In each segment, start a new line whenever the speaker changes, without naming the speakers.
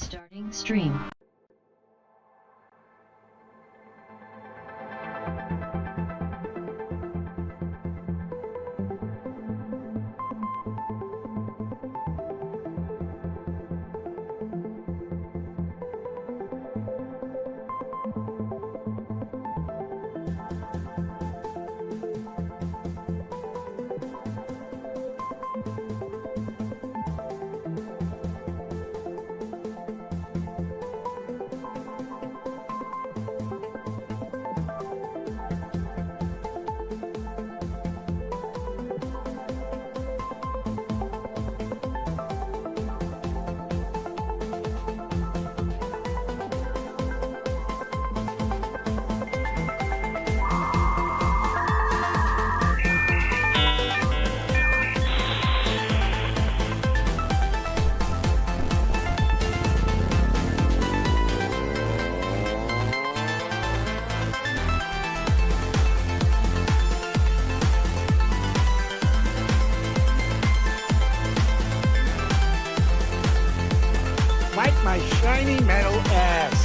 Starting stream.
Wipe my shiny metal ass.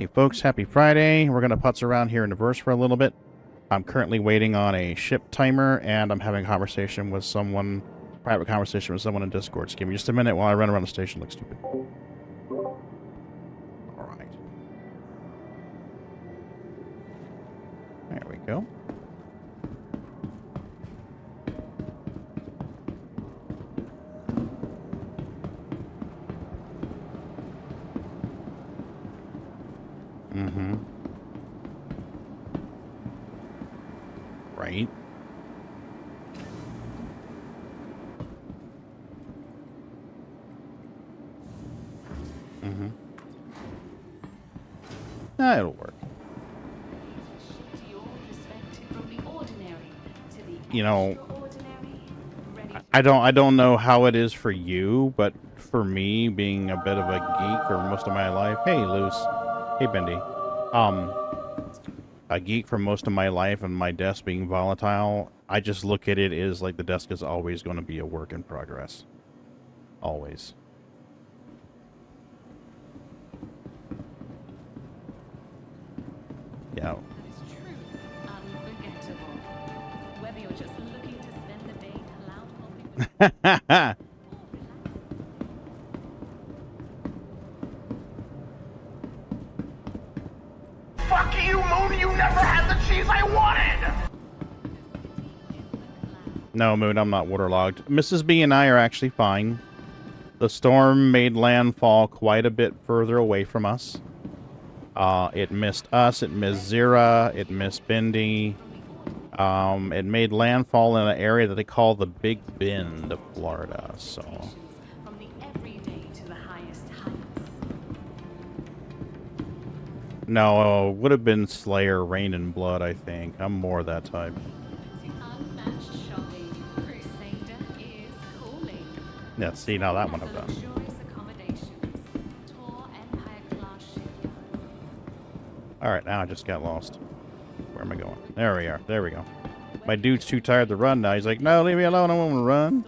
Hey folks, happy Friday. We're going to putz around here in the verse for a little bit. I'm currently waiting on a ship timer, and I'm having a conversation with someone, private conversation with someone in Discord. So give me just a minute while I run around the station like stupid. Alright. There we go. Mm-hmm. Right. Mm-hmm. Nah, it'll work. You know, I don't know how it is for you, but for me, being a bit of a geek for most of my life. Hey, Loose. Hey, Bendy. A geek for most of my life, and my desk being volatile, I just look at it as like the desk is always going to be a work in progress. Always. Yeah.
Fuck you, Moon! You never had the cheese I wanted!
No, Moon, I'm not waterlogged. Mrs. B and I are actually fine. The storm made landfall quite a bit further away from us. It missed us, it missed Zira, it missed Bendy. It made landfall in an area that they call the Big Bend of Florida, so... No, it would have been Slayer, Rain and Blood, I think. I'm more that type. Yeah, see, now that one I've done. Alright, now I just got lost. Where am I going? There we are. There we go. My dude's too tired to run now. He's like, no, leave me alone. I want to run.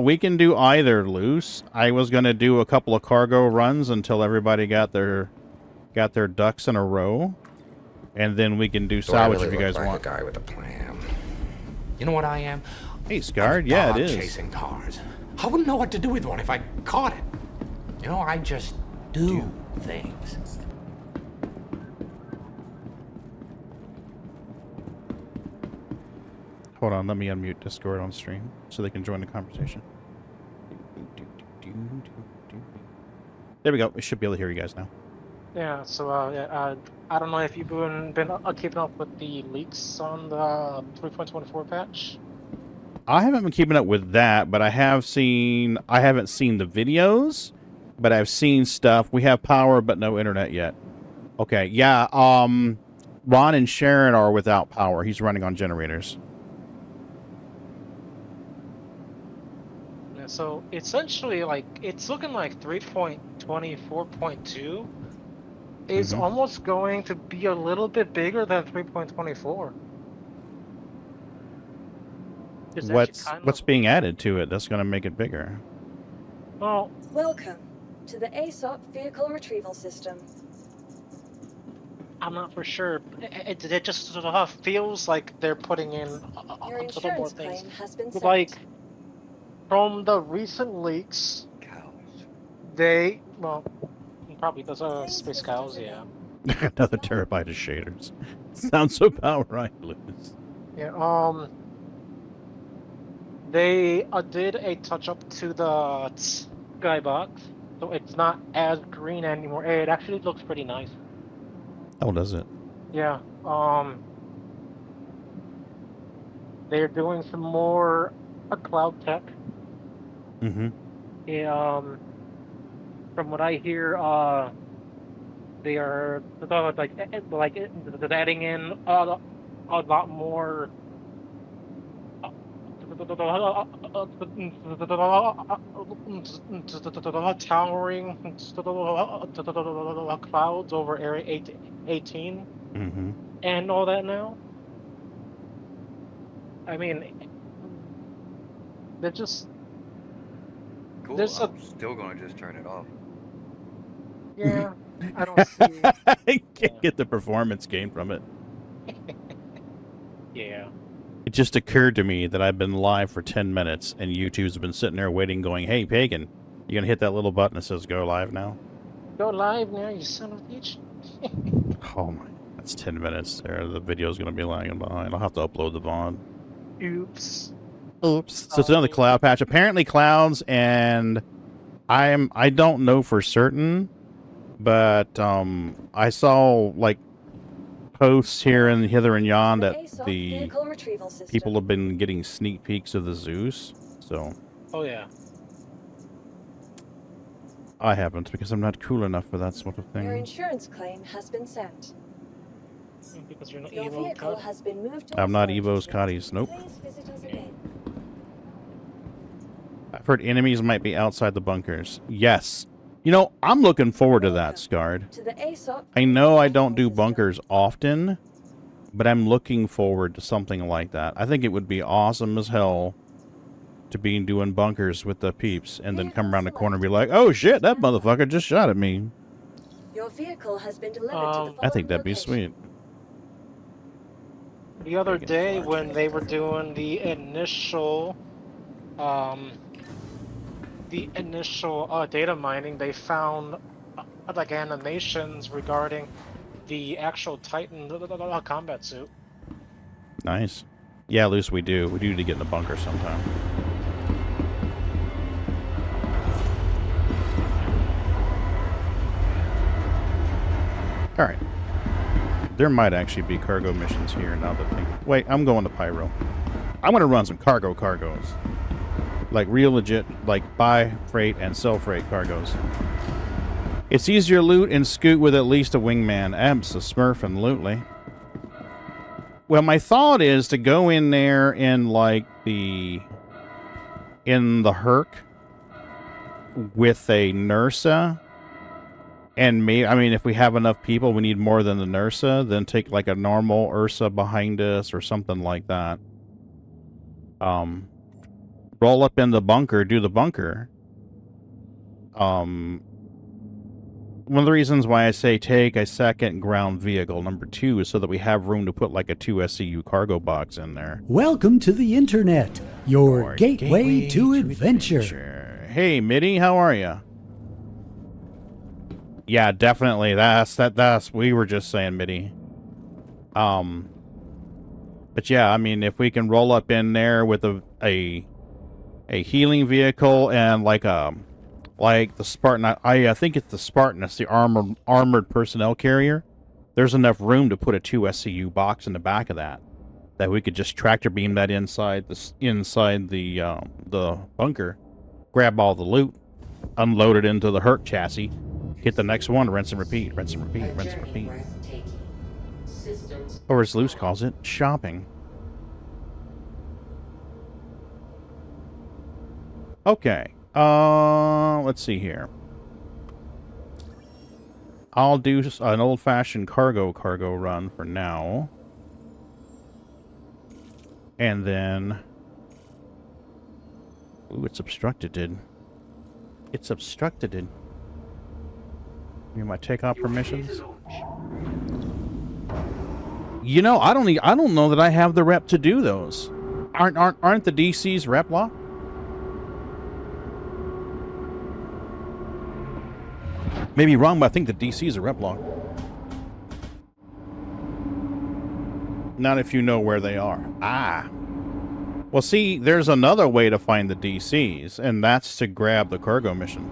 We can do either, Loose. I was going to do a couple of cargo runs until everybody got their ducks in a row. And then we can do salvage if you guys want.
A guy with a plan. You know what I am?
Hey, Scarred. Yeah, it is.
Chasing cars. I wouldn't know what to do with one if I caught it. You know, I just do things.
Hold on, let me unmute Discord on stream so they can join the conversation. There we go. We should be able to hear you guys now.
Yeah, so I don't know if you've been keeping up with the leaks on the 3.24 patch.
I haven't been keeping up with that, but I haven't seen the videos, but I've seen stuff. We have power, but no internet yet. Okay, yeah, Ron and Sharon are without power. He's running on generators.
Yeah, so essentially, like, it's looking like 3.24.2 is almost going to be a little bit bigger than 3.24.
What's being added to it that's going to make it bigger?
Well,
welcome to the ASOP vehicle retrieval system.
I'm not for sure. It just sort of feels like they're putting in a little more things.
Has been
like, from the recent leaks, they, well, probably those space cows, yeah.
Another terabyte of shaders. Sounds so power right, Lucas.
Yeah, they did a touch-up to the skybox, so it's not as green anymore. It actually looks pretty nice.
Oh, does it?
Yeah, they're doing some more cloud tech. Yeah, from what I hear, they are like adding in a lot more towering clouds over Area 18 and all that now. I mean, they're just
cool. I'm still going to just turn it off.
Yeah, I don't see.
I can't get the performance gain from it.
Yeah.
It just occurred to me that I've been live for 10 minutes, and YouTube's been sitting there waiting, going, "Hey, Pagan, you gonna hit that little button that says go live now?"
Go live now, you son of a bitch.
Oh my, that's 10 minutes there. The video's gonna be lagging behind. I'll have to upload the VOD.
Oops.
Oops. So it's another cloud patch. Apparently clouds, and I don't know for certain, but I saw like posts here and hither and yon that the people have been getting sneak peeks of the Zeus. So.
Oh yeah.
I haven't, because I'm not cool enough for that sort of
Your
thing.
insurance claim has been sent.
Because you're not
Your
evil
vehicle
cut.
has been moved to
I'm not
storage
Evo's
unit.
Cotties, nope.
Please visit us again.
I've heard enemies might be outside the bunkers. Yes. You know, I'm looking forward to that, Scarred.
To the ASOP
I know I don't do
system.
bunkers often, but I'm looking forward to something like that. I think it would be awesome as hell to be doing bunkers with the peeps and then come around the corner and be like, oh shit, that motherfucker just shot at me.
Your vehicle has been delivered to the
I think
following
that'd be
location.
sweet.
The other day when they were doing the initial data mining, they found like animations regarding the actual Titan combat suit.
Nice. Yeah, Loose, we do. We do need to get in the bunker sometime. Alright. There might actually be cargo missions here now that they... Wait, I'm going to Pyro. I'm going to run some cargos. Like real legit, like buy freight and sell freight cargos. It's easier to loot and scoot with at least a wingman. Abso-smurf-and-lutely. Well, my thought is to go in there in, like, in the Herc with a Nursa. And maybe, I mean, if we have enough people, we need more than the Nursa, then take, like, a normal Ursa behind us or something like that. Roll up in the bunker, do the bunker. One of the reasons why I say take a second ground vehicle, number 2, is so that we have room to put like a 2 SCU cargo box in there.
Welcome to the internet, your gateway to adventure.
Hey, Mitty, how are you? Yeah, definitely. That's we were just saying, Mitty. But yeah, I mean, if we can roll up in there with a healing vehicle and like the Spartan, I think it's the Spartan. It's the armored personnel carrier. There's enough room to put a 2 SCU box in the back of that we could just tractor beam that inside the bunker, grab all the loot, unload it into the Herc chassis, hit the next one, rinse and repeat, rinse and repeat, rinse and repeat. Or as Luce calls it, shopping. Okay. Let's see here. I'll do an old-fashioned cargo run for now. And then... Ooh, it's obstructed. It's obstructed. Need my takeoff permissions? You know, I don't know that I have the rep to do those. Aren't the DCs rep law? Maybe wrong, but I think the DC is a rep log. Not if you know where they are. Ah. Well, see, there's another way to find the DCs, and that's to grab the cargo mission.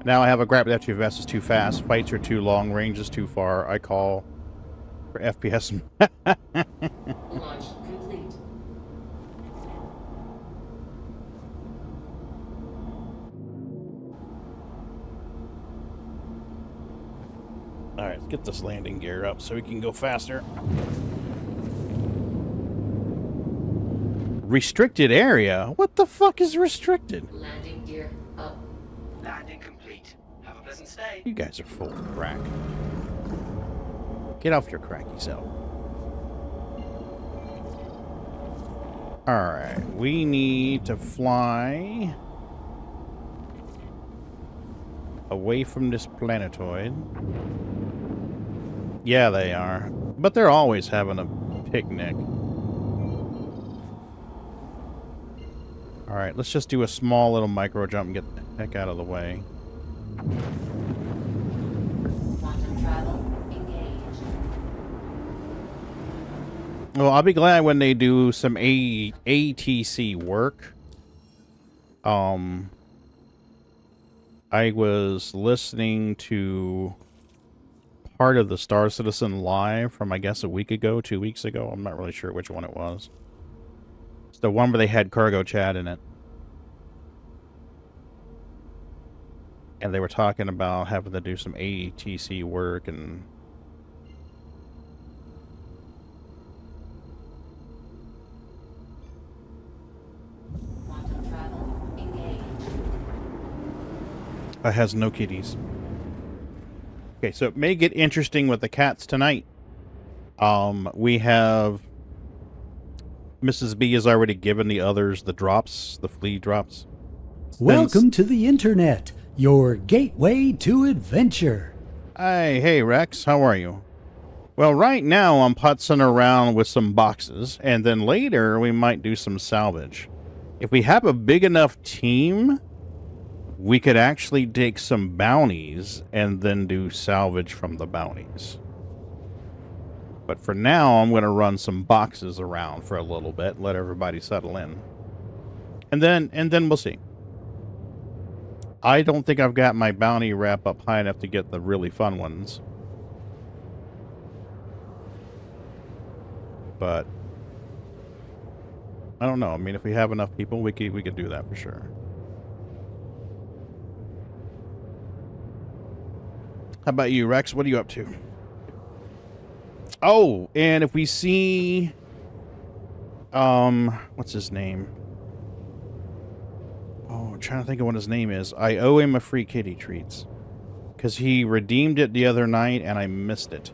Now I have a grab that F2 is too fast, fights are too long, range is too far. I call for FPS.
Launch complete.
Alright, let's get this landing gear up so we can go faster. Restricted area? What the fuck is restricted?
Landing gear up.
Landing complete. Have a pleasant stay.
You guys are full of crack. Get off your cracky self. Alright, we need to fly away from this planetoid. Yeah, they are. But they're always having a picnic. Alright, let's just do a small little micro jump and get the heck out of the way.
Quantum travel engaged.
Well, I'll be glad when they do some ATC work. I was listening to part of the Star Citizen live from, I guess, a week ago, 2 weeks ago. I'm not really sure which one it was. It's the one where they had Cargo Chat in it. And they were talking about having to do some ATC work and...
Quantum travel engaged.
It has no kitties. Okay, so it may get interesting with the cats tonight. We have... Mrs. B has already given the others the drops, the flea drops.
Welcome to the Internet, your gateway to adventure.
Hey Rex, how are you? Well, right now I'm putzing around with some boxes, and then later we might do some salvage. If we have a big enough team, we could actually take some bounties and then do salvage from the bounties. But for now, I'm going to run some boxes around for a little bit, let everybody settle in. And then we'll see. I don't think I've got my bounty wrap up high enough to get the really fun ones. But I don't know. I mean, if we have enough people, we could do that for sure. How about you, Rex? What are you up to? Oh, and if we see what's his name? Oh, I'm trying to think of what his name is. I owe him a free kitty treats. Because he redeemed it the other night and I missed it.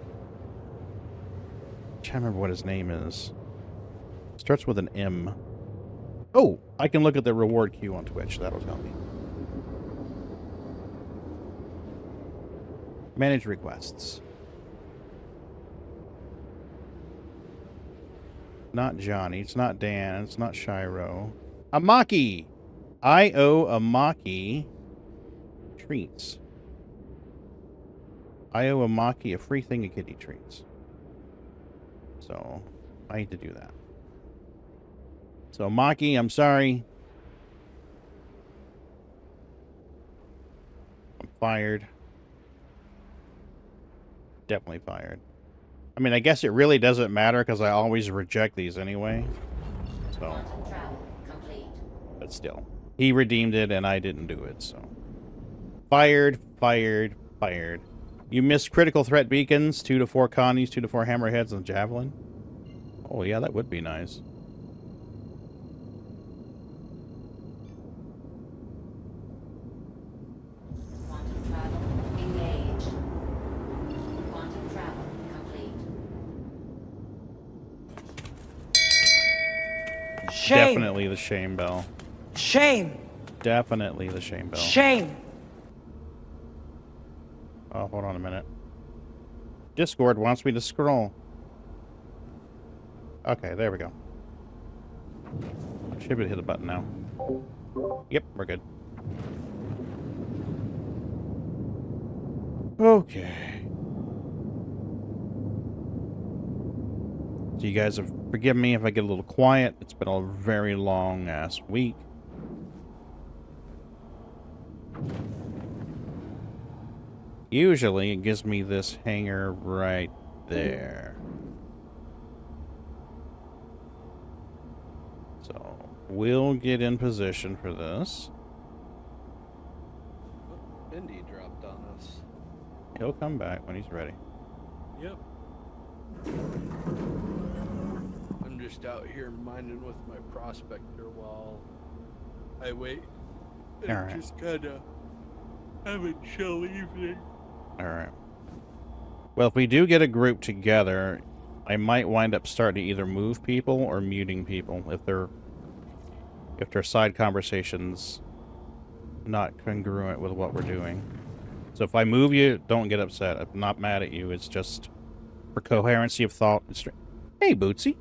I'm trying to remember what his name is. It starts with an M. Oh, I can look at the reward queue on Twitch. That'll tell me. Manage requests. Not Johnny. It's not Dan. It's not Shiro. Amaki! I owe Amaki treats. I owe Amaki a free thing of kitty treats. So, I need to do that. So, Amaki, I'm sorry. I'm fired. Definitely fired. I mean, I guess it really doesn't matter because I always reject these anyway. So,
Quantum travel complete.
but still. He redeemed it and I didn't do it, so. Fired, fired, fired. You missed critical threat beacons, 2 to 4 Connies, 2 to 4 hammerheads, and javelin. Oh yeah, that would be nice.
Quantum travel engaged. Quantum travel complete.
Shame.
Definitely the shame bell.
Shame.
Definitely the shame bell.
Shame.
Oh, hold on a minute. Discord wants me to scroll. Okay, there we go. Should be hit a button now. Yep, we're good. Okay. So you guys have forgiven me if I get a little quiet. It's been a very long ass week. Usually it gives me this hanger right there. So we'll get in position for this.
Indy dropped on us.
He'll come back when he's ready.
Yep. I'm just out here minding with my prospector while I wait. And
All right.
just kinda have a chill evening.
Alright. Well, if we do get a group together, I might wind up starting to either move people or muting people if their side conversations not congruent with what we're doing. So if I move you, don't get upset. I'm not mad at you. It's just for coherency of thought. Hey, Bootsy.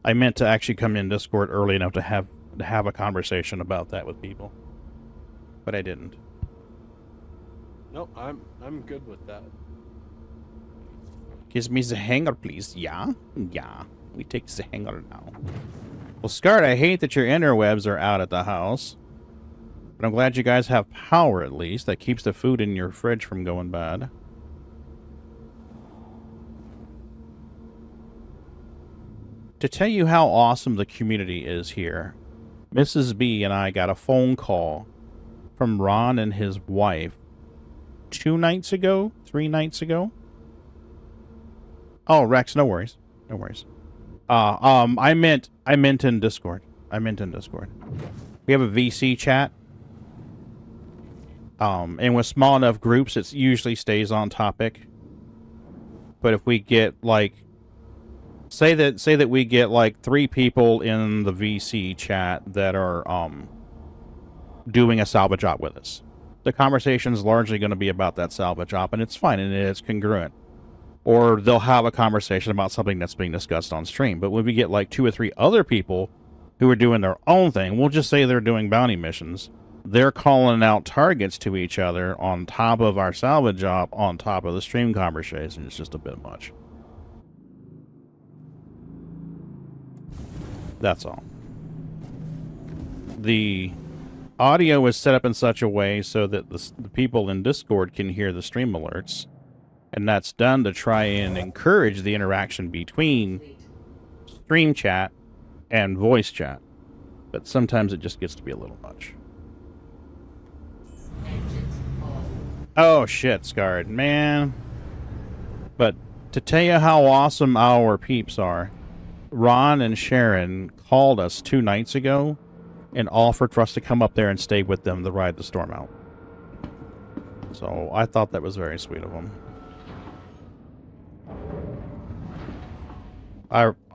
I meant to actually come in Discord early enough to have a conversation about that with people, but I didn't.
No, I'm good with that.
Give me the hanger, please. Yeah? Yeah. We take the hanger now. Well, Scart, I hate that your interwebs are out at the house. But I'm glad you guys have power, at least. That keeps the food in your fridge from going bad. To tell you how awesome the community is here, Mrs. B and I got a phone call from Ron and his wife 2 nights ago, 3 nights ago. Oh, Rex, no worries. No worries. I meant in Discord. We have a VC chat. And with small enough groups, it usually stays on topic. But if we get, like, say that we get, like, 3 people in the VC chat that are, doing a salvage op with us, the conversation's largely going to be about that salvage op, and it's fine, and it's congruent. Or they'll have a conversation about something that's being discussed on stream. But when we get, like, 2 or 3 other people who are doing their own thing, we'll just say they're doing bounty missions. They're calling out targets to each other on top of our salvage op, on top of the stream conversation. It's just a bit much. That's all. The audio is set up in such a way so that the people in Discord can hear the stream alerts. And that's done to try and encourage the interaction between stream chat and voice chat. But sometimes it just gets to be a little much. Oh shit, Scarred, man. But to tell you how awesome our peeps are, Ron and Sharon called us 2 nights ago and offered for us to come up there and stay with them to ride the storm out. So I thought that was very sweet of them.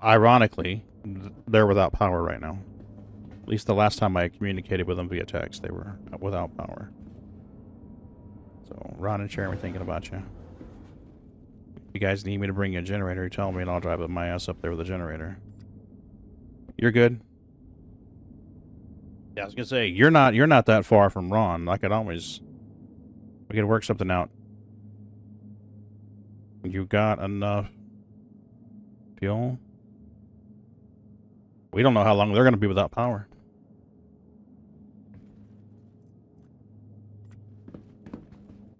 Ironically, they're without power right now. At least the last time I communicated with them via text, they were without power. So, Ron and Sharon, we're thinking about you. If you guys need me to bring you a generator, tell me and I'll drive my ass up there with a generator. You're good? Yeah, I was gonna say, you're not that far from Ron. I could always... We could work something out. You got enough fuel? We don't know how long they're gonna be without power.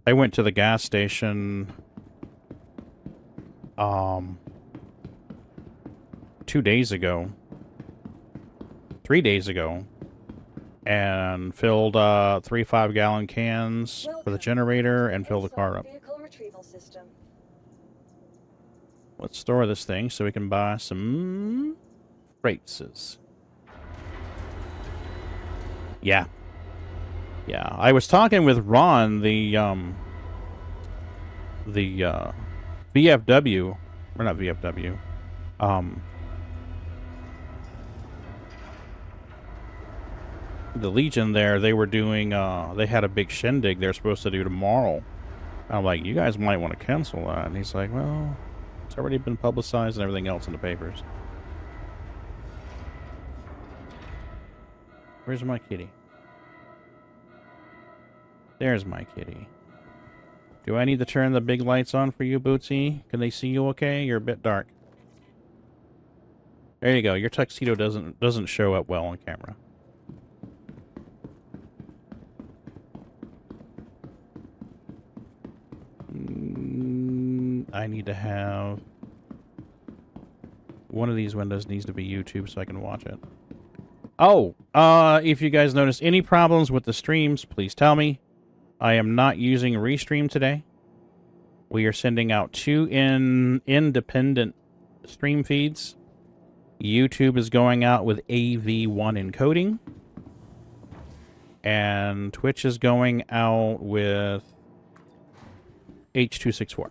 I went to the gas station 2 days ago. 3 days ago. And filled 3 5-gallon cans for the generator and filled the car up. Let's store this thing so we can buy some races. Yeah. Yeah, I was talking with Ron, the VFW, or not VFW, the Legion there, they were doing, they had a big shindig they're supposed to do tomorrow. I'm like, you guys might want to cancel that. And he's like, well, it's already been publicized and everything else in the papers. Where's my kitty? There's my kitty. Do I need to turn the big lights on for you, Bootsy? Can they see you okay? You're a bit dark. There you go. Your tuxedo doesn't show up well on camera. I need to have... One of these windows needs to be YouTube so I can watch it. Oh! If you guys notice any problems with the streams, please tell me. I am not using Restream today. We are sending out 2 independent stream feeds. YouTube is going out with AV1 encoding. And Twitch is going out with H.264.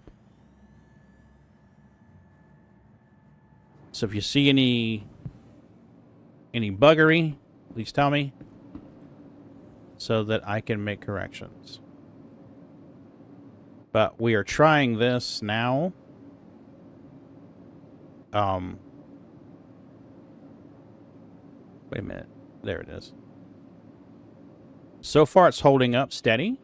So if you see any buggery, please tell me so that I can make corrections. But we are trying this now. Wait a minute. There it is. So far it's holding up steady.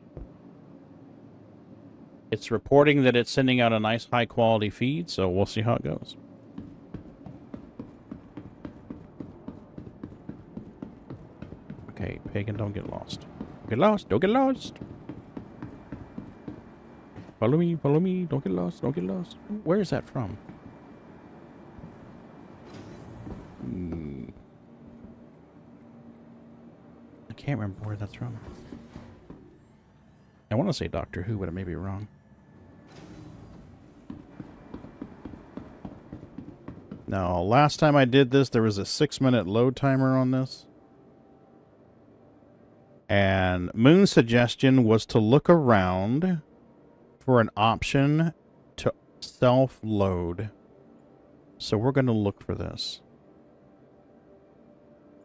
It's reporting that it's sending out a nice high quality feed, so we'll see how it goes. Okay, Pagan, don't get lost. Don't get lost, don't get lost. Follow me, don't get lost, don't get lost. Where is that from? can't remember where that's from. I want to say Doctor Who, but I may be wrong. Now, last time I did this, there was a 6-minute load timer on this. And Moon's suggestion was to look around for an option to self-load. So we're going to look for this.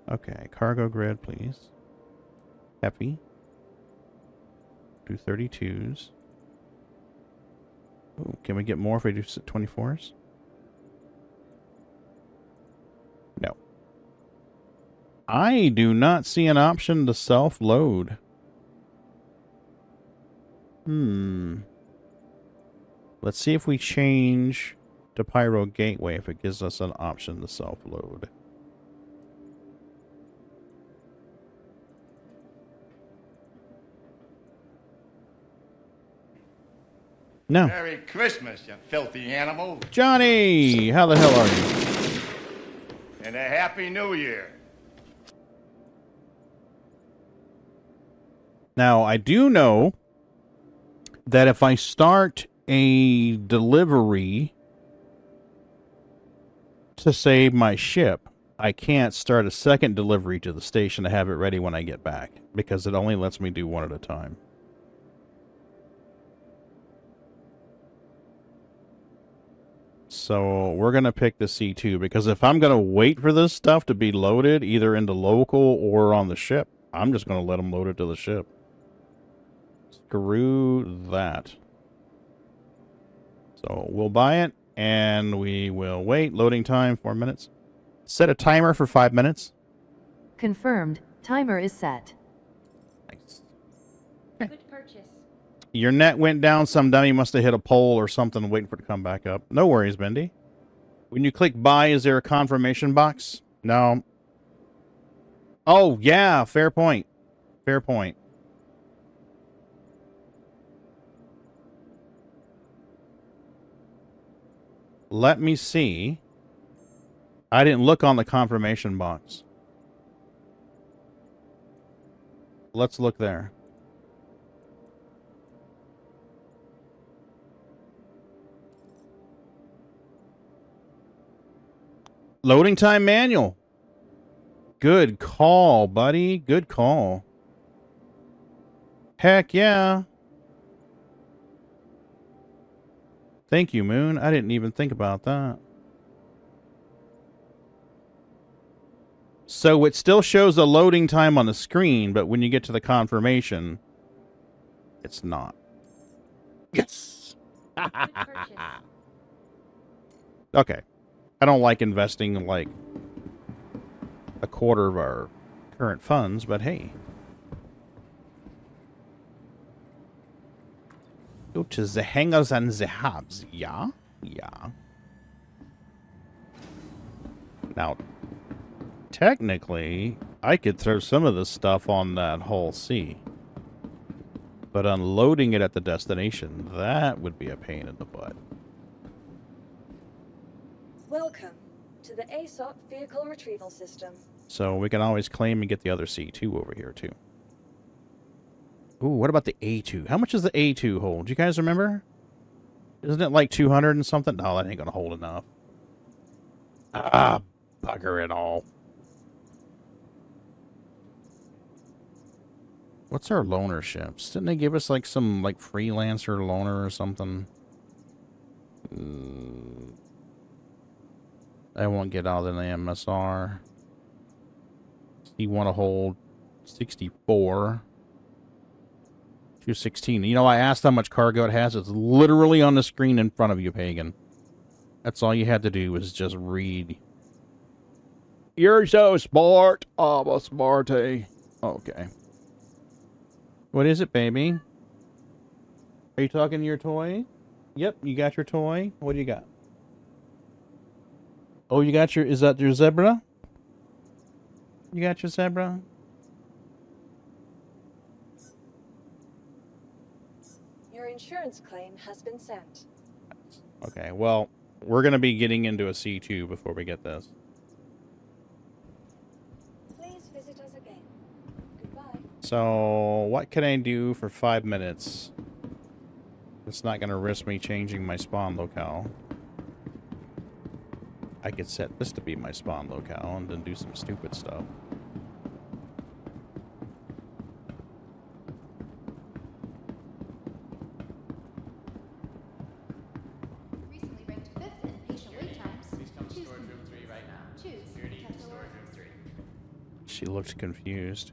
Okay, cargo grid, please. Heavy. Do 32s. Ooh, can we get more if we do 24s? No. I do not see an option to self-load. Let's see if we change to Pyro Gateway if it gives us an option to self-load. No.
Merry Christmas, you filthy animal.
Johnny! How the hell are you?
And a Happy New Year.
Now, I do know that if I start a delivery to save my ship, I can't start a second delivery to the station to have it ready when I get back, because it only lets me do one at a time. So we're going to pick the C2, because if I'm going to wait for this stuff to be loaded, either into local or on the ship, I'm just going to let them load it to the ship. Screw that. So we'll buy it, and we will wait. Loading time, 4 minutes. Set a timer for 5 minutes.
Confirmed. Timer is set.
Nice.
Good purchase.
Your net went down. Some dummy must have hit a pole or something waiting for it to come back up. No worries, Bendy. When you click buy, is there a confirmation box? No. Oh, yeah. Fair point. Fair point. Let me see. I didn't look on the confirmation box. Let's look there. Loading time manual. Good call, buddy. Good call. Heck yeah. Thank you, Moon. I didn't even think about that. So it still shows a loading time on the screen, but when you get to the confirmation, it's not. Yes! Okay. I don't like investing like a quarter of our current funds, but hey. Go to the hangars and the hubs. Yeah? Yeah. Now, technically, I could throw some of this stuff on that Hull C. But unloading it at the destination, that would be a pain in the butt.
Welcome to the ASOP Vehicle Retrieval System.
So we can always claim and get the other C2 over here, too. Ooh, what about the A2? How much does the A2 hold? Do you guys remember? Isn't it like 200 and something? No, that ain't gonna hold enough. Ah, bugger it all. What's our loaner ships? Didn't they give us like some like freelancer loaner or something? I won't get out of the MSR. You want to hold 64. 216. You know, I asked how much cargo it has. It's literally on the screen in front of you, Pagan. That's all you had to do was just read. You're so smart. I'm a smarty. Okay. What is it, baby? Are you talking to your toy? Yep, you got your toy. What do you got? Oh, you got your... Is that your zebra? You got your zebra?
Your insurance claim has been sent.
Okay, well, we're going to be getting into a C2 before we get this.
Please visit us again. Goodbye.
So, what can I do for 5 minutes? It's not going to risk me changing my spawn locale. I could set this to be my spawn locale and then do some stupid stuff.
Recently ranked 5th in patient wait times.
Please come to storage room 3 right now.
Choose.
Security,
Test
storage room 3.
She looked confused.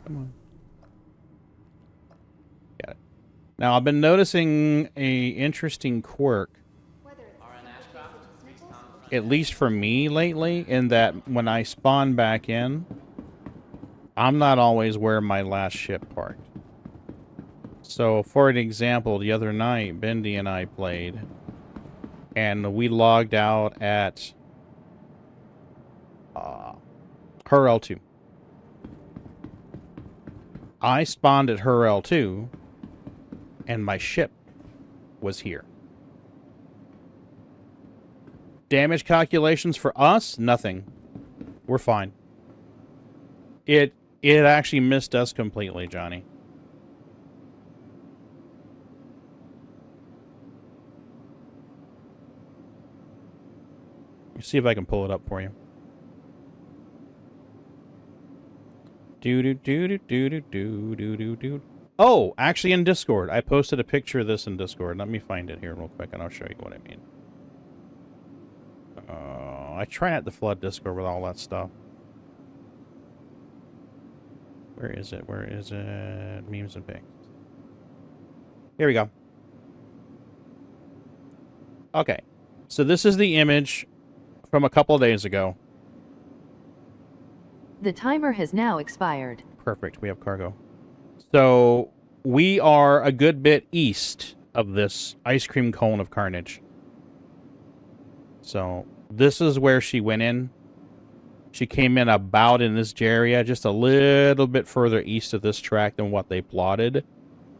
Come on. Got it. Now, I've been noticing a interesting quirk, at least for me lately, in that when I spawn back in, I'm not always where my last ship parked. So, for an example, the other night, Bendy and I played, and we logged out at her L2. I spawned at her L2, and my ship was here. Damage calculations for us? Nothing. We're fine. It actually missed us completely, Johnny. Let me see if I can pull it up for you. Oh, actually in Discord. I posted a picture of this in Discord. Let me find it here real quick and I'll show you what I mean. I try not to flood Discord with all that stuff. Where is it? Where is it? Memes and pics. Here we go. Okay. So this is the image from a couple of days ago.
The timer has now expired.
Perfect. We have cargo. So we are a good bit east of this ice cream cone of carnage. So this is where she went in. She came in about in this area, just a little bit further east of this track than what they plotted.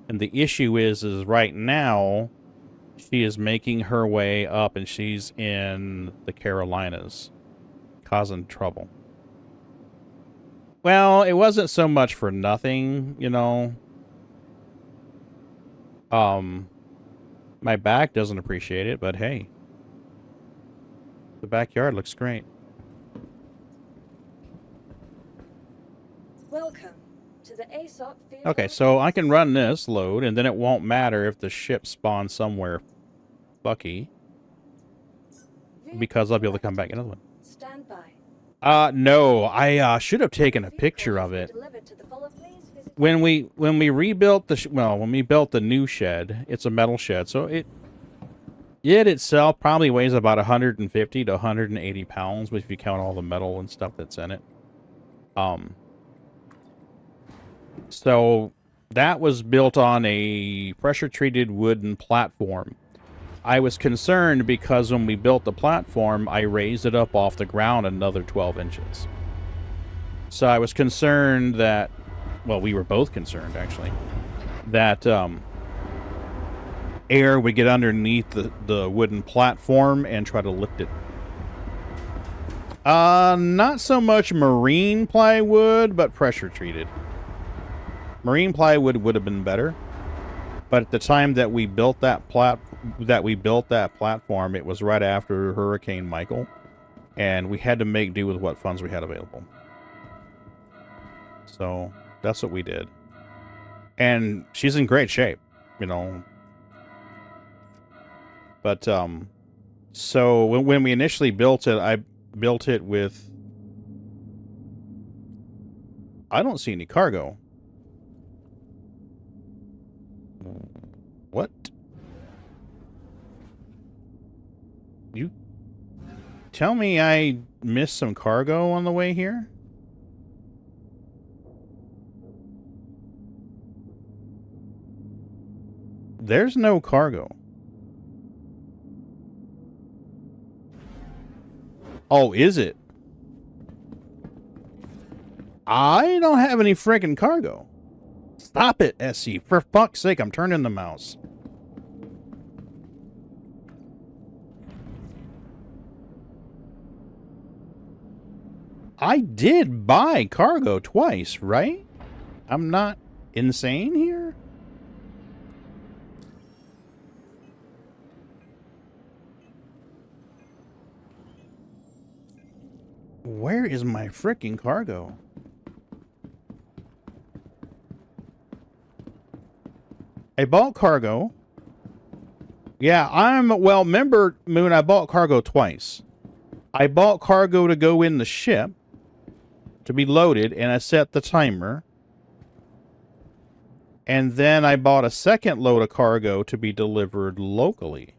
And the issue is right now she is making her way up and she's in the Carolinas, causing trouble. Well, it wasn't so much for nothing, you know. My back doesn't appreciate it, but hey. The backyard looks great.
Welcome to the ASOP field.
Okay, so I can run this load, and then it won't matter if the ship spawns somewhere fucky, because I'll be able to come back another one.
Stand by.
No, I should have taken a picture of it. When we rebuilt the when we built the new shed, it's a metal shed, so it itself probably weighs about 150 to 180 pounds, if you count all the metal and stuff that's in it. So that was built on a pressure-treated wooden platform. I was concerned because when we built the platform, I raised it up off the ground another 12 inches. So I was concerned that, well, we were both concerned, actually, that air would get underneath the wooden platform and try to lift it. Not so much marine plywood, but pressure-treated. Marine plywood would have been better, but at the time that we built that platform, it was right after Hurricane Michael, and we had to make do with what funds we had available. So that's what we did. And she's in great shape, you know. But so when we initially built it, I built it with, I don't see any cargo. What? You tell me I missed some cargo on the way here? There's no cargo. Oh, is it? I don't have any freaking cargo. Stop it, SC. For fuck's sake, I'm turning the mouse. I did buy cargo twice, right? I'm not insane here? Where is my frickin' cargo? I bought cargo. Yeah, well, remember, Moon, I bought cargo twice. I bought cargo to go in the ship, to be loaded, and I set the timer. And then I bought a second load of cargo to be delivered locally.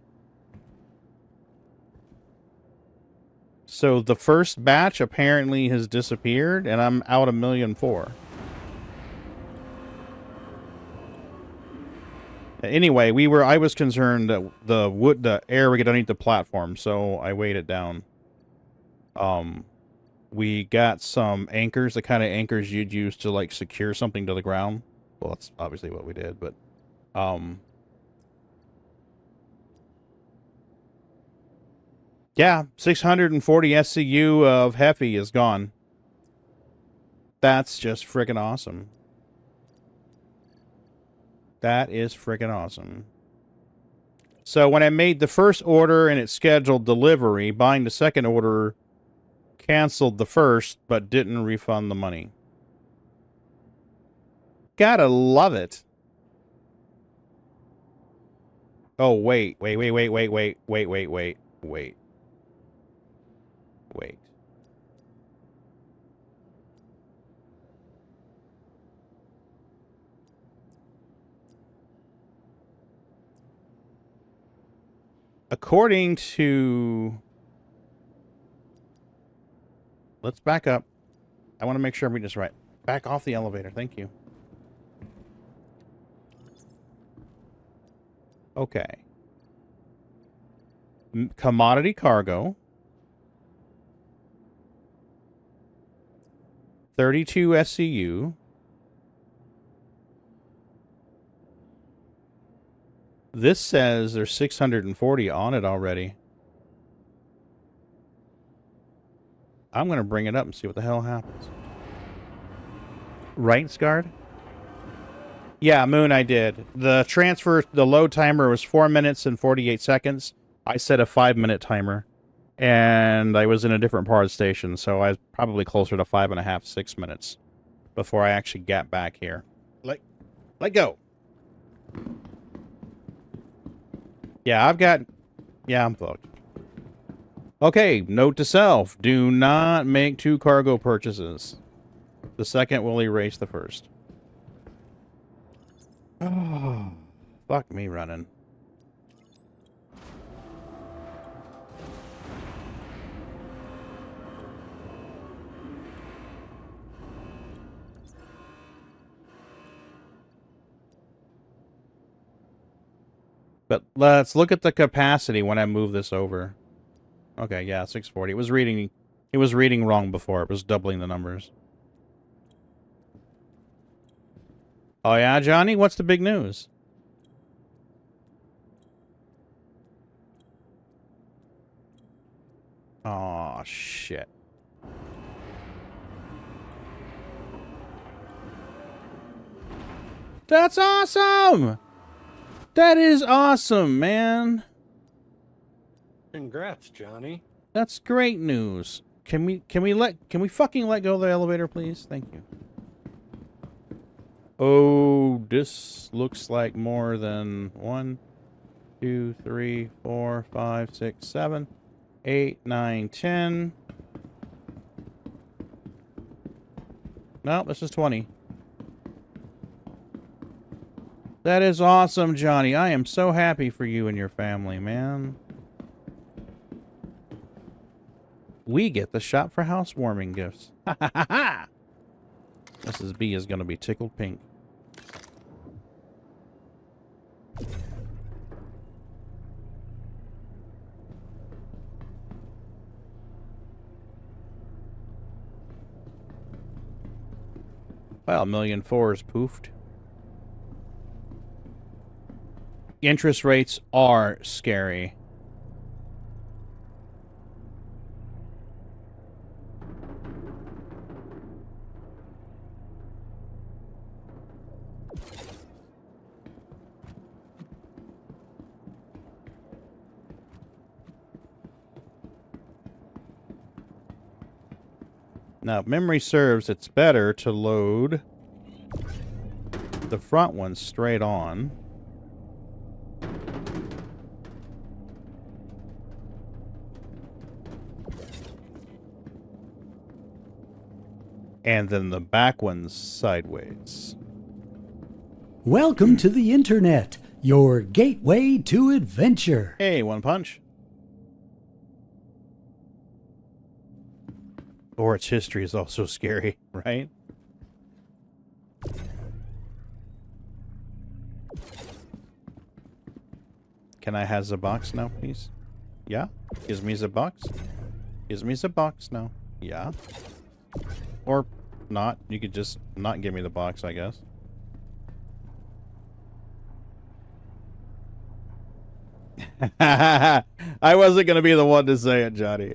So the first batch apparently has disappeared, and I'm out 1,000,004. Anyway, I was concerned that the air would get underneath the platform, so I weighed it down. We got some anchors, the kind of anchors you'd use to like secure something to the ground. Well, that's obviously what we did, but yeah, 640 SCU of Heffy is gone. That's just freaking awesome. That is freaking awesome. So when I made the first order and it scheduled delivery, buying the second order canceled the first, but didn't refund the money. Gotta love it. Oh, wait. According to... Let's back up. I want to make sure I'm reading this right. Back off the elevator. Thank you. Okay. Commodity cargo. 32 SCU. This says there's 640 on it already. I'm going to bring it up and see what the hell happens. Right, Scarred? Yeah, Moon, I did. The load timer was 4 minutes and 48 seconds. I set a 5-minute timer. And I was in a different part of the station, so I was probably closer to 5.5, 6 minutes before I actually got back here. Let go. Yeah, I'm fucked. Okay, note to self. Do not make 2 cargo purchases. The second will erase the first. Oh, fuck me running. But let's look at the capacity when I move this over. Okay, yeah, 640. It was reading wrong before. It was doubling the numbers. Oh yeah, Johnny, what's the big news? Oh shit. That's awesome! That is awesome, man.
Congrats, Johnny.
That's great news. Can we fucking let go of the elevator, please? Thank you. Oh, this looks like more than 1, 2, 3, 4, 5, 6, 7, 8, 9, 10. No, this is 20. That is awesome, Johnny. I am so happy for you and your family, man. We get the shop for housewarming gifts. Ha ha ha ha! Mrs. B is going to be tickled pink. Well, 1,000,004 is poofed. Interest rates are scary. Now, if memory serves, it's better to load the front one straight on. And then the back one's sideways.
Welcome to the Internet, your gateway to adventure.
Hey, one punch. Or its history is also scary, right? Can I have the box now, please? Yeah? Gives me the box? Gives me the box now. Yeah? Or not. You could just not give me the box, I guess. I wasn't going to be the one to say it, Johnny.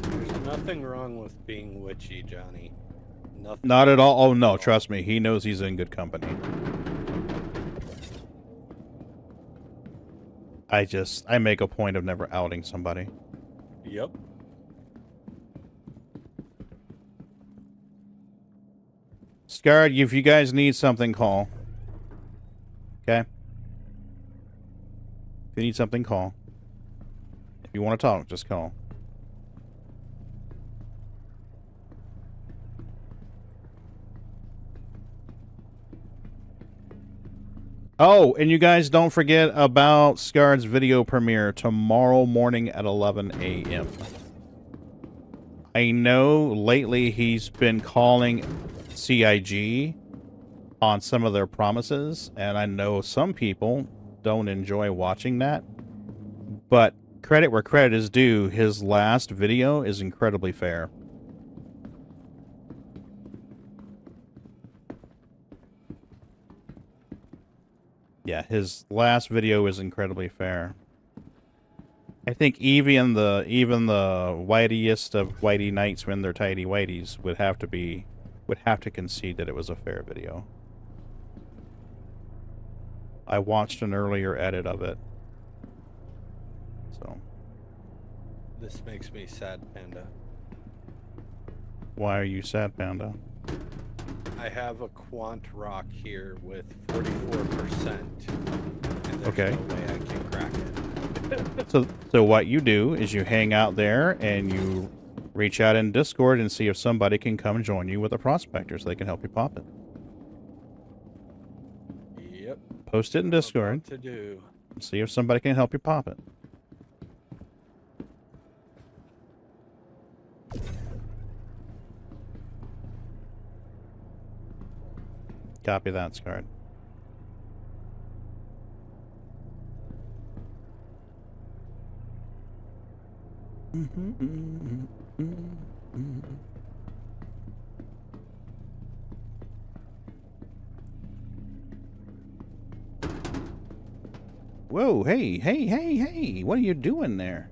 There's nothing wrong with being witchy, Johnny. Nothing.
Not at all. Oh, no. Trust me. He knows he's in good company. I make a point of never outing somebody.
Yep.
Scarred, if you guys need something, call. Okay? If you need something, call. If you want to talk, just call. Oh, and you guys don't forget about Scarred's video premiere tomorrow morning at 11 a.m. I know lately he's been calling CIG on some of their promises, and I know some people don't enjoy watching that. But credit where credit is due, his last video is incredibly fair. Yeah, his last video is incredibly fair. I think even the whiteyest of whitey knights when they're tidy whiteys would have to concede that it was a fair video. I watched an earlier edit of it. So.
This makes me sad, Panda.
Why are you sad, Panda?
I have a Quant Rock here with 44%. And there's
Okay.
no way I can crack it.
So what you do is you hang out there and you reach out in Discord and see if somebody can come join you with a prospector so they can help you pop it.
Yep.
Post it in Discord.
To do.
See if somebody can help you pop it. Copy that, Scarred. Whoa, hey, what are you doing there?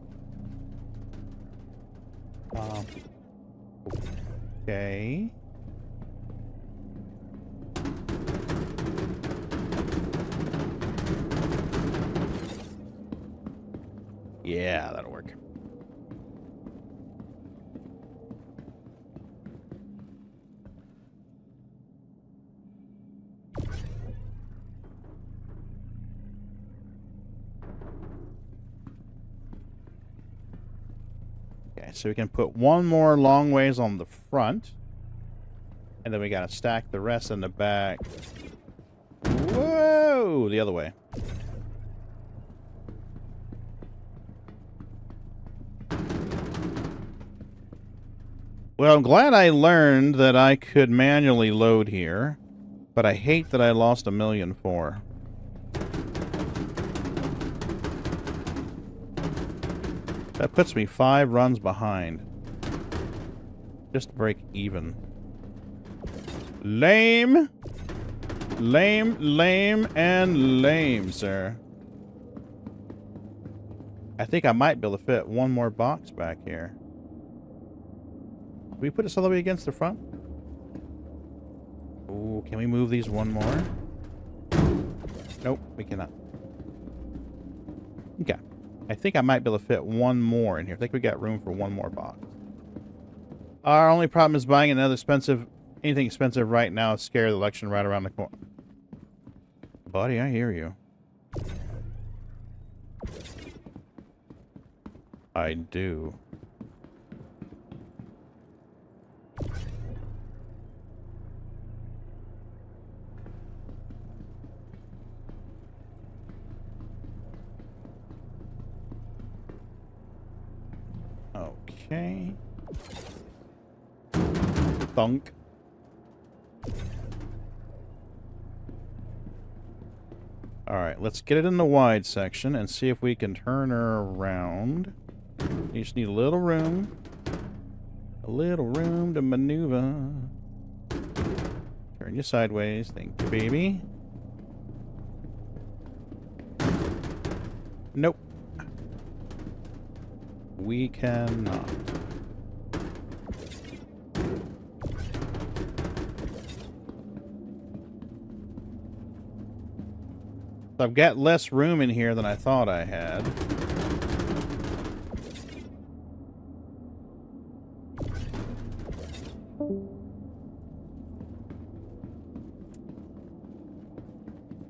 Okay. Yeah, that'll work. Okay, so we can put one more long ways on the front. And then we gotta stack the rest in the back. Whoa! The other way. Well, I'm glad I learned that I could manually load here, but I hate that I lost 1,000,004. That puts me 5 runs behind. Just to break even. Lame. Lame, and lame, sir. I think I might be able to fit one more box back here. Can we put this all the way against the front? Ooh, can we move these one more? Nope, we cannot. Okay. I think I might be able to fit one more in here. I think we got room for one more box. Our only problem is buying anything expensive right now is scare the election right around the corner. Buddy, I hear you. I do. Okay. Thunk. Alright, let's get it in the wide section and see if we can turn her around. You just need a little room. A little room to maneuver. Turn you sideways. Thank you, baby. Nope. We cannot. I've got less room in here than I thought I had.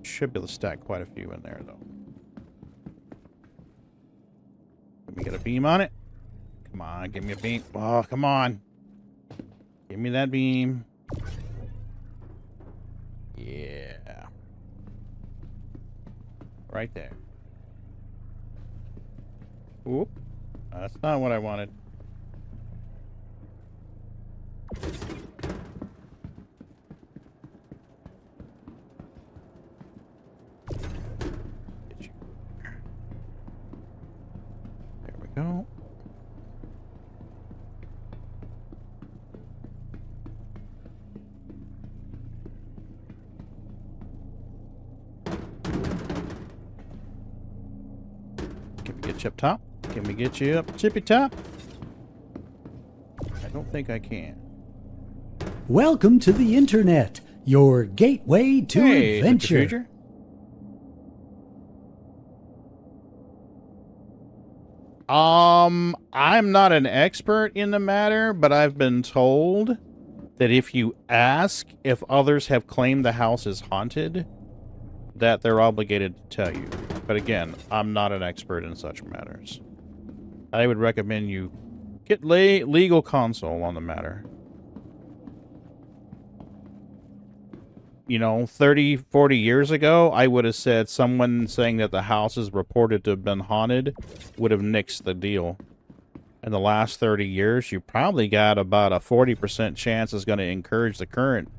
Should be able to stack quite a few in there, though. Let me get a beam on it. Come on, give me a beam. Oh, come on. Give me that beam. Yeah. Right there. Oop. That's not what I wanted. There we go. Get you up top? Can we get you up tippy top? I don't think I can.
Welcome to the internet, your gateway to adventure.
I'm not an expert in the matter, but I've been told that if you ask if others have claimed the house is haunted, that they're obligated to tell you. But again, I'm not an expert in such matters. I would recommend you get legal counsel on the matter. You know, 30, 40 years ago, I would have said someone saying that the house is reported to have been haunted would have nixed the deal. In the last 30 years, you probably got about a 40% chance is going to encourage the current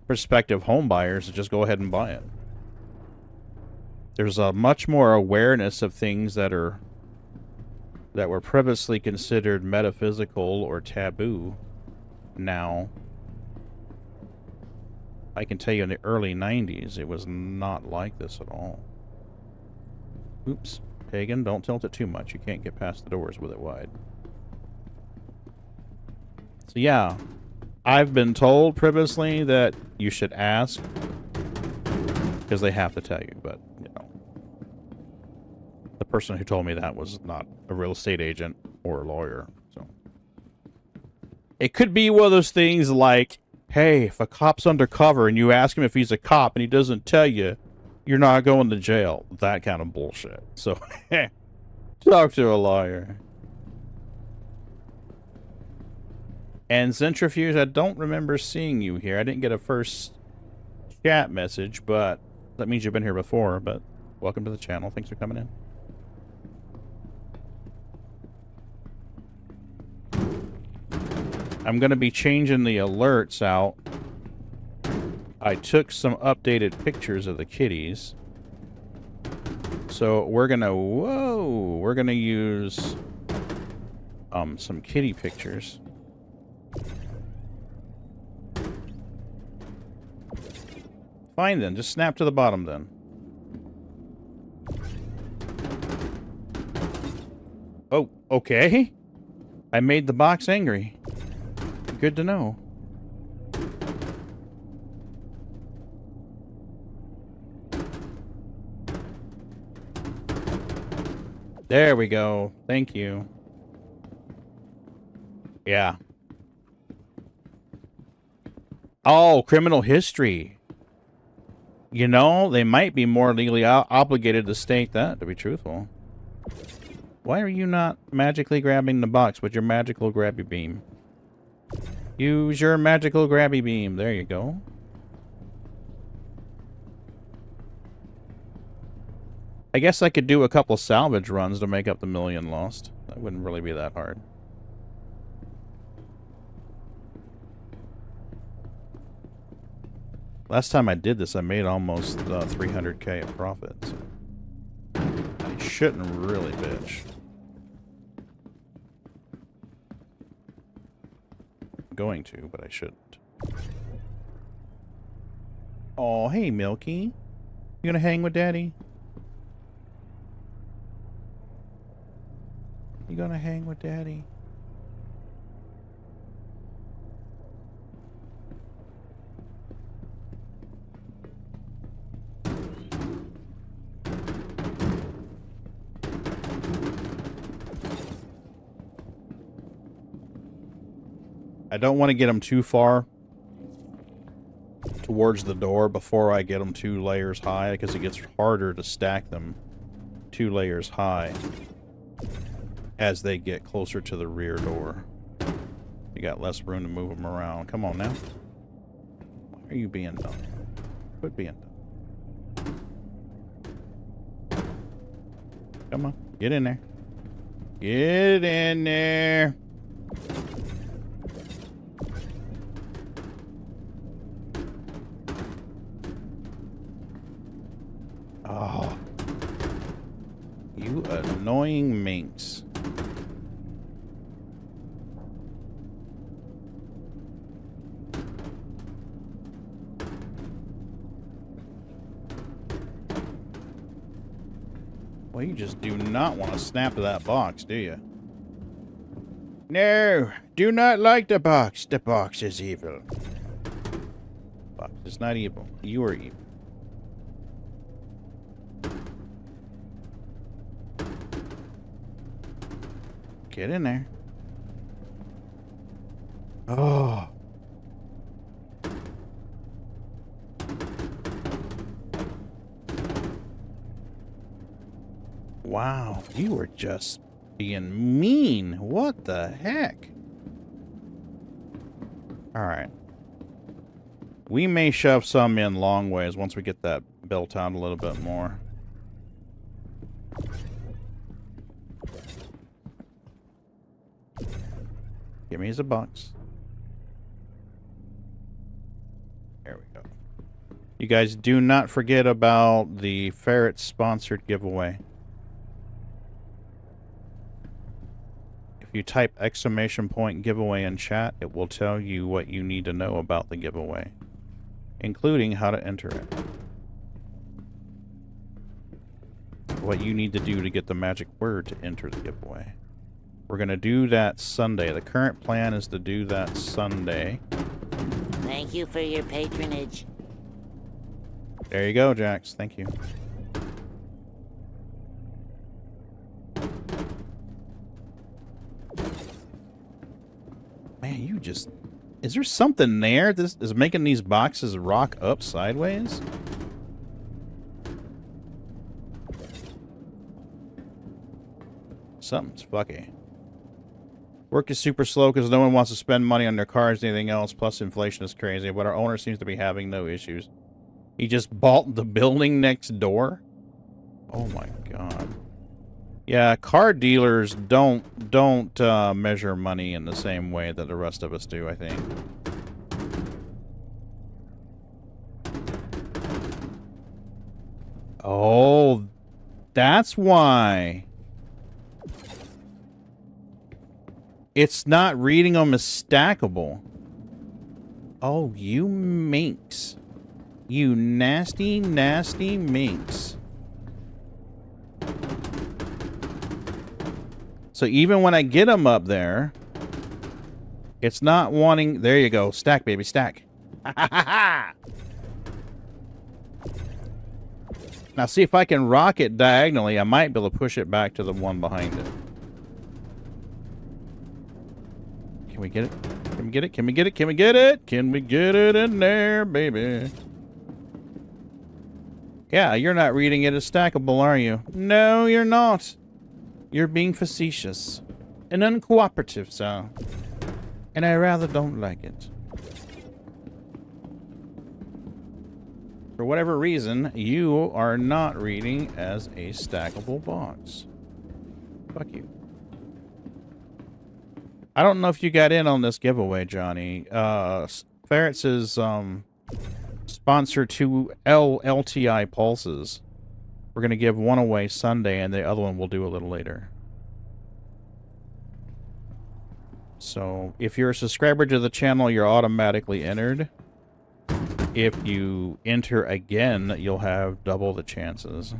prospective home buyers to just go ahead and buy it. There's a much more awareness of things that were previously considered metaphysical or taboo now. I can tell you in the early 90s, it was not like this at all. Oops. Pagan, don't tilt it too much. You can't get past the doors with it wide. So yeah, I've been told previously that you should ask because they have to tell you, but the person who told me that was not a real estate agent or a lawyer, so. It could be one of those things like, hey, if a cop's undercover and you ask him if he's a cop and he doesn't tell you, you're not going to jail. That kind of bullshit. So, talk to a lawyer. And Centrifuge, I don't remember seeing you here. I didn't get a first chat message, but that means you've been here before, but welcome to the channel. Thanks for coming in. I'm going to be changing the alerts out. I took some updated pictures of the kitties. So we're going to, we're going to use some kitty pictures. Fine then, just snap to the bottom then. Oh, okay. I made the box angry. Good to know. There we go. Thank you. Yeah. Oh, criminal history. You know, they might be more legally obligated to state that, to be truthful. Why are you not magically grabbing the box with your magical grabby beam? Use your magical grabby beam. There you go. I guess I could do a couple salvage runs to make up the $1 million lost. That wouldn't really be that hard. Last time I did this, I made almost 300K of profits. I shouldn't really bitch. I'm going to, but I shouldn't. Oh, hey, Milky. You gonna hang with Daddy? You gonna hang with Daddy? I don't want to get them too far towards the door before I get them 2 layers high, because it gets harder to stack them 2 layers high as they get closer to the rear door. You got less room to move them around. Come on now. Why are you being dumb? Quit being dumb. Come on. Get in there. Get in there. Oh. You annoying minx. Well, you just do not want to snap to that box, do you? No, do not like the box. The box is evil. Box is not evil. You are evil. Get in there. Oh. Wow, you were just being mean. What the heck? Alright. We may shove some in long ways once we get that built out a little bit more. Give me a box. There we go. You guys do not forget about the Ferret sponsored giveaway. If you type ! giveaway in chat, it will tell you what you need to know about the giveaway, including how to enter it. What you need to do to get the magic word to enter the giveaway. We're going to do that Sunday. The current plan is to do that Sunday.
Thank you for your patronage.
There you go, Jax. Thank you. Man, you just... Is there something there that is making these boxes rock up sideways? Something's fucky. Work is super slow because no one wants to spend money on their cars or anything else, plus inflation is crazy, but our owner seems to be having no issues. He just bought the building next door? Oh my god. Yeah, car dealers don't measure money in the same way that the rest of us do, I think. Oh, that's why. It's not reading them as stackable. Oh, you minx. You nasty, nasty minx. So even when I get them up there, it's not wanting... There you go. Stack, baby, stack. Now see if I can rock it diagonally, I might be able to push it back to the one behind it. Can we get it? Can we get it? Can we get it? Can we get it? Can we get it in there, baby? Yeah, you're not reading it as stackable, are you? No, you're not. You're being facetious. And uncooperative, so. And I rather don't like it. For whatever reason, you are not reading as a stackable box. Fuck you. I don't know if you got in on this giveaway, Johnny. Ferrets is sponsor to LTI Pulses. We're going to give one away Sunday, and the other one we'll do a little later. So, if you're a subscriber to the channel, you're automatically entered. If you enter again, you'll have double the chances.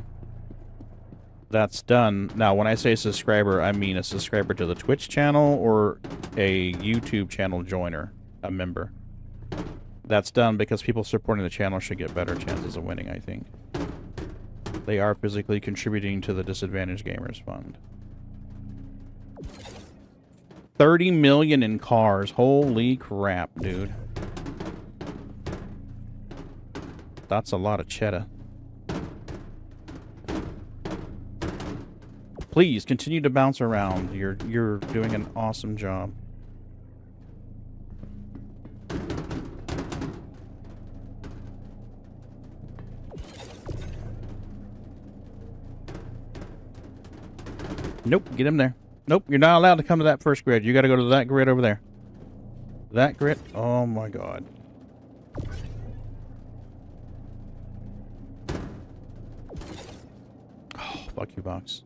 That's done. Now, when I say subscriber, I mean a subscriber to the Twitch channel or a YouTube channel joiner, a member. That's done because people supporting the channel should get better chances of winning, I think. They are physically contributing to the Disadvantaged Gamers Fund. 30 million in cars. Holy crap, dude. That's a lot of cheddar. Please continue to bounce around. You're doing an awesome job. Nope, get him there. Nope, you're not allowed to come to that first grid. You got to go to that grid over there. That grid. Oh my god. Oh, fuck you, box.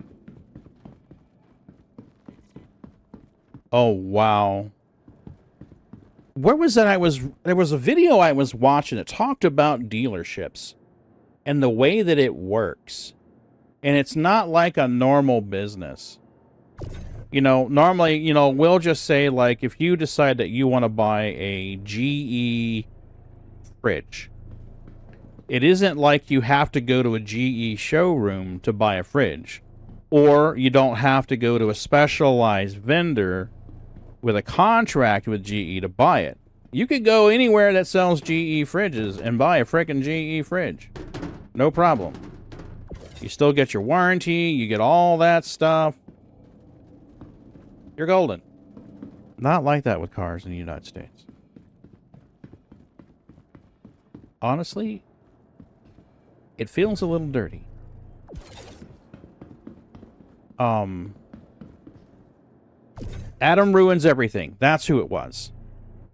Oh, wow. Where was that? There was a video I was watching that talked about dealerships and the way that it works. And it's not like a normal business. You know, normally, you know, we'll just say, like, if you decide that you want to buy a GE fridge, it isn't like you have to go to a GE showroom to buy a fridge. Or you don't have to go to a specialized vendor with a contract with GE to buy it. You could go anywhere that sells GE fridges and buy a frickin' GE fridge. No problem. You still get your warranty, you get all that stuff. You're golden. Not like that with cars in the United States. Honestly, it feels a little dirty. Adam Ruins Everything. That's who it was.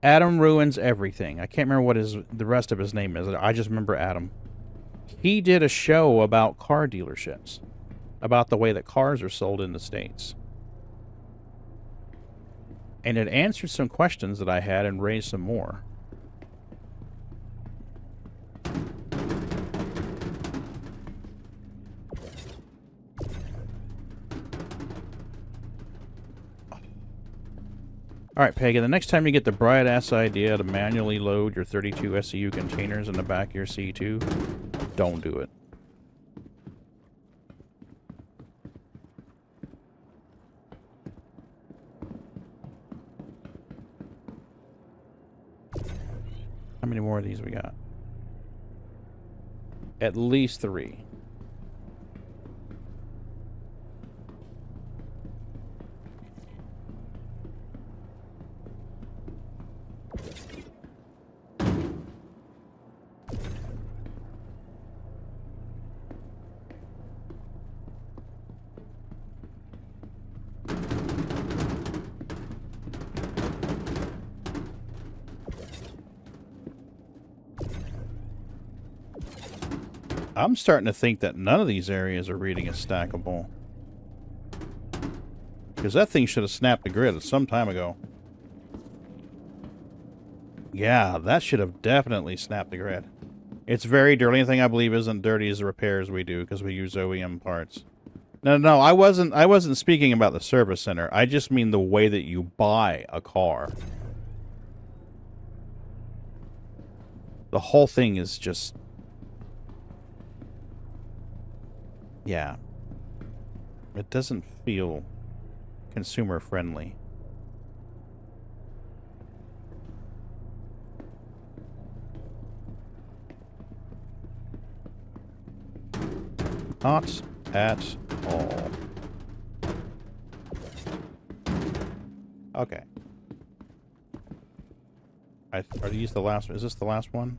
Adam Ruins Everything. I can't remember what the rest of his name is. I just remember Adam. He did a show about car dealerships. About the way that cars are sold in the States. And it answered some questions that I had and raised some more. Alright, Pagan, the next time you get the bright-ass idea to manually load your 32 SCU containers in the back of your C2, don't do it. How many more of these we got? At least 3. I'm starting to think that none of these areas are reading as stackable. Because that thing should have snapped the grid some time ago. Yeah, that should have definitely snapped the grid. It's very dirty. The only thing I believe isn't dirty is the repairs we do because we use OEM parts. No, I wasn't speaking about the service center. I just mean the way that you buy a car. The whole thing is just Yeah. It doesn't feel consumer friendly. Not at all. Okay. Are these the last? Is this the last one?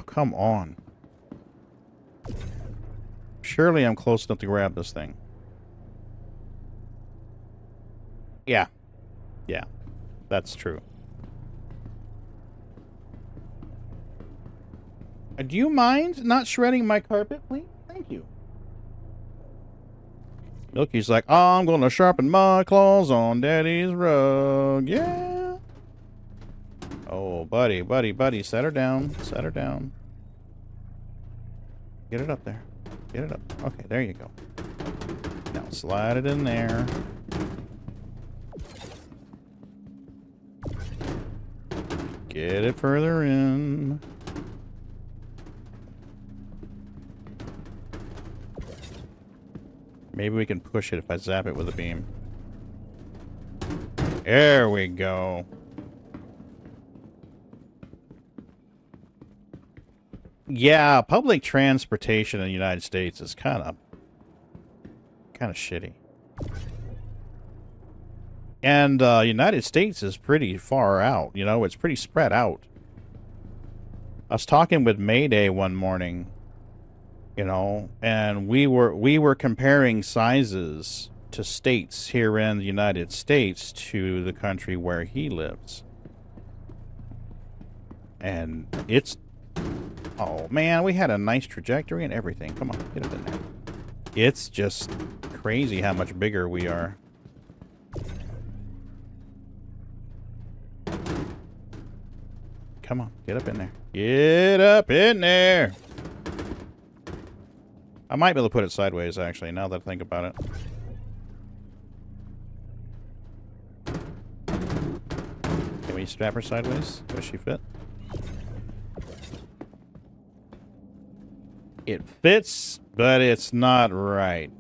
Come on. Surely I'm close enough to grab this thing. Yeah. Yeah. That's true. Do you mind not shredding my carpet, please? Thank you. Milky's like, oh, I'm gonna sharpen my claws on Daddy's rug. Yeah. Oh, buddy, buddy, buddy. Set her down. Set her down. Get it up there. Get it up. Okay, there you go. Now slide it in there. Get it further in. Maybe we can push it if I zap it with a beam. There we go. Yeah, public transportation in the United States is kind of shitty. And United States is pretty far out, you know, it's pretty spread out. I was talking with Mayday one morning, you know, and we were comparing sizes to states here in the United States to the country where he lives. And it's, oh man, we had a nice trajectory and everything. Come on, get up in there. It's just crazy how much bigger we are. Come on, get up in there. Get up in there. I might be able to put it sideways, actually, now that I think about it. Can we strap her sideways? Does she fit? It fits, but it's not right.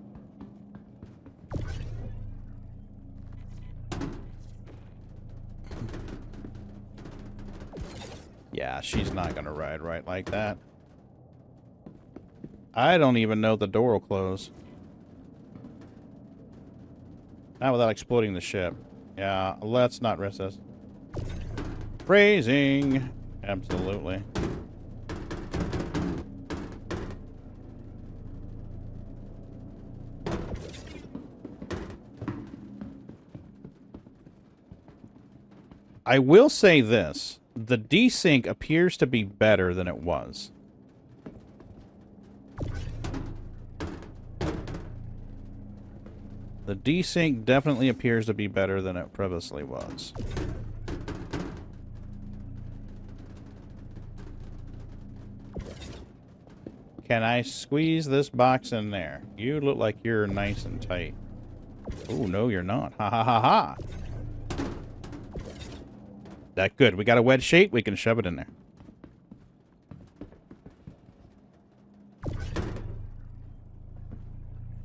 Yeah, she's not gonna ride right like that. I don't even know the door will close. Not without exploding the ship. Yeah, let's not risk this. Phrasing! Absolutely. I will say this. The desync appears to be better than it was. The desync definitely appears to be better than it previously was. Can I squeeze this box in there? You look like you're nice and tight. Oh, no, you're not. Ha ha ha ha. That good. We got a wedge shape. We can shove it in there.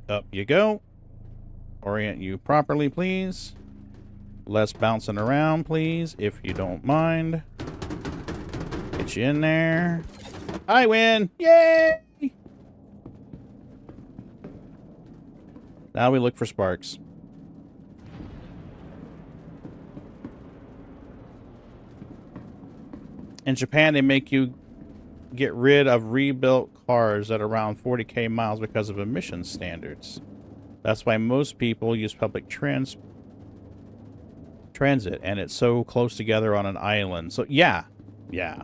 Up you go. Orient you properly, please. Less bouncing around, please, if you don't mind. Get you in there. I win! Yay! Now we look for sparks. In Japan, they make you get rid of rebuilt cars at around 40k miles because of emission standards. That's why most people use public transit, and it's so close together on an island. So, yeah. Yeah.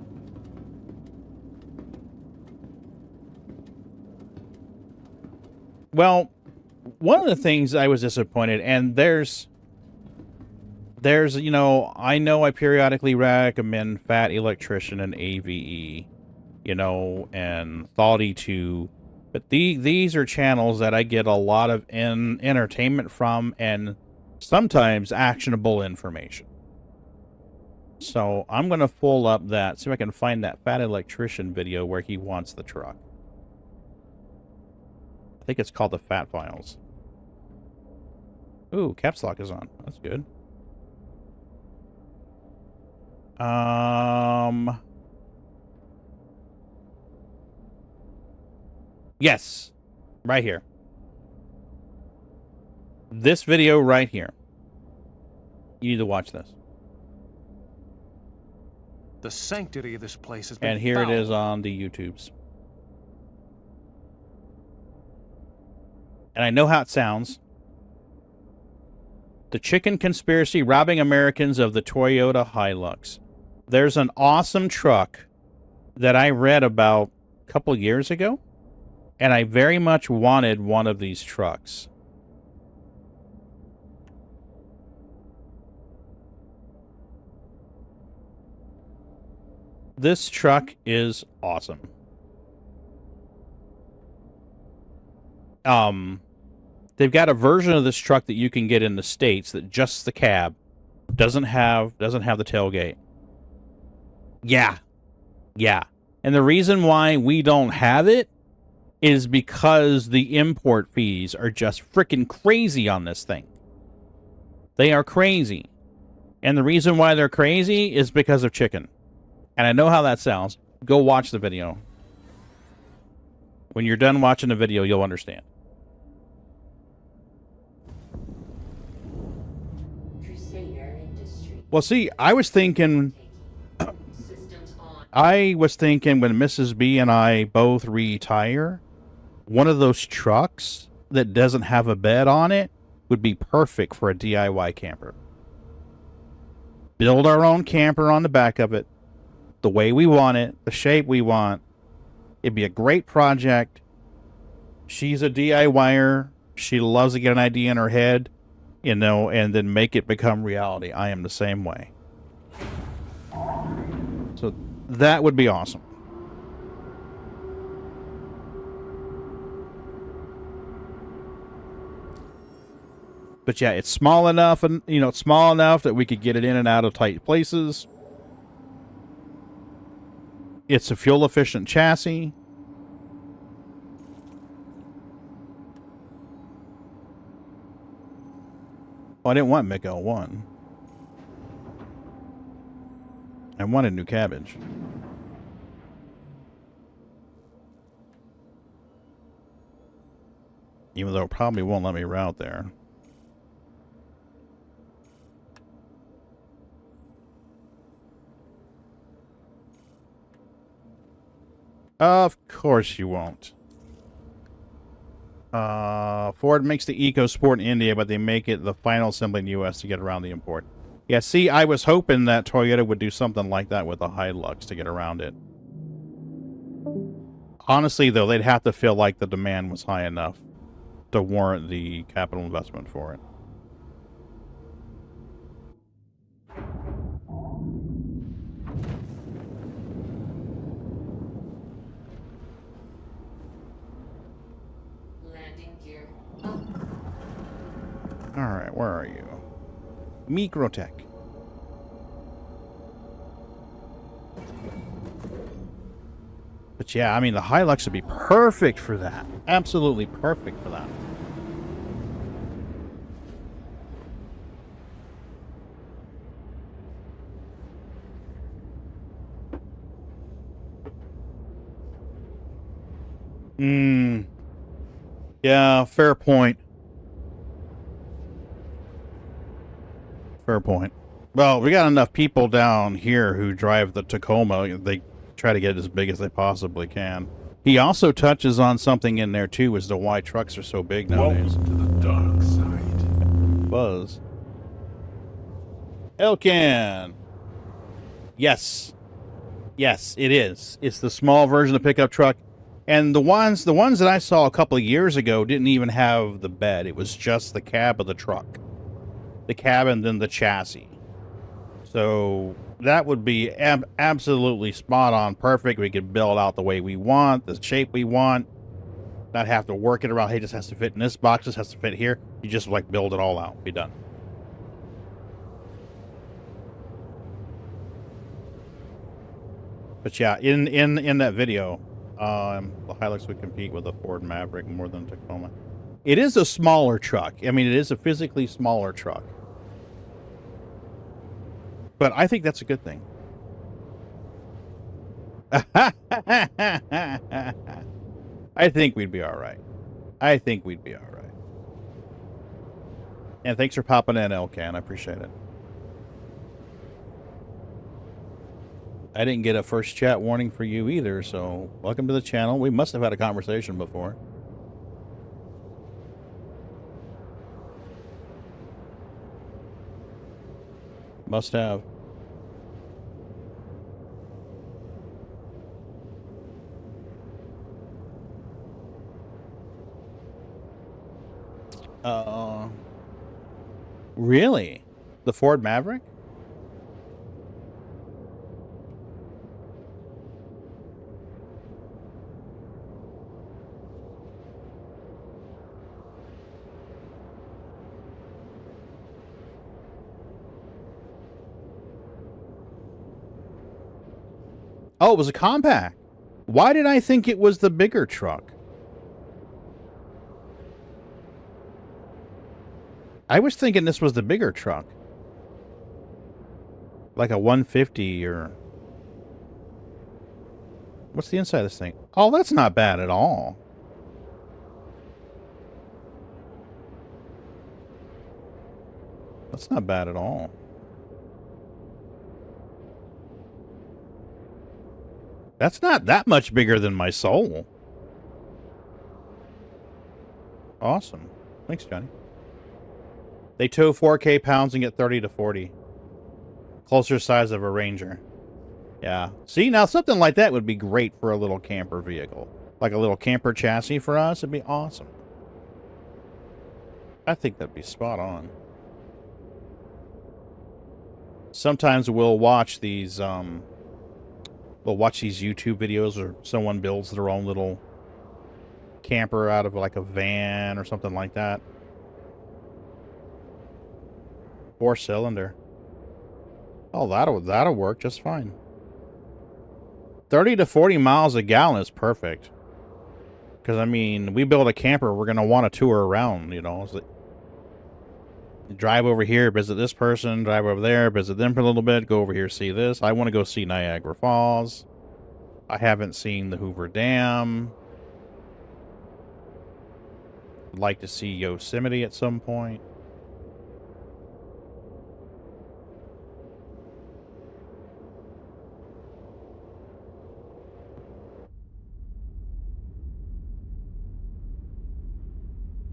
Well, one of the things I was disappointed, and there's, you know I periodically recommend Fat Electrician and AVE, you know, and Thoughty2, but these are channels that I get a lot of entertainment from and sometimes actionable information. So I'm going to pull up that, see if I can find that fat electrician video where he wants the truck. I think it's called the Fat Files. Ooh, caps lock is on. That's good. Yes. Right here. This video right here. You need to watch this.
The sanctity of this place has been
And here it
fouled.
is on the YouTubes. And I know how it sounds. The chicken conspiracy robbing Americans of the Toyota Hilux. There's an awesome truck that I read about a couple years ago, and I very much wanted one of these trucks. This truck is awesome. They've got a version of this truck that you can get in the States that just the cab doesn't have the tailgate. Yeah. Yeah. And the reason why we don't have it is because the import fees are just freaking crazy on this thing. They are crazy. And the reason why they're crazy is because of chicken. And I know how that sounds. Go watch the video. When you're done watching the video, you'll understand. Well, see, I was thinking when Mrs. B and I both retire, one of those trucks that doesn't have a bed on it would be perfect for a DIY camper. Build our own camper on the back of it, the way we want it, the shape we want. It'd be a great project. She's a DIYer. She loves to get an idea in her head, you know, and then make it become reality. I am the same way. So that would be awesome. But yeah, it's small enough, and it's small enough that we could get it in and out of tight places. It's a fuel-efficient chassis. Oh, I didn't want Mick L1. I wanted new cabbage. Even though it probably won't let me route there. Of course you won't. Ford makes the EcoSport in India, but they make it the final assembly in the U.S. to get around the import. Yeah, see, I was hoping that Toyota would do something like that with the Hilux to get around it. Honestly, though, they'd have to feel like the demand was high enough to warrant the capital investment for it. Alright, where are you? Microtech. But yeah, I mean, the Hilux would be perfect for that. Absolutely perfect for that. Yeah, fair point. Fair point. Well, we got enough people down here who drive the Tacoma. They try to get it as big as they possibly can. He also touches on something in there, too, as to why trucks are so big nowadays.
Welcome to the dark side.
Buzz. Elkin. Yes. Yes, it is. It's the small version of the pickup truck. And the ones that I saw a couple of years ago didn't even have the bed. It was just the cab of the truck. The cab and then the chassis. So that would be absolutely spot on, perfect. We could build out the way we want, the shape we want. Not have to work it around. Hey, this has to fit in this box. This has to fit here. You just like build it all out. Be done. But yeah, in that video, the Hilux would compete with a Ford Maverick more than Tacoma. It is a smaller truck. I mean, it is a physically smaller truck. But I think that's a good thing. I think we'd be all right. I think we'd be all right. And thanks for popping in, Elcan. I appreciate it. I didn't get a first chat warning for you either, so welcome to the channel. We must have had a conversation before. Must have. Really? The Ford Maverick? Oh, it was a compact. Why did I think it was the bigger truck? I was thinking this was the bigger truck. Like a 150 or... What's the inside of this thing? Oh, that's not bad at all. That's not bad at all. That's not that much bigger than my soul. Awesome. Thanks, Johnny. They tow 4K pounds and get 30 to 40. Closer size of a Ranger. Yeah. See, now something like that would be great for a little camper vehicle. Like a little camper chassis for us. It'd be awesome. I think that'd be spot on. Sometimes we'll watch these, YouTube videos where someone builds their own little camper out of like a van or something like that. 4-cylinder. Oh, that'll work just fine. 30 to 40 miles a gallon is perfect. Because, I mean, we build a camper, we're going to want to tour around, you know. So drive over here, visit this person, drive over there, visit them for a little bit, go over here, see this. I want to go see Niagara Falls. I haven't seen the Hoover Dam. I'd like to see Yosemite at some point.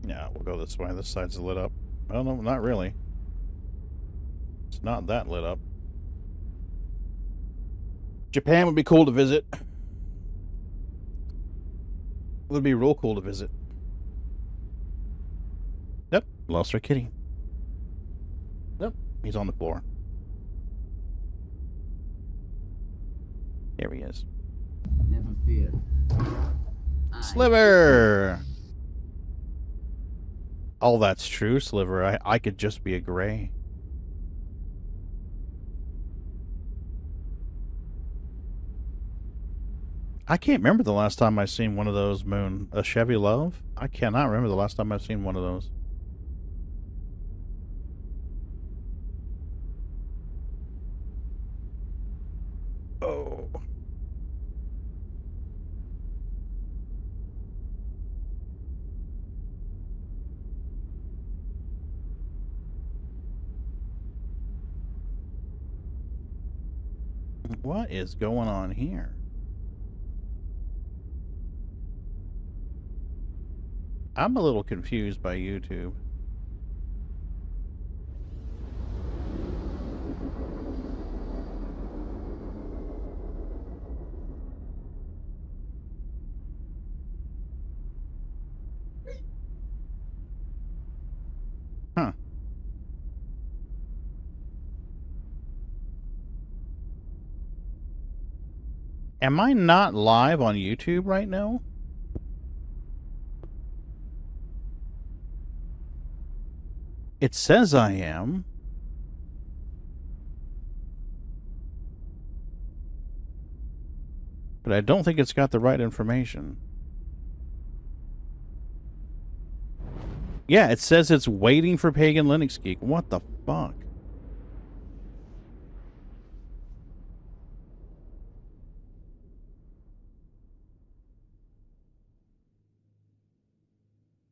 Yeah, we'll go this way. This side's lit up. Well, no, not really. It's not that lit up. Japan would be cool to visit. It would be real cool to visit. Yep, lost our kitty. Yep, he's on the floor. There he is.
Never fear.
Sliver! Oh, that's true, Sliver. I could just be a gray. I can't remember the last time I seen one of those, Moon. A Chevy Love? I cannot remember the last time I've seen one of those. Oh. What is going on here? I'm a little confused by YouTube. Huh. Am I not live on YouTube right now? It says I am. But I don't think it's got the right information. Yeah, it says it's waiting for PaganLinuxGeek. What the fuck?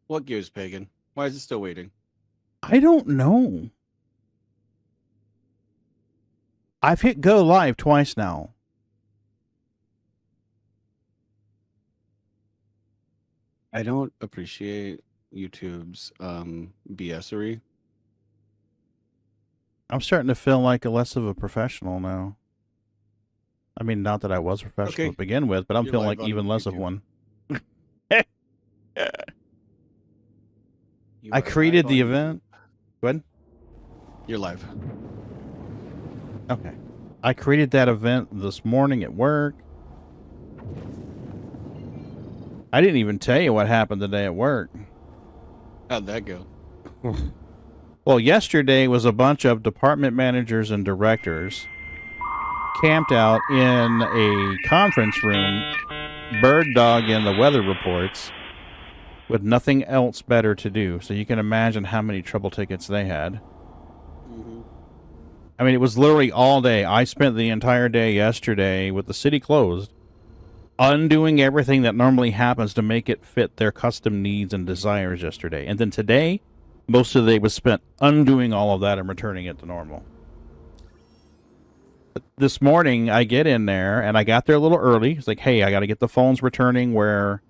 What gives, Pagan? Why is it still waiting?
I don't know. I've hit go live twice now.
I don't appreciate YouTube's BS-ery.
I'm starting to feel like less of a professional now. I mean, not that I was professional to begin with, but I'm feeling like even less of one. I created the event. Go ahead.
You're live.
Okay. I created that event this morning at work. I didn't even tell you what happened today at work.
How'd that go?
Well, yesterday was a bunch of department managers and directors camped out in a conference room, bird dogging the weather reports, with nothing else better to do. So you can imagine how many trouble tickets they had. I mean, it was literally all day. I spent the entire day yesterday with the city closed, undoing everything that normally happens to make it fit their custom needs and desires yesterday. And then today, most of the day was spent undoing all of that and returning it to normal. But this morning, I get in there, and I got there a little early. It's like, hey, I got to get the phones returning where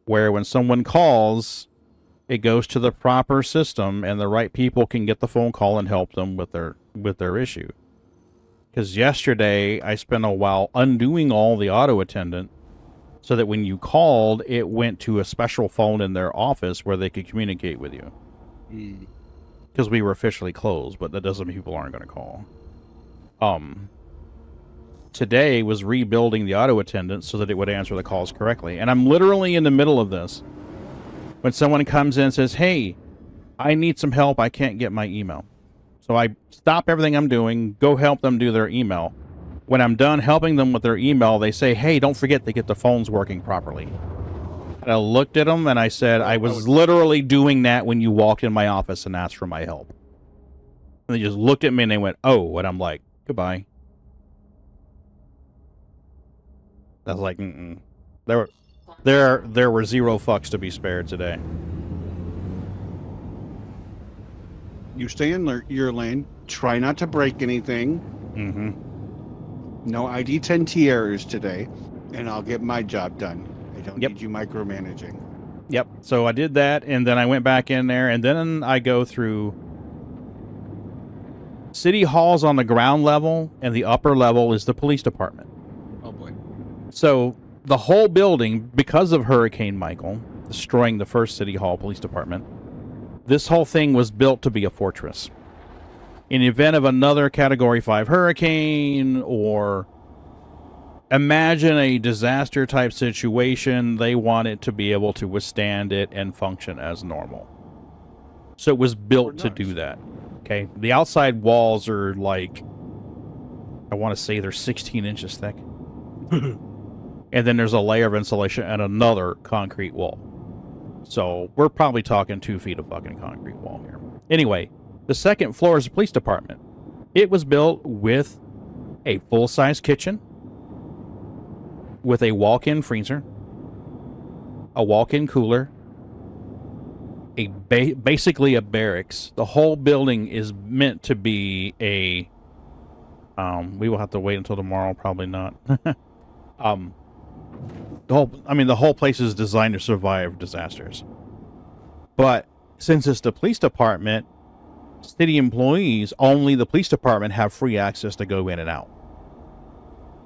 when someone calls, it goes to the proper system, and the right people can get the phone call and help them with their issue. Because yesterday, I spent a while undoing all the auto attendant so that when you called, it went to a special phone in their office where they could communicate with you. Because we were officially closed, but that doesn't mean people aren't going to call. Today was rebuilding the auto attendant so that it would answer the calls correctly. And I'm literally in the middle of this. When someone comes in and says, hey, I need some help, I can't get my email. So I stop everything I'm doing, go help them do their email. When I'm done helping them with their email, they say, hey, don't forget to get the phones working properly. And I looked at them and I said, I was literally doing that when you walked in my office and asked for my help. And they just looked at me and they went, oh, and I'm like, goodbye. I was like, There were zero fucks to be spared today.
You stay in your lane. Try not to break anything. No ID10T errors today, and I'll get my job done. I don't need you micromanaging.
Yep. So I did that, and then I went back in there, and then I go through City Hall's on the ground level, and the upper level is the police department.
Oh, boy.
So the whole building, because of Hurricane Michael, destroying the first City Hall Police Department, this whole thing was built to be a fortress. In the event of another Category 5 hurricane, or imagine a disaster-type situation, they want it to be able to withstand it and function as normal. So it was built to do that. Okay? The outside walls are like, I want to say they're 16 inches thick. And then there's a layer of insulation and another concrete wall. So we're probably talking 2 feet of fucking concrete wall here. Anyway, the second floor is the police department. It was built with a full-size kitchen, with a walk-in freezer, a walk-in cooler, basically a barracks. The whole building is meant to be a... we will have to wait until tomorrow, probably not. The whole place is designed to survive disasters. But since it's the police department, city employees, only the police department have free access to go in and out.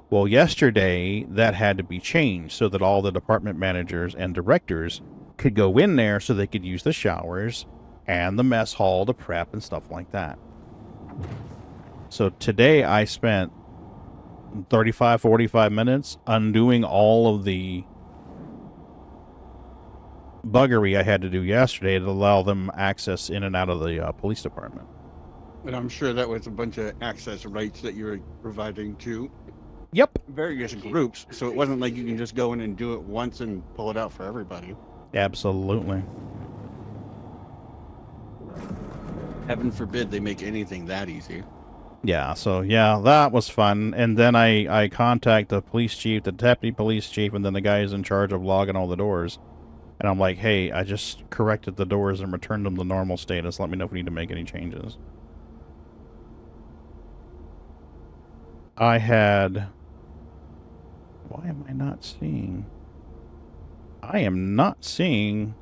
Well, yesterday, that had to be changed so that all the department managers and directors could go in there so they could use the showers and the mess hall to prep and stuff like that. So today I spent 45 minutes undoing all of the buggery I had to do yesterday to allow them access in and out of the police department.
And I'm sure that was a bunch of access rights that you were providing to.
Yep.
various groups, so it wasn't like you can just go in and do it once and pull it out for everybody.
Absolutely.
Heaven forbid they make anything that easy.
Yeah, so yeah, that was fun. And then I contact the police chief, the deputy police chief, and then the guy who's in charge of logging all the doors. And I'm like, hey, I just corrected the doors and returned them to normal status. Let me know if we need to make any changes. I had... Why am I not seeing... I am not seeing...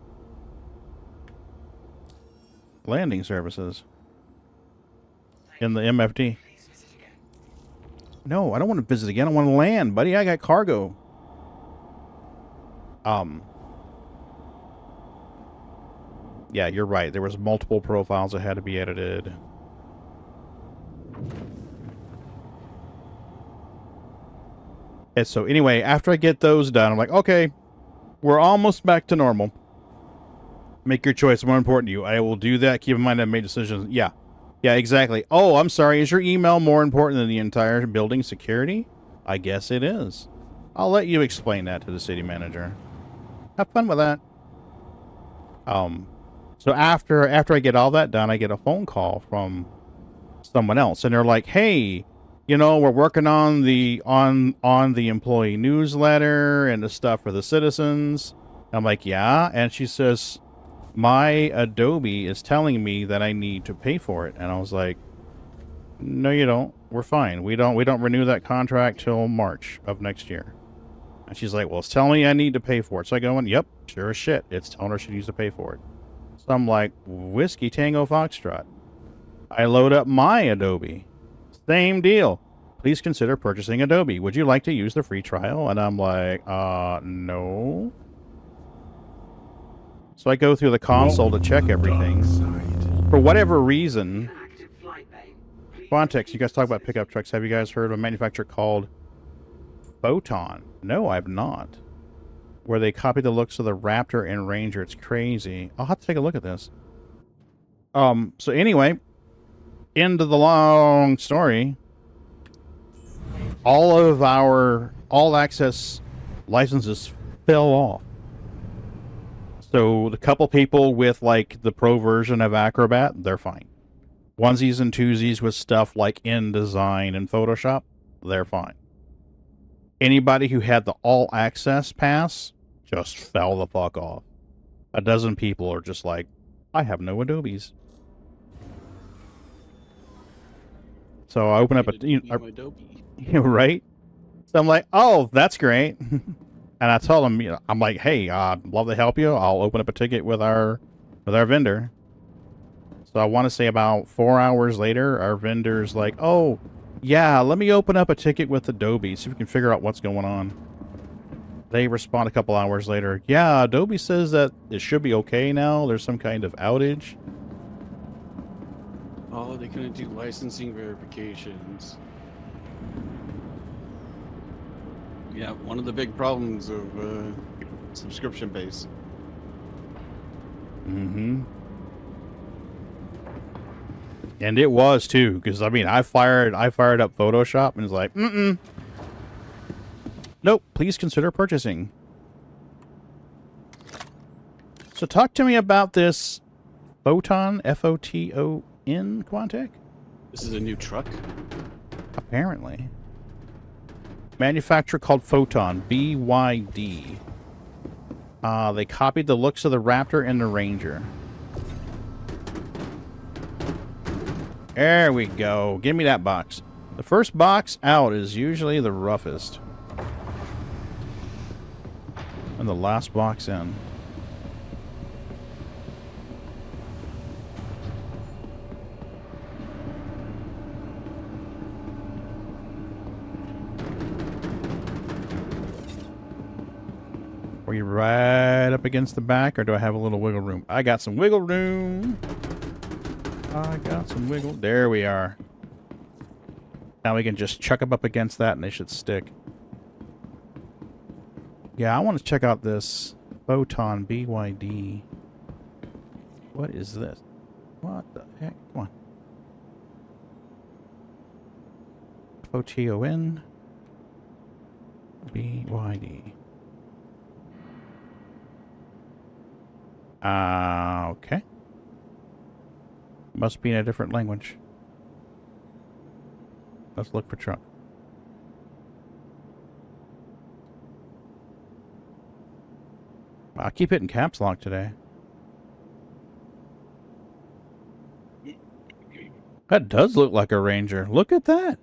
landing services in the MFD. No, I don't want to visit again. I want to land, buddy. I got cargo. Yeah, you're right. There was multiple profiles that had to be edited. And so anyway, after I get those done, I'm like, okay, we're almost back to normal. Make your choice. More important to you. I will do that. Keep in mind I made decisions. Yeah. Yeah, exactly. Oh, I'm sorry. Is your email more important than the entire building security? I guess it is. I'll let you explain that to the city manager. Have fun with that. So after I get all that done, I get a phone call from someone else, and they're like, "Hey, you know, we're working on the employee newsletter and the stuff for the citizens." I'm like, "Yeah," and she says, "My Adobe is telling me that I need to pay for it." And I was like, "No, you don't. We're fine. We don't renew that contract till March of next year." And she's like, "Well, it's telling me I need to pay for it." So I go in, "Yep, sure as shit. It's telling her she needs to pay for it." So I'm like, "Whiskey Tango Foxtrot." I load up my Adobe. Same deal. "Please consider purchasing Adobe. Would you like to use the free trial?" And I'm like, no. So I go through the console to check everything. For whatever reason, Quantex, you guys talk about pickup trucks. Have you guys heard of a manufacturer called Photon? No, I've not. Where they copy the looks of the Raptor and Ranger. It's crazy. I'll have to take a look at this. So anyway, end of the long story. All of our all-access licenses fell off. So the couple people with, like, the pro version of Acrobat, they're fine. Onesies and twosies with stuff like InDesign and Photoshop, they're fine. Anybody who had the all-access pass just fell the fuck off. A dozen people are just like, I have no Adobes. So I open up right? So I'm like, oh, that's great. And I tell them, you know, I'm like, hey, I'd love to help you. I'll open up a ticket with our vendor. So I want to say about 4 hours later, our vendor's like, oh, yeah, let me open up a ticket with Adobe, see if we can figure out what's going on. They respond a couple hours later, yeah, Adobe says that it should be okay now. There's some kind of outage.
Oh, they couldn't do licensing verifications. Yeah, one of the big problems of subscription base.
Mm-hmm. And it was too, because I mean, I fired up Photoshop and it's like, nope, please consider purchasing. So talk to me about this Photon, F-O-T-O-N, Quantec?
This is a new truck?
Apparently. Manufacturer called Photon, BYD. They copied the looks of the Raptor and the Ranger. There we go. Give me that box. The first box out is usually the roughest. And the last box in. Are you right up against the back, or do I have a little wiggle room? I got some wiggle room. I got some wiggle. There we are. Now we can just chuck them up against that and they should stick. Yeah, I want to check out this Photon BYD. What is this? What the heck? Come on. Photon. BYD. Okay. Must be in a different language. Let's look for truck. I keep hitting caps lock today. That does look like a Ranger. Look at that.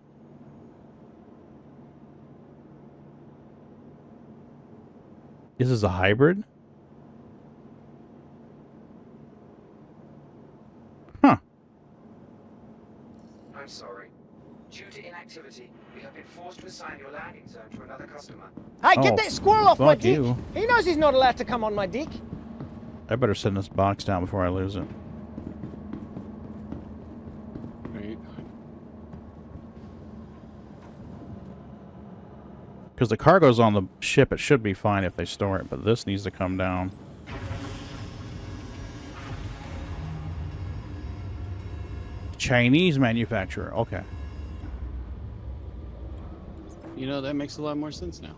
This is a hybrid? Huh.
I'm sorry. Due to inactivity, we have been forced to assign your landing zone to another customer.
Hey, get that squirrel off my
fuck
dick!
you.
He knows he's not allowed to come on my dick.
I better send this box down before I lose it.
Right.
Because the cargo's on the ship, it should be fine if they store it, but this needs to come down. Chinese manufacturer, okay.
You know, that makes a lot more sense now.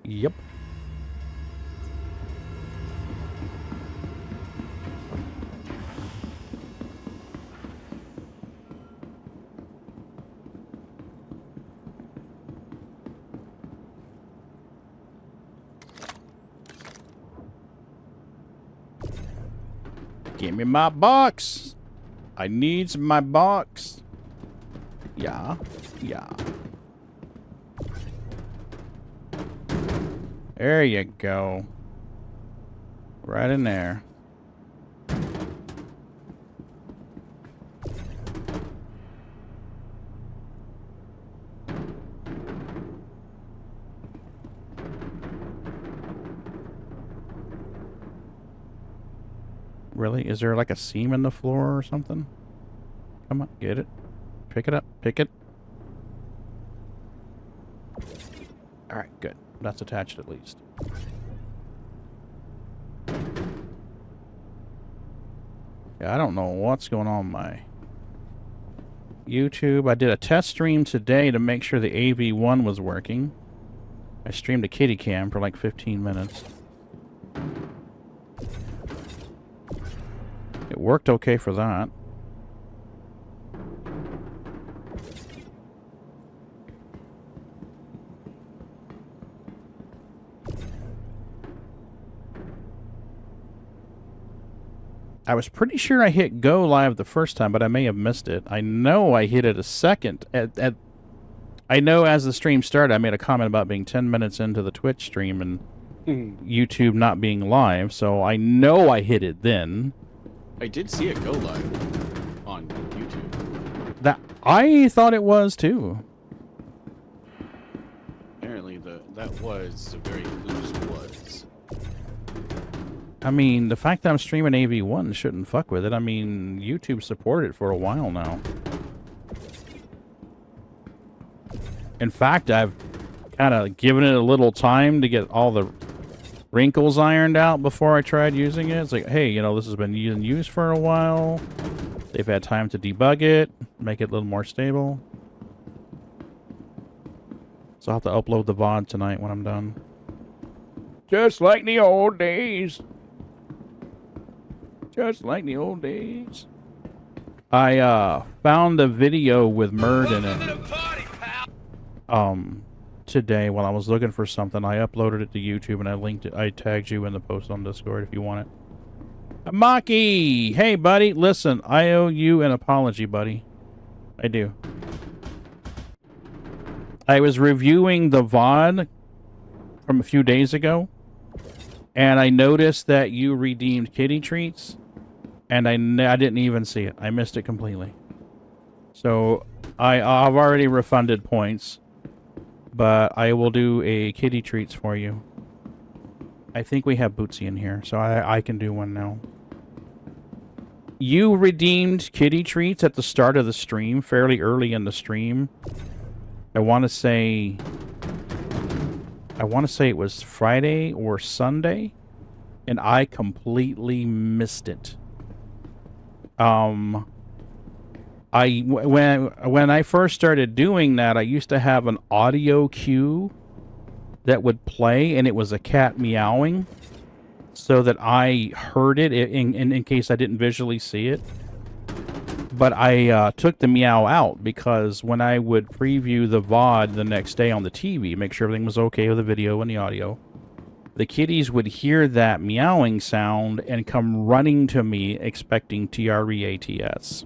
Yep. Give me my box. I needs my box. Yeah. Yeah. There you go. Right in there. Really? Is there like a seam in the floor or something? Come on, get it. Pick it up. Pick it. Alright, good. That's attached at least. Yeah, I don't know what's going on with my YouTube. I did a test stream today to make sure the AV1 was working. I streamed a kitty cam for like 15 minutes. It worked okay for that. I was pretty sure I hit go live the first time, but I may have missed it. I know I hit it a second. I know as the stream started, I made a comment about being 10 minutes into the Twitch stream and YouTube not being live, so I know I hit it then.
I did see it go live on YouTube.
That I thought it was too.
Apparently, that was a very loose was.
I mean, the fact that I'm streaming AV1 shouldn't fuck with it. I mean, YouTube supported it for a while now. In fact, I've kind of given it a little time to get all the wrinkles ironed out before I tried using it. It's like, hey, you know, this has been used for a while. They've had time to debug it, make it a little more stable. So I'll have to upload the VOD tonight when I'm done. Just like the old days. Just like the old days. I found a video with Murd in it. Today while I was looking for something. I uploaded it to YouTube and I linked it. I tagged you in the post on Discord if you want it. Maki! Hey, buddy. Listen, I owe you an apology, buddy. I do. I was reviewing the VOD from a few days ago, and I noticed that you redeemed kitty treats, and I didn't even see it. I missed it completely. So, I've already refunded points. But I will do a kitty treats for you. I think we have Bootsy in here, so I can do one now. You redeemed kitty treats at the start of the stream, fairly early in the stream. I want to say it was Friday or Sunday, and I completely missed it. When I first started doing that, I used to have an audio cue that would play, and it was a cat meowing, so that I heard it in case I didn't visually see it. But I took the meow out because when I would preview the VOD the next day on the TV, make sure everything was okay with the video and the audio, the kitties would hear that meowing sound and come running to me expecting TREATS.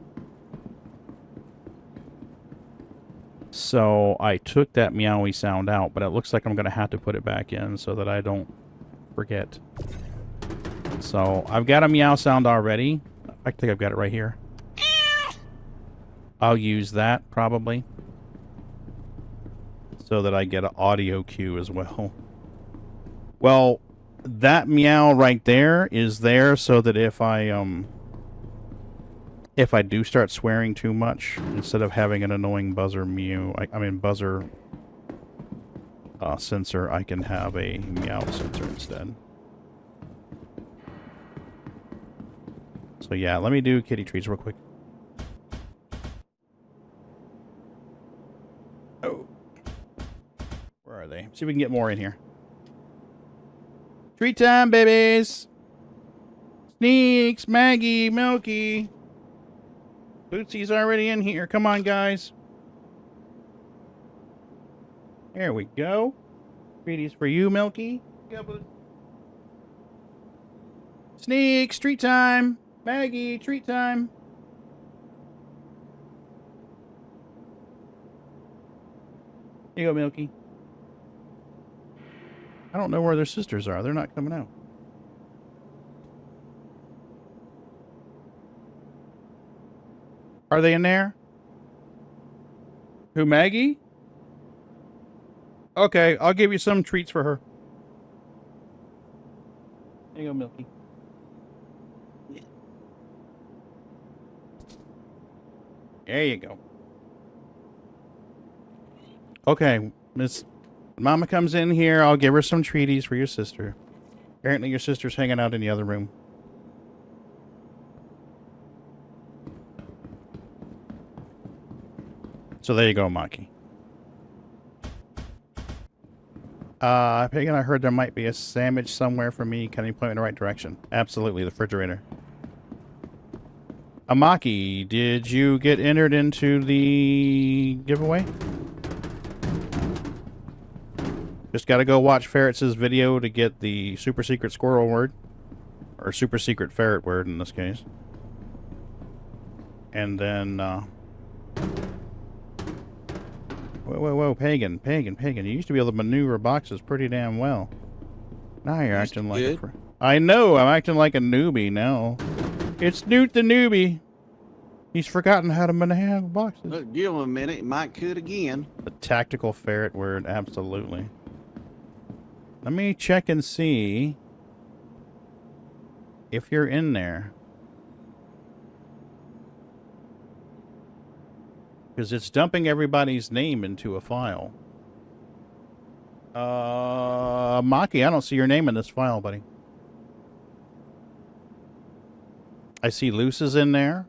So I took that meowy sound out, but it looks like I'm going to have to put it back in so that I don't forget. So I've got a meow sound already. I think I've got it right here. I'll use that probably so that I get an audio cue as well. Well, that meow right there is there so that if I do start swearing too much, instead of having an annoying buzzer buzzer sensor, I can have a meow sensor instead. So yeah, let me do kitty treats real quick. Oh. Where are they? See if we can get more in here. Treat time, babies! Sneaks, Maggie, Milky. Bootsy's already in here. Come on, guys. There we go. Treaties for you, Milky. Sneaks, treat time. Maggie, treat time. Here you go, Milky. I don't know where their sisters are. They're not coming out. Are they in there? Who, Maggie? Okay, I'll give you some treats for her. There you go, Milky. There you go. Okay, Miss Mama comes in here. I'll give her some treaties for your sister. Apparently your sister's hanging out in the other room. So there you go, Maki. Pagan, I heard there might be a sandwich somewhere for me. Can you point me in the right direction? Absolutely, the refrigerator. Amaki, did you get entered into the giveaway? Just gotta go watch Ferret's video to get the super secret squirrel word. Or super secret ferret word in this case. And then, Whoa, Pagan. You used to be able to maneuver boxes pretty damn well. Now you're acting like a... I know, I'm acting like a newbie now. It's Newt the newbie. He's forgotten how to maneuver boxes.
Look, give him a minute. It might could again.
The tactical ferret word, absolutely. Let me check and see if you're in there. Because it's dumping everybody's name into a file. Maki, I don't see your name in this file, buddy. I see Loose is in there.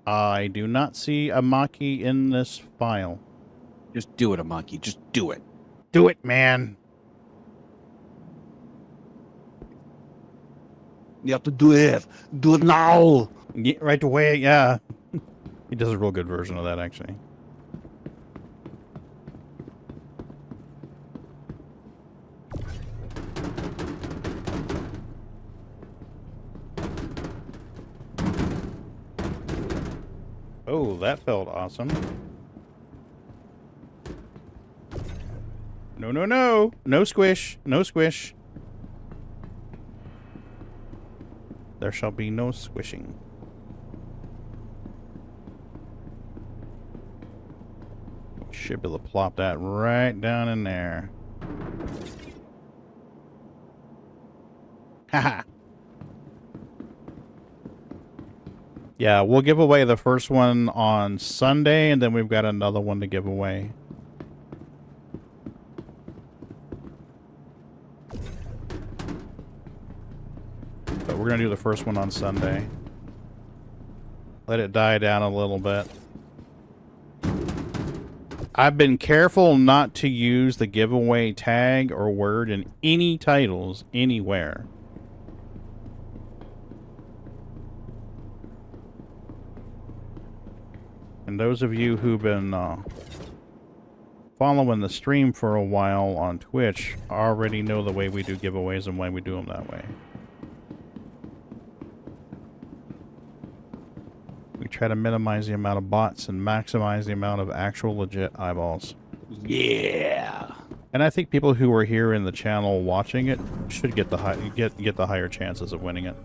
I do not see a Maki in this file.
Just do it, Maki. Just do it.
Do it, man.
You have to do it. Do it now.
Yeah, right away, yeah. He does a real good version of that, actually. Oh, that felt awesome. No, no, no. No squish. No squish. There shall be no squishing. Should be able to plop that right down in there. Haha. Yeah, we'll give away the first one on Sunday, and then we've got another one to give away. But we're going to do the first one on Sunday. Let it die down a little bit. I've been careful not to use the giveaway tag or word in any titles anywhere. And those of you who've been following the stream for a while on Twitch already know the way we do giveaways and why we do them that way. We try to minimize the amount of bots and maximize the amount of actual legit eyeballs.
Yeah.
And I think people who are here in the channel watching it should get the higher chances of winning it.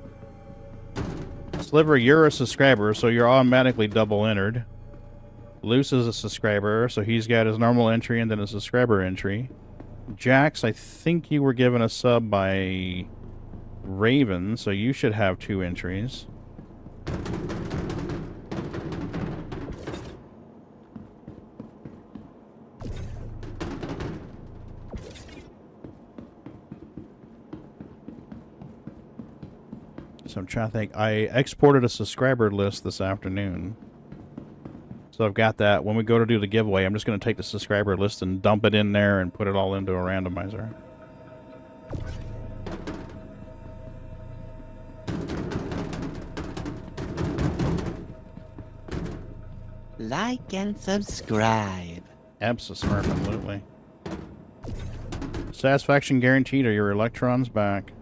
Sliver, you're a subscriber, so you're automatically double entered. Loose is a subscriber, so he's got his normal entry and then a subscriber entry. Jax, I think you were given a sub by Raven, so you should have 2 entries. So I'm trying to think. I exported a subscriber list this afternoon. So I've got that. When we go to do the giveaway, I'm just going to take the subscriber list and dump it in there and put it all into a randomizer.
Like and subscribe.
Absolutely. Satisfaction guaranteed. Are your electrons back?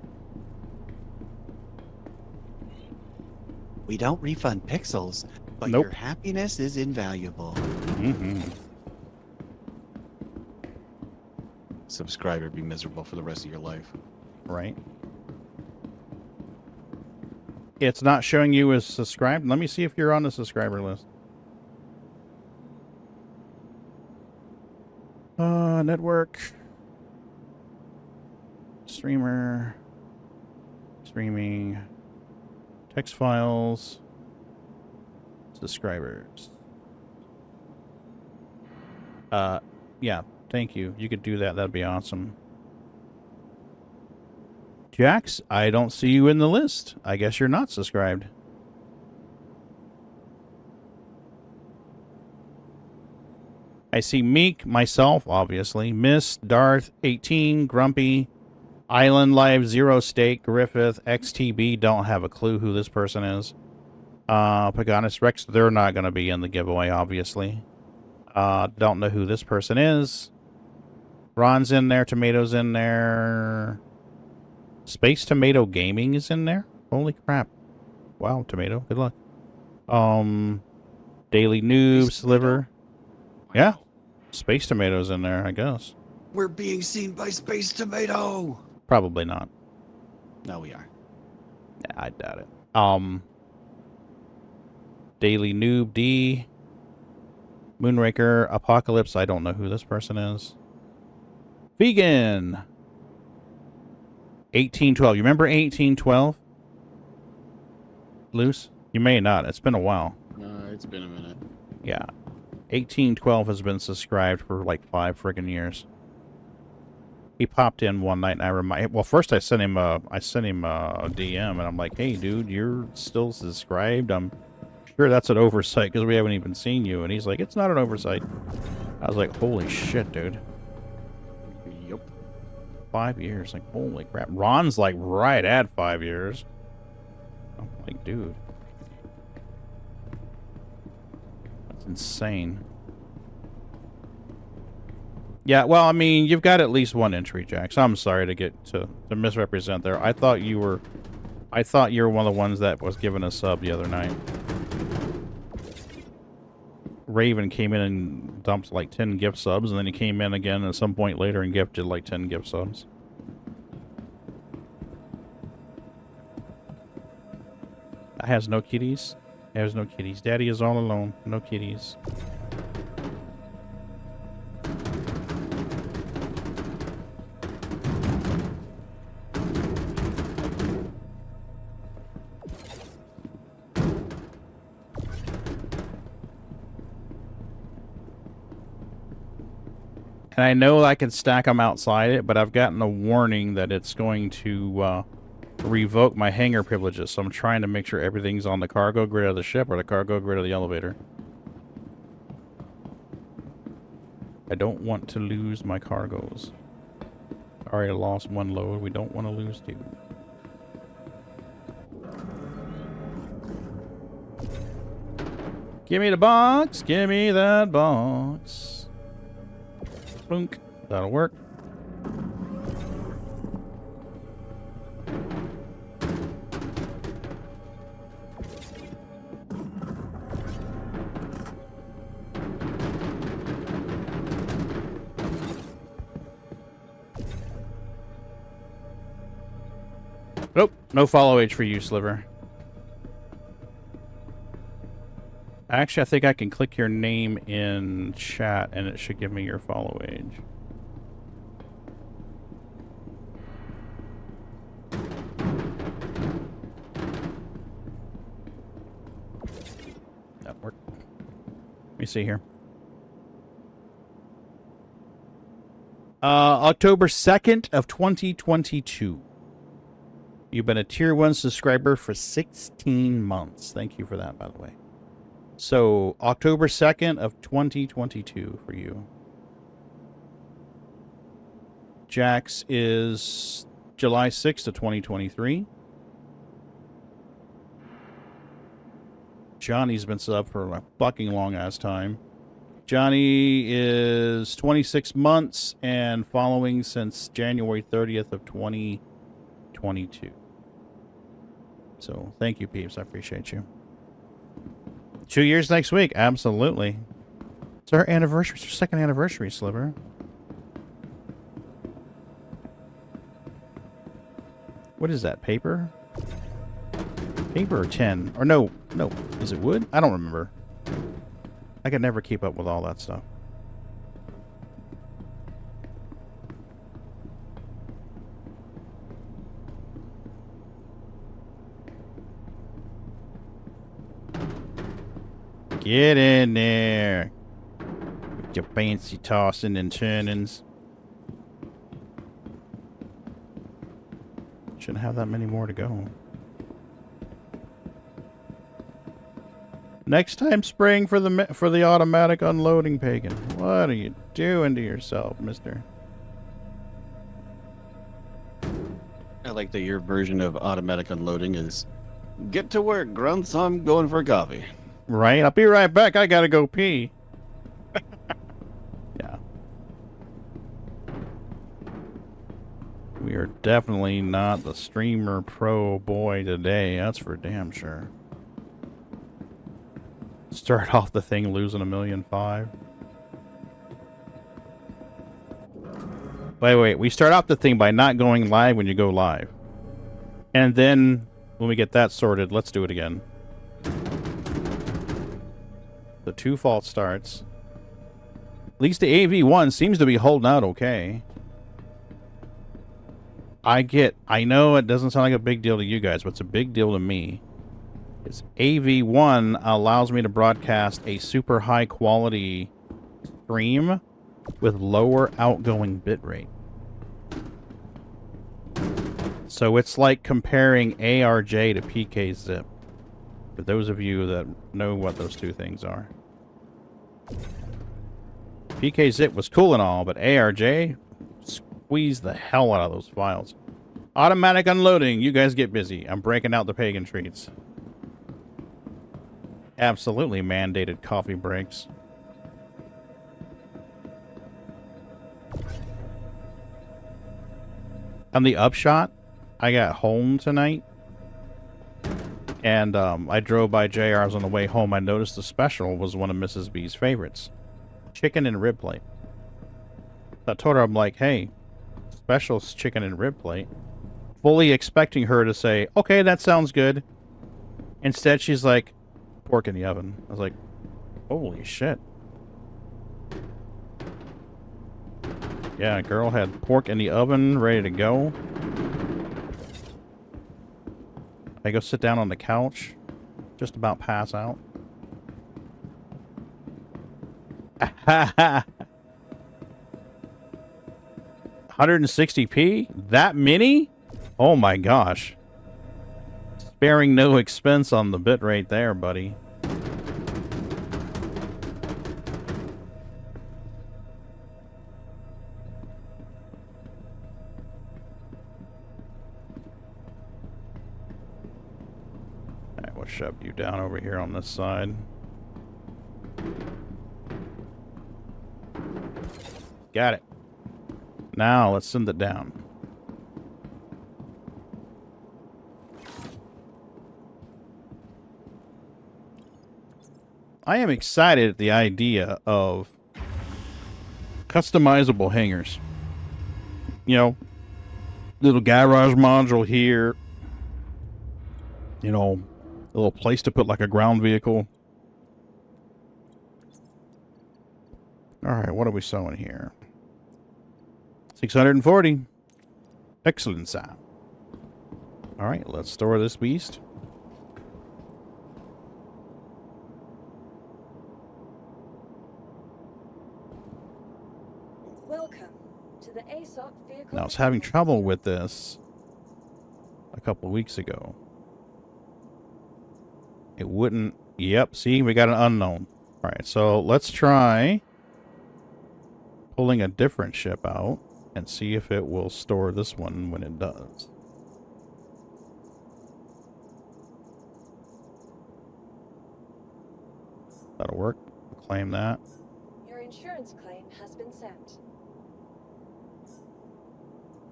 We don't refund pixels, but
Nope.
your happiness is invaluable.
Mm-hmm.
Subscriber, be miserable for the rest of your life.
Right. It's not showing you as subscribed. Let me see if you're on the subscriber list. Network. Streamer. Streaming. Text files. Subscribers. Yeah, thank you. You could do that. That'd be awesome. Jax, I don't see you in the list. I guess you're not subscribed. I see Meek, myself, obviously. Miss, Darth, 18, Grumpy, Island Live, Zero Steak, Griffith, XTB. Don't have a clue who this person is. Paganus Rex, they're not going to be in the giveaway, obviously. Don't know who this person is. Ron's in there. Tomato's in there. Space Tomato Gaming is in there. Holy crap. Wow, Tomato. Good luck. Daily Noob, Sliver. Yeah. Space Tomato's in there, I guess.
We're being seen by Space Tomato.
Probably not.
No, we are.
Yeah, I doubt it. Daily Noob D. Moonraker, Apocalypse. I don't know who this person is. Vegan. 1812. You remember 1812? Loose? You may not. It's been a while.
It's been a minute.
Yeah. 1812 has been subscribed for like 5 friggin' years. He popped in one night and I remind. Well, first I sent him a DM and I'm like, "Hey, dude, you're still subscribed? I'm sure that's an oversight because we haven't even seen you." And he's like, "It's not an oversight." I was like, "Holy shit, dude!"
Yep.
5 years, like holy crap. Ron's like right at 5 years. I'm like, dude, that's insane. Yeah, well, I mean, you've got at least 1 entry, Jax. I'm sorry to misrepresent there. I thought you were one of the ones that was given a sub the other night. Raven came in and dumped like 10 gift subs, and then he came in again at some point later and gifted like 10 gift subs. That has no kitties. There's no kitties. Daddy is all alone. No kitties. And I know I can stack them outside it, but I've gotten a warning that it's going to revoke my hangar privileges. So I'm trying to make sure everything's on the cargo grid of the ship or the cargo grid of the elevator. I don't want to lose my cargoes. Already lost one load. We don't want to lose two. Give me the box. Give me that box. Plunk. That'll work. Nope, no follow age for you, Sliver. Actually, I think I can click your name in chat and it should give me your follow age. That worked. Let me see here. October 2nd of 2022. You've been a Tier 1 subscriber for 16 months. Thank you for that, by the way. So, October 2nd of 2022 for you. Jax is July 6th of 2023. Johnny's been subbed for a fucking long-ass time. Johnny is 26 months and following since January 30th of 2022. So, thank you, peeps. I appreciate you. 2 years next week. Absolutely. It's our anniversary. It's our second anniversary, Sliver. What is that? Paper? Paper or tin? Or no. No. Is it wood? I don't remember. I could never keep up with all that stuff. Get in there. With your fancy tossing and turnings. Shouldn't have that many more to go. Next time spraying for the automatic unloading, Pagan. What are you doing to yourself, mister?
I like that your version of automatic unloading is get to work, grunts. I'm going for coffee.
Right? I'll be right back. I gotta go pee. Yeah. We are definitely not the streamer pro boy today. That's for damn sure. Start off the thing losing 1.5 million. Wait. We start off the thing by not going live when you go live. And then, when we get that sorted, let's do it again. The 2 false starts. At least the AV1 seems to be holding out okay. I know it doesn't sound like a big deal to you guys, but it's a big deal to me. Is AV1 allows me to broadcast a super high quality stream with lower outgoing bitrate. So it's like comparing ARJ to PKZip. For those of you that know what those two things are. PKZip was cool and all, but ARJ squeezed the hell out of those files. Automatic unloading. You guys get busy. I'm breaking out the pagan treats. Absolutely mandated coffee breaks. On the upshot, I got home tonight. And I drove by JR's on the way home. I noticed the special was one of Mrs. B's favorites. Chicken and rib plate. I told her, I'm like, hey, special's chicken and rib plate. Fully expecting her to say, okay, that sounds good. Instead, she's like, pork in the oven. I was like, holy shit. Yeah, girl had pork in the oven, ready to go. I go sit down on the couch, just about pass out. 160p? That many? Oh my gosh. Sparing no expense on the bitrate there, buddy. shove you down over here on this side. Got it. Now let's send it down. I am excited at the idea of customizable hangars. You know, little garage module here. You know, a little place to put like a ground vehicle. Alright, what are we sewing here? 640. Excellent sound. Alright, let's store this beast.
Welcome to the ASOP vehicle.
Now, I was having trouble with this a couple of weeks ago. It wouldn't... Yep, see, we got an unknown. Alright, so let's try pulling a different ship out and see if it will store this one when it does. That'll work. We'll claim that.
Your insurance claim has been sent.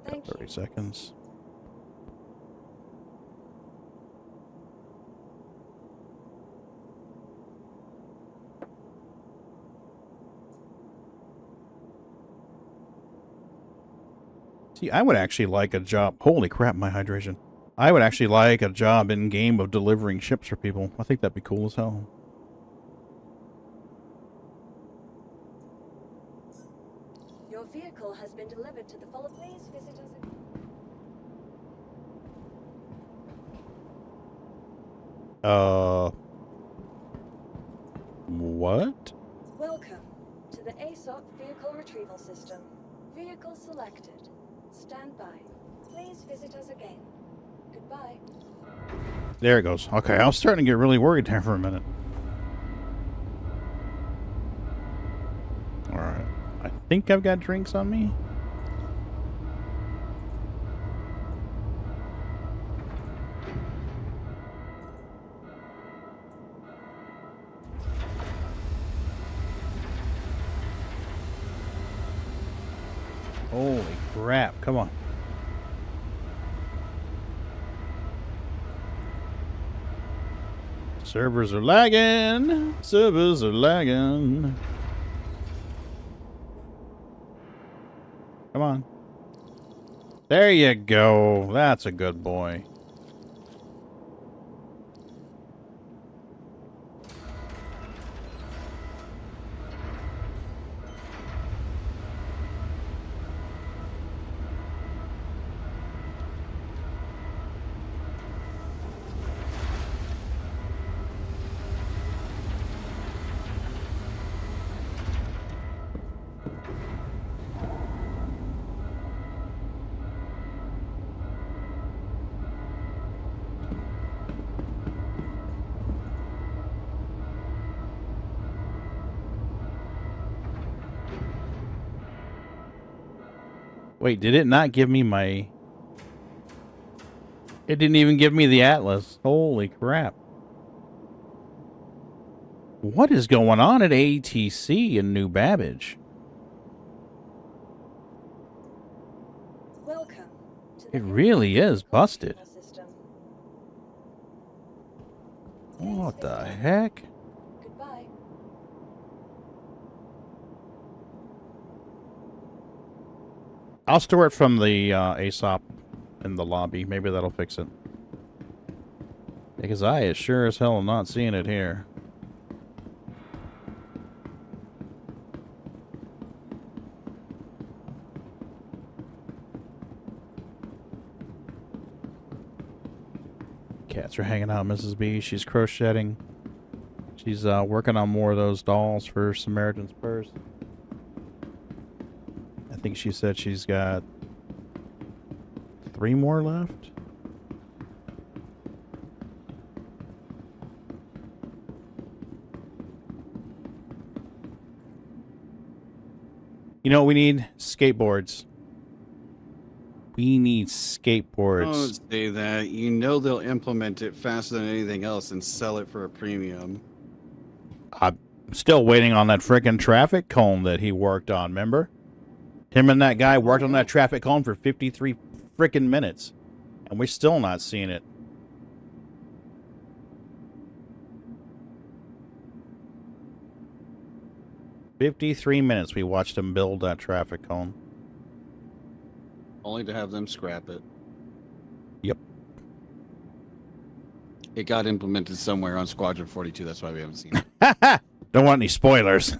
Thank you.
30 seconds. See, I would actually like a job. Holy crap, my hydration. I would actually like a job in game of delivering ships for people. I think that'd be cool as hell.
Your vehicle has been delivered to the follow. Please visit us again.
What?
Welcome to the ASOP vehicle retrieval system. Vehicle selected. Stand by. Please visit us again. Goodbye.
There it goes. Okay, I was starting to get really worried there for a minute. Alright. I think I've got drinks on me. Holy crap, come on. Servers are lagging. Servers are lagging. Come on. There you go. That's a good boy. Wait, did it not give me my... It didn't even give me the atlas. Holy crap. What is going on at ATC in New Babbage?
Welcome to
It really is busted.
system.
What the heck?
Goodbye.
I'll store it from the ASOP in the lobby. Maybe that'll fix it. Because I sure as hell am not seeing it here. Cats are hanging out, Mrs. B. She's crocheting. She's working on more of those dolls for Samaritan's Purse. I think she said she's got 3 more left. You know what we need? Skateboards. We need skateboards.
Don't say that. You know they'll implement it faster than anything else and sell it for a premium.
I'm still waiting on that frickin' traffic cone that he worked on, remember? Him and that guy worked on that traffic cone for 53 frickin' minutes. And we're still not seeing it. "53 minutes we watched him build that traffic cone."
Only to have them scrap it.
Yep.
It got implemented somewhere on Squadron 42. That's why we haven't seen it.
Don't want any spoilers.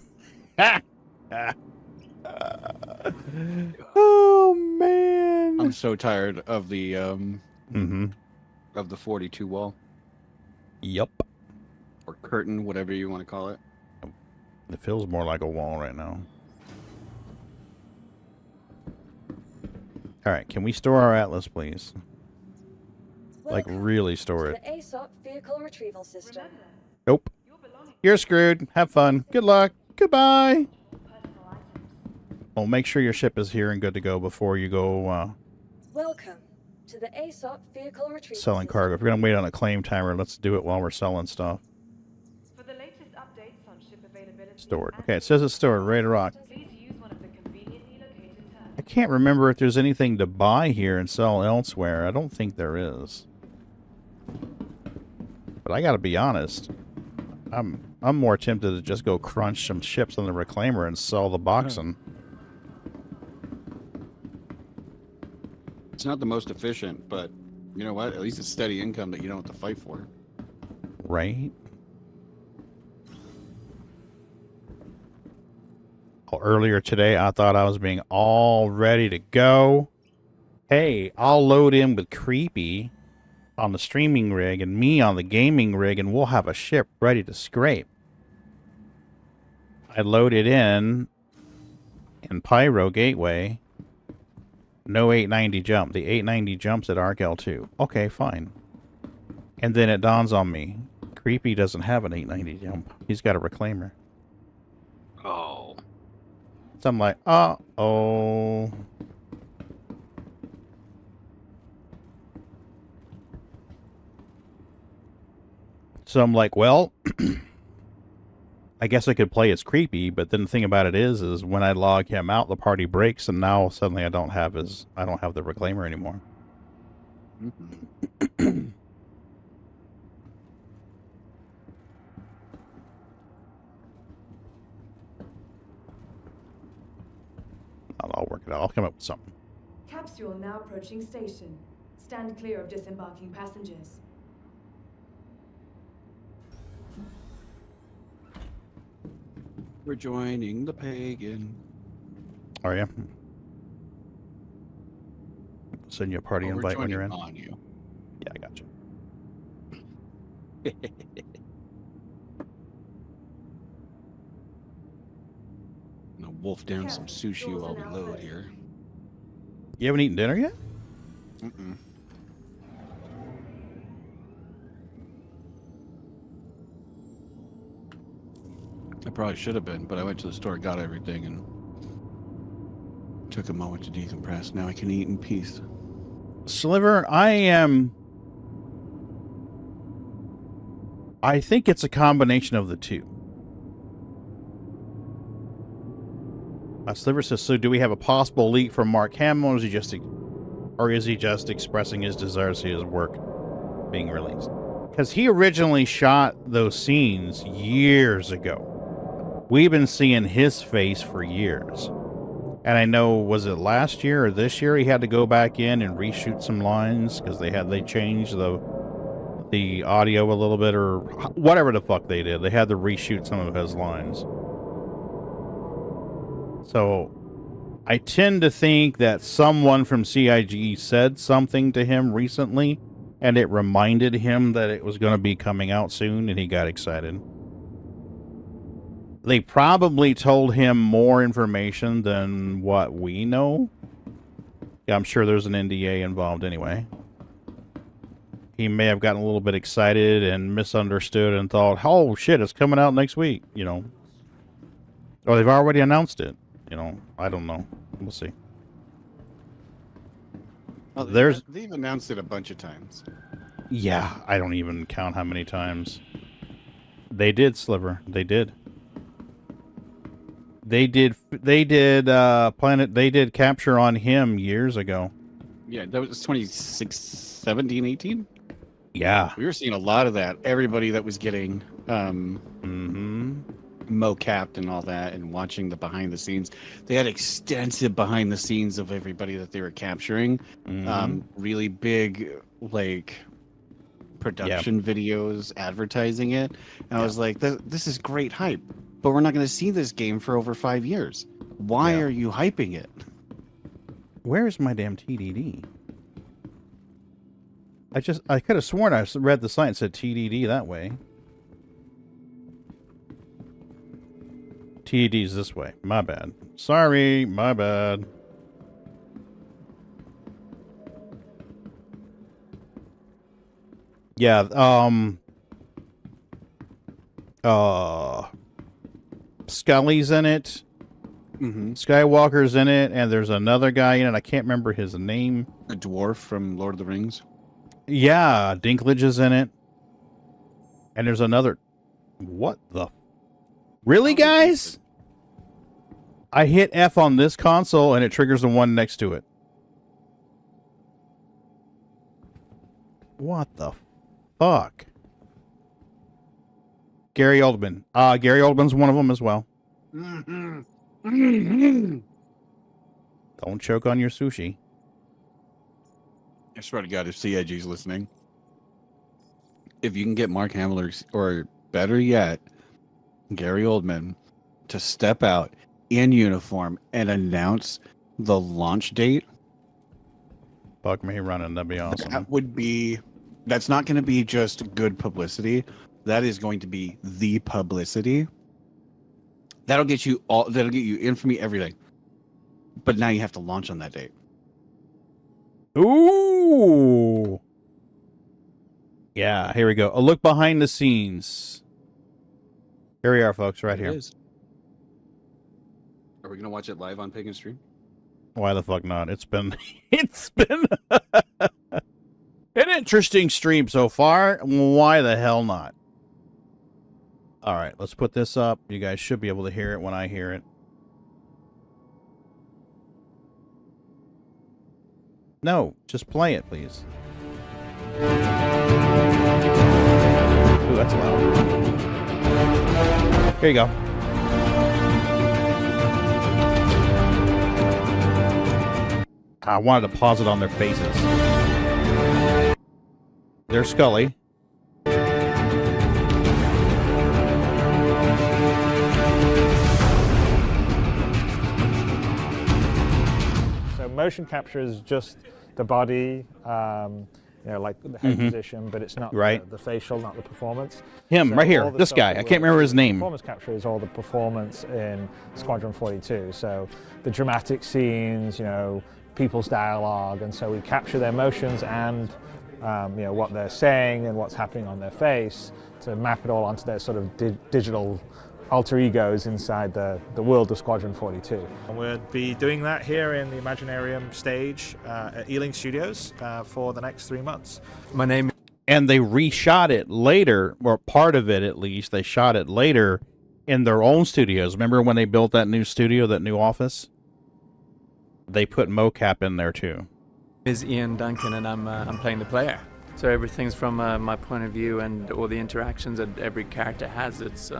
Oh, man.
I'm so tired of the of the 42 wall.
Yep.
Or curtain, whatever you want to call it.
It feels more like a wall right now. All right, can we store our Atlas, please? Like, really store it.
The ASOP vehicle retrieval system.
Nope. You're screwed. Have fun. Good luck. Goodbye. Well, make sure your ship is here and good to go before you go
Welcome to the ASOP vehicle retrieval
selling cargo. If we're going to wait on a claim timer, let's do it while we're selling stuff.
For the latest updates on ship availability,
Stored. Okay, it says it's stored. Ready to rock. I can't remember if there's anything to buy here and sell elsewhere. I don't think there is. But I gotta be honest. I'm more tempted to just go crunch some ships on the reclaimer and sell the boxing.
It's not the most efficient, but you know what? At least it's steady income that you don't have to fight for.
Right? Well, earlier today, I thought I was being all ready to go. Hey, I'll load in with Creepy on the streaming rig and me on the gaming rig, and we'll have a ship ready to scrape. I loaded in Pyro Gateway. No 890 jump. The 890 jumps at Arc L2. Okay, fine. And then it dawns on me. Creepy doesn't have an 890 jump. He's got a reclaimer.
Oh.
So I'm like, uh-oh. So I'm like, well, I guess I could play as Creepy, but then the thing about it is when I log him out, the party breaks, and now suddenly I don't have the reclaimer anymore. I'll work it out. I'll come up with something.
Capsule now approaching station. Stand clear of disembarking passengers.
We're joining the Pagan.
Are you? Send you a party invite when you're in.
On you.
Yeah, I got you.
Gonna wolf down some sushi while we load here.
You haven't eaten dinner yet?
Mm-mm. I probably should have been, but I went to the store, got everything, and took a moment to decompress. Now I can eat in peace.
Sliver, I think it's a combination of the two. Sliver says, so do we have a possible leak from Mark Hamill, or is he just expressing his desire to see his work being released? Because he originally shot those scenes years ago. We've been seeing his face for years. And I know, was it last year or this year, he had to go back in and reshoot some lines because they changed the audio a little bit, or whatever the fuck they did. They had to reshoot some of his lines. So I tend to think that someone from CIG said something to him recently, and it reminded him that it was going to be coming out soon, and he got excited. They probably told him more information than what we know. Yeah, I'm sure there's an NDA involved anyway. He may have gotten a little bit excited and misunderstood and thought, oh shit, it's coming out next week, you know. Or they've already announced it, you know. I don't know. We'll see.
Oh,
There's
they've announced it a bunch of times.
Yeah, I don't even count how many times. They did, Sliver. They did. They did Planet, they did Capture on him years ago.
Yeah, that was 2017, 18?
Yeah.
We were seeing a lot of that. Everybody that was getting mo-capped and all that and watching the behind the scenes. They had extensive behind the scenes of everybody that they were capturing. Really big, like, production videos advertising it. And I was like, this is great hype. But we're not going to see this game for over 5 years. Why are you hyping it?
Where's my damn TDD? I could have sworn I read the sign and said TDD that way. TDD's this way. My bad. Sorry, my bad. Yeah, Scully's in it. Skywalker's in it, and there's another guy in it. I can't remember his name.
A dwarf from Lord of the Rings.
Yeah, Dinklage is in it. And there's another... What the... Really, guys? I hit F on this console, and it triggers the one next to it. What the fuck? Gary Oldman. Gary Oldman's one of them as well. Don't choke on your sushi.
I swear to God, if CIG's listening, if you can get Mark Hamill or better yet, Gary Oldman to step out in uniform and announce the launch date.
Fuck me running, that'd be awesome.
That would be... That's not going to be just good publicity. That is going to be the publicity. That'll get you all. That'll get you infamy, everything. But now you have to launch on that date.
Ooh. Yeah, here we go. A look behind the scenes. Here we are, folks, right here.
Are we going to watch it live on Pagan Stream?
Why the fuck not? It's been an interesting stream so far. Why the hell not? All right, let's put this up. You guys should be able to hear it when I hear it. No, just play it, please. Ooh, that's loud. Here you go. I wanted to pause it on their faces. There's Scully.
So motion capture is just the body, you know, like the head position, but it's not the facial, not the performance.
Him,
so
right here, this guy. I can't remember his name.
Performance capture is all the performance in Squadron 42. So the dramatic scenes, you know, people's dialogue, and so we capture their emotions and you know, what they're saying and what's happening on their face to map it all onto their sort of digital alter egos inside the world of Squadron 42. And we'll be doing that here in the Imaginarium stage at Ealing Studios for the next 3 months.
My name... And they reshot it later, or part of it at least, they shot it later in their own studios. Remember when they built that new studio, that new office? They put mocap in there too.
Is Ian Duncan, and I'm playing the player. So everything's from my point of view, and all the interactions that every character has, it's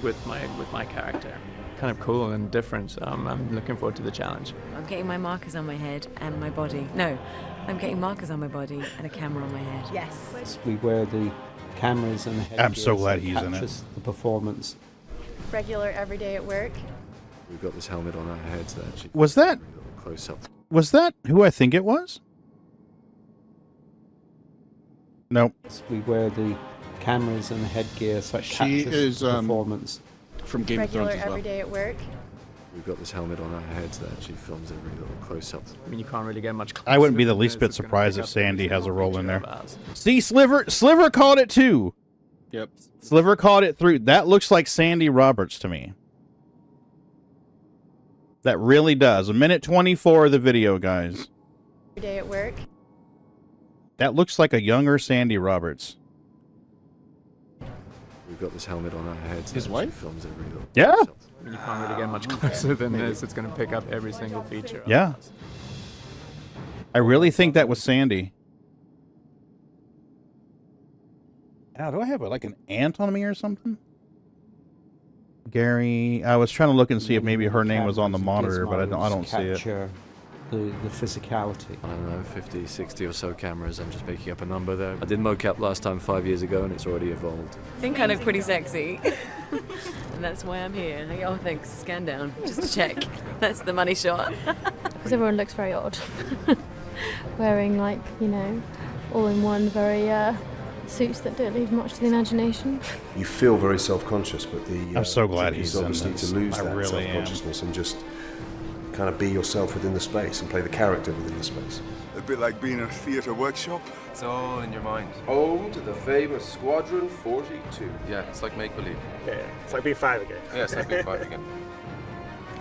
with my character. Kind of cool and different. So I'm looking forward to the challenge.
I'm getting my markers on my head and my body. No, I'm getting markers on my body and a camera on my head.
Yes. We wear the cameras and the headgear.
I'm so glad he's in it.
The performance.
Regular everyday at work.
We've got this helmet on our heads that actually
Was that
close up.
Was that who I think it was? Nope.
We wear the cameras and the headgear so it
She
captures
is
performance.
From Game of
Regular
Thrones as well.
everyday at work.
We've got this helmet on our heads that actually films every little close up.
I mean, you can't really get much closer.
I wouldn't be the
than
least
this.
bit
It's gonna
surprised
pick
if
up
Sandy
every
has a
single
role in
feature
there.
of ours.
See, Sliver called it too.
Yep.
Sliver called it through. That looks like Sandy Roberts to me. That really does. 1:24 of the video, guys.
day at work.
That looks like a younger Sandy Roberts.
We've got this helmet on our heads.
His
that
wife?
films every little
Yeah.
You can't really get much closer than this. It's going to pick up every single feature.
Yeah. I really think that was Sandy. Now, do I have like an ant on me or something? Gary, I was trying to look and see if maybe her name was on the monitor, but I don't see it.
The physicality.
I don't know, 50, 60 or so cameras. I'm just making up a number there. I did mocap last time 5 years ago, and it's already evolved.
I think I look pretty sexy. And that's why I'm here. Oh, thanks. Scan down. Just to check. That's the money shot.
Because everyone looks very odd. Wearing, like, you know, all-in-one, very suits that don't leave much to the imagination.
You feel very self-conscious, but
I'm so glad he's in
obviously
this.
to lose
I
that
really
self-consciousness and just kind of be yourself within the space and play the character within the space.
A bit like being a theatre workshop.
It's all in your mind.
Home to the famous Squadron 42.
Yeah, it's like make-believe.
Yeah, it's like being 5 again.
Yeah, it's like being 5 again.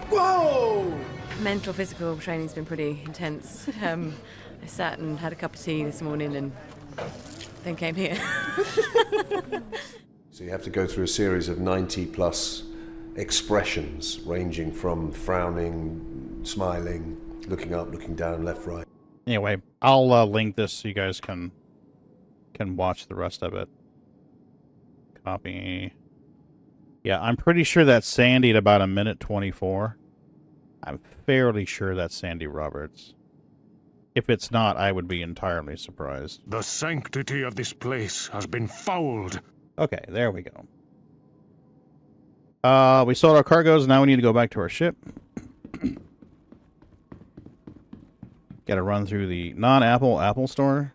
Whoa!
Mental, physical training's been pretty intense. I sat and had a cup of tea this morning and then came here.
So you have to go through a series of 90 plus expressions ranging from frowning, smiling, looking up, looking down, left, right.
Anyway, I'll link this so you guys can watch the rest of it. Copy. Yeah, I'm pretty sure that's Sandy at about 1:24. I'm fairly sure that's Sandy Roberts. If it's not, I would be entirely surprised.
The sanctity of this place has been fouled.
Okay, there we go. We sold our cargoes, now we need to go back to our ship. Gotta run through the non-Apple Apple Store.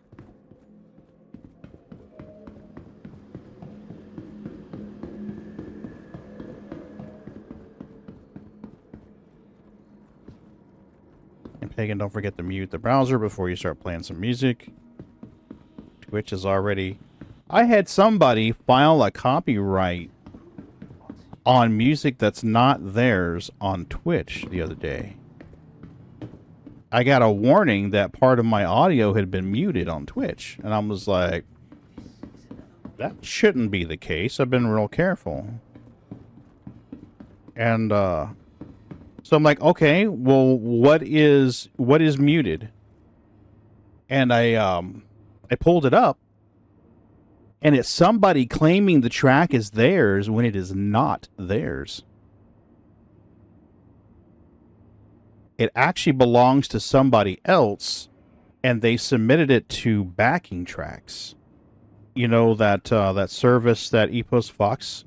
And Pagan, don't forget to mute the browser before you start playing some music. Twitch is already... I had somebody file a copyright on music that's not theirs on Twitch the other day. I got a warning that part of my audio had been muted on Twitch. And I was like, that shouldn't be the case. I've been real careful. And, so I'm like, okay, well, what is muted? And I pulled it up. And it's somebody claiming the track is theirs when it is not theirs. It actually belongs to somebody else, and they submitted it to backing tracks. You know, that that service that Epos Fox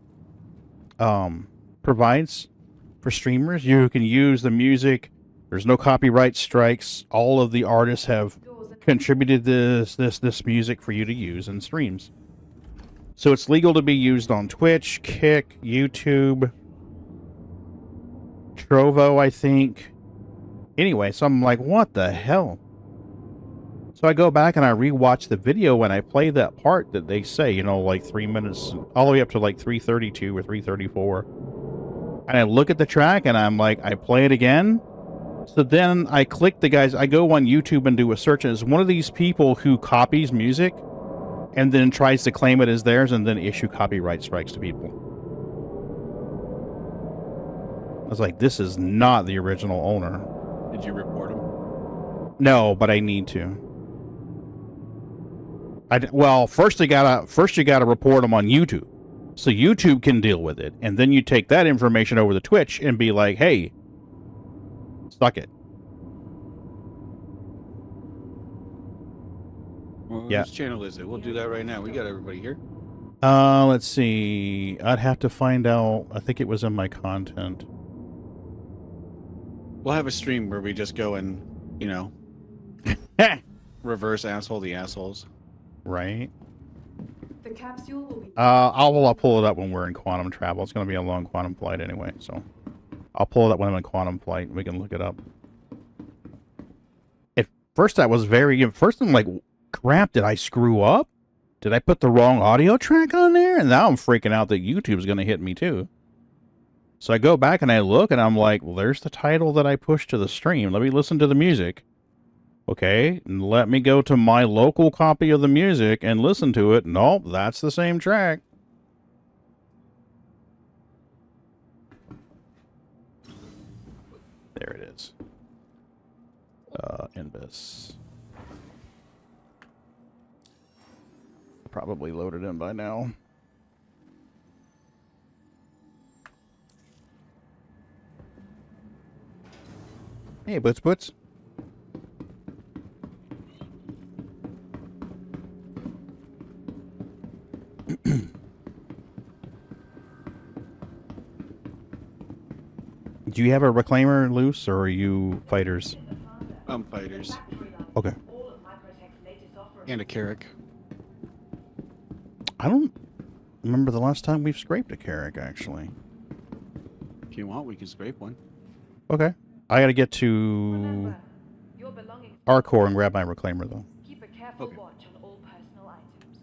provides for streamers. You can use the music. There's no copyright strikes. All of the artists have contributed this music for you to use in streams. So it's legal to be used on Twitch, Kick, YouTube, Trovo, I think. Anyway, so I'm like, what the hell? So I go back and I rewatch the video and I play that part that they say, you know, like 3 minutes, all the way up to like 3:32 or 3:34. And I look at the track and I'm like, I play it again. So then I click the guys, I go on YouTube and do a search, and it's one of these people who copies music and then tries to claim it as theirs and then issue copyright strikes to people. I was like, this is not the original owner.
Did you report him?
No, but I need to. Well, first you gotta report them on YouTube, so YouTube can deal with it, and then you take that information over to Twitch and be like, "Hey, suck it."
Well,
Yeah.
whose channel is it? We'll do that right now. We got everybody here.
Let's see. I'd have to find out. I think it was in my content.
We'll have a stream where we just go and, you know, reverse asshole the assholes.
Right.
The capsule will be...
I'll pull it up when we're in quantum travel. It's going to be a long quantum flight anyway, so I'll pull it up when I'm in quantum flight and we can look it up. At first I'm like, crap, did I screw up? Did I put the wrong audio track on there? And now I'm freaking out that YouTube's going to hit me too. So I go back and I look and I'm like, well, there's the title that I pushed to the stream. Let me listen to the music. Okay, let me go to my local copy of the music and listen to it. Nope, that's the same track. There it is. Invis. Probably loaded in by now. Hey, Boots Boots. Do you have a reclaimer loose, or are you fighters?
I'm fighters.
Okay.
And a Carrick.
I don't remember the last time we've scraped a Carrick, actually.
If you want, we can scrape one.
Okay. I gotta get to our core and grab my reclaimer, though.
Keep a careful watch on all personal items.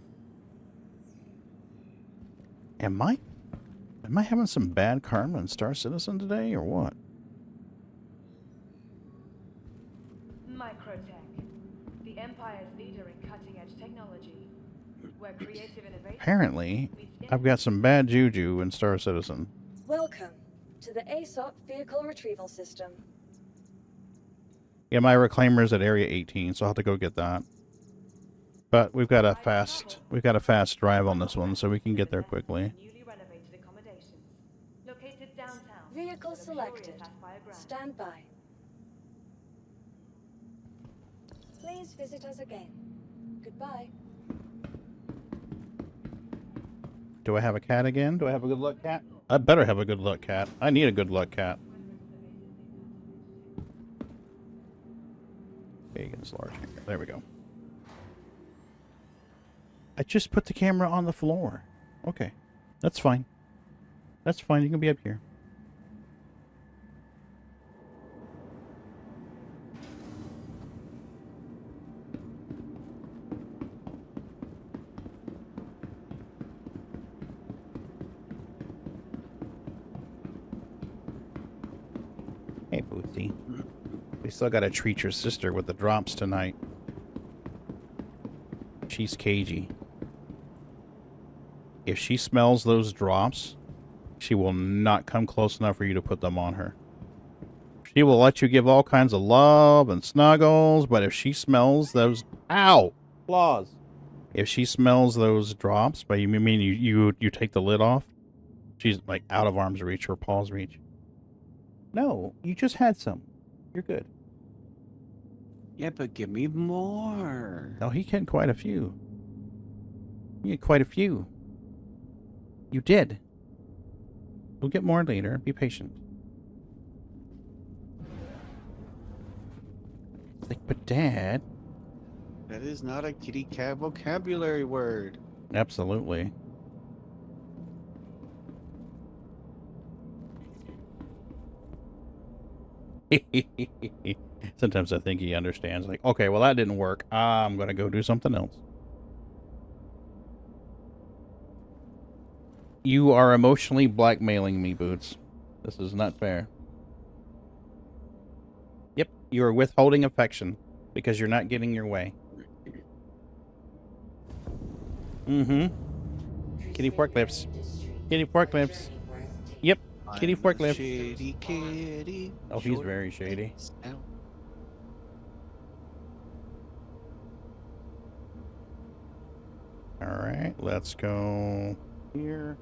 Am I having some bad karma in Star Citizen today, or what?
Microtech, the Empire's leader in cutting-edge technology. Where creative innovation.
Apparently, I've got some bad juju in Star Citizen.
Welcome to the ASOP Vehicle Retrieval System.
Yeah, my reclaimer's at Area 18, so I'll have to go get that. But we've got a fast drive on this one, so we can get there quickly.
Vehicle selected. Stand by. Please visit us again. Goodbye.
Do I have a cat again? Do I have a good luck cat? I better have a good luck cat. I need a good luck cat. Pagan's large. There we go. I just put the camera on the floor. Okay. That's fine. That's fine. You can be up here. Hey, Bootsy. We still gotta treat your sister with the drops tonight. She's cagey. If she smells those drops, she will not come close enough for you to put them on her. She will let you give all kinds of love and snuggles, but if she smells those... Ow! Claws! If she smells those drops, but you mean you take the lid off, she's like out of arm's reach or paw's reach. No, you just had some. You're good.
Yeah, but give me more.
No, he had quite a few. You had quite a few. You did. We'll get more later. Be patient. Like, but Dad...
That is not a kitty cat vocabulary word.
Absolutely. Sometimes I think he understands. Like, okay, well, that didn't work. I'm going to go do something else. You are emotionally blackmailing me, Boots. This is not fair. Yep, you are withholding affection because you're not getting your way. Mm-hmm. Kitty forklifts. Kitty forklifts. Yep, kitty forklifts.
Shady kitty.
Oh, he's very shady. Alright, let's go here.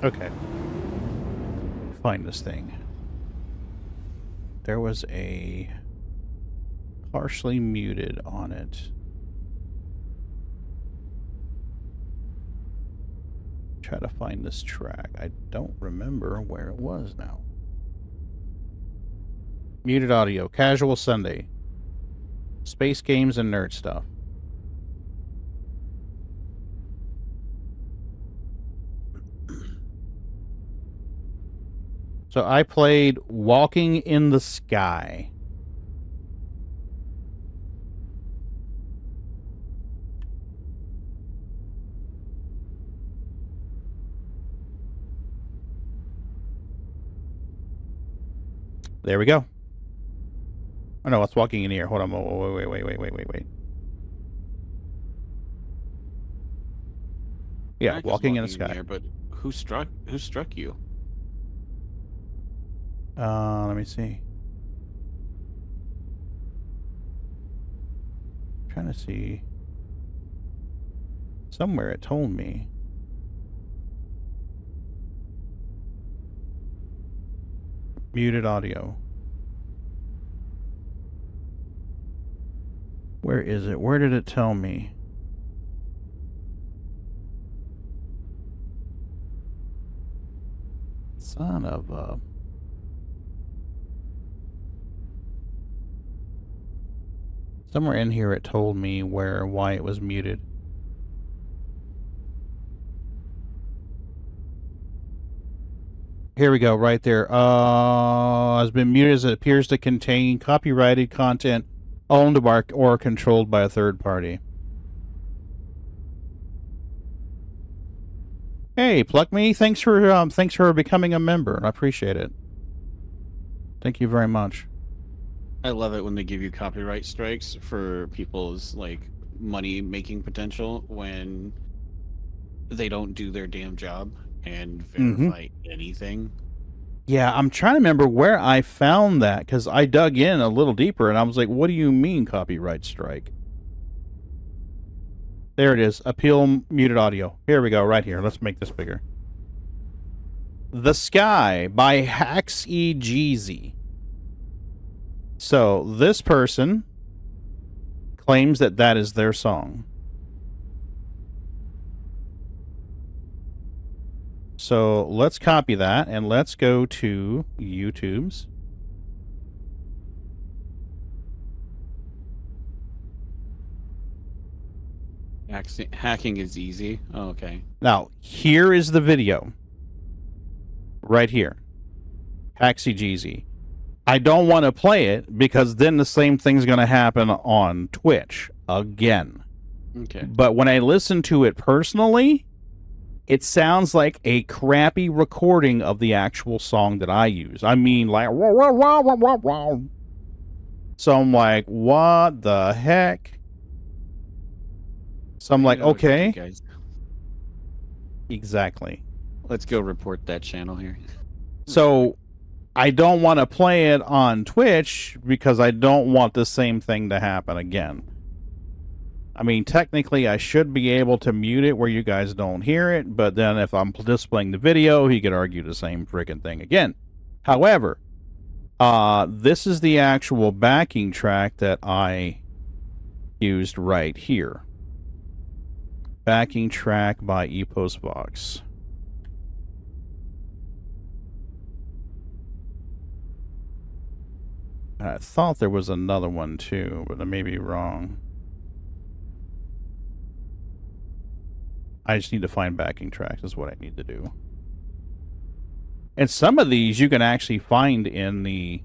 Okay. Find this thing. There was a partially muted on it. Try to find this track. I don't remember where it was now. Muted audio. Casual Sunday. Space games and nerd stuff. So I played Walking in the Sky. There we go. Oh no, it's Walking in here. Hold on. Wait. Yeah, Walking in the Sky.
Here, but who struck you?
Let me see. I'm trying to see. Somewhere it told me. Muted audio. Where is it? Where did it tell me? Son of a... Somewhere in here it told me why it was muted. Here we go, right there. Has been muted as it appears to contain copyrighted content owned by or controlled by a third party. Hey, Pluck Me, thanks for becoming a member. I appreciate it. Thank you very much.
I love it when they give you copyright strikes for people's like money making potential when they don't do their damn job and verify anything.
Yeah, I'm trying to remember where I found that because I dug in a little deeper and I was like, what do you mean copyright strike? There it is. Appeal muted audio. Here we go, right here. Let's make this bigger. The Sky by HaxEGZ. So this person claims that that is their song. So let's copy that and let's go to YouTube's.
Hacking is easy. Oh, okay.
Now, here is the video. Right here. HaxEGZ. I don't want to play it because then the same thing's going to happen on Twitch again.
Okay.
But when I listen to it personally, it sounds like a crappy recording of the actual song that I use. I mean, like, wah, wah, wah, wah, wah, wah. So I'm like, what the heck? So I'm like, okay. Exactly.
Let's go report that channel here.
So I don't want to play it on Twitch because I don't want the same thing to happen again. I mean, technically, I should be able to mute it where you guys don't hear it, but then if I'm displaying the video, he could argue the same freaking thing again. However, this is the actual backing track that I used right here. Backing track by EposVox. I thought there was another one too, but I may be wrong. I just need to find backing tracks is what I need to do. And some of these you can actually find in the...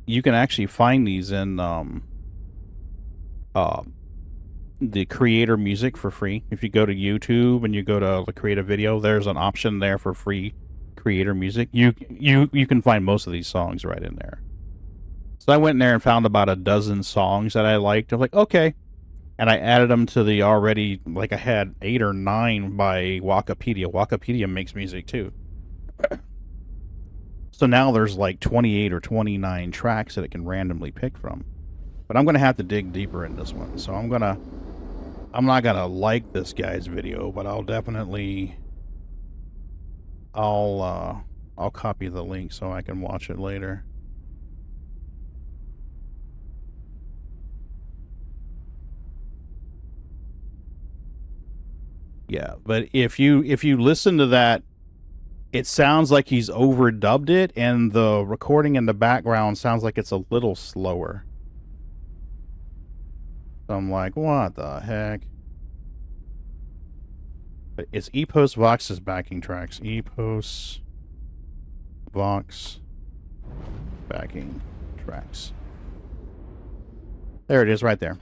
You can actually find these in the creator music for free. If you go to YouTube and you go to create a video, there's an option there for free creator music. You can find most of these songs right in there. So I went in there and found about a dozen songs that I liked. I was like, okay. And I added them to the already, like I had 8 or 9 by Wikipedia. Wikipedia makes music too. So now there's like 28 or 29 tracks that it can randomly pick from. But I'm going to have to dig deeper in this one. So I'm not going to like this guy's video, but I'll definitely I'll copy the link so I can watch it later. Yeah, but if you listen to that, it sounds like he's overdubbed it, and the recording in the background sounds like it's a little slower. So I'm like, what the heck? But it's Epos Vox's backing tracks. Epos Vox backing tracks. There it is, right there.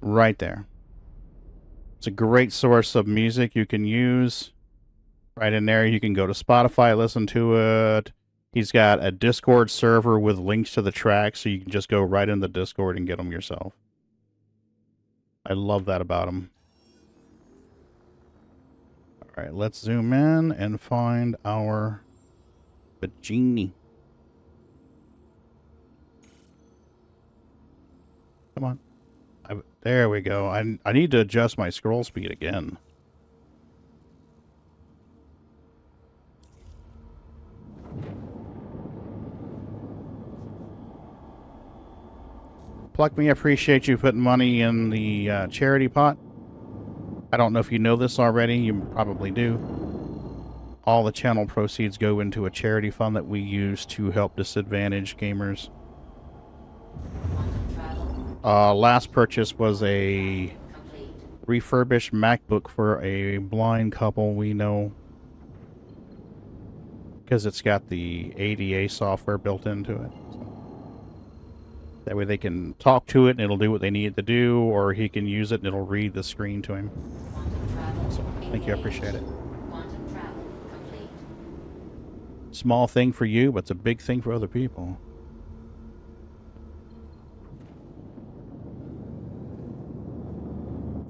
Right there. It's a great source of music you can use. Right in there, you can go to Spotify, listen to it. He's got a Discord server with links to the tracks, so you can just go right in the Discord and get them yourself. I love that about him. All right, let's zoom in and find our Bajini. Come on. There we go. I need to adjust my scroll speed again. Pluck Me, I appreciate you putting money in the charity pot. I don't know if you know this already. You probably do. All the channel proceeds go into a charity fund that we use to help disadvantaged gamers. Last purchase was a refurbished MacBook for a blind couple we know, because it's got the ADA software built into it. That way they can talk to it and it'll do what they need it to do, or he can use it and it'll read the screen to him. So, thank you, I appreciate it. Small thing for you, but it's a big thing for other people.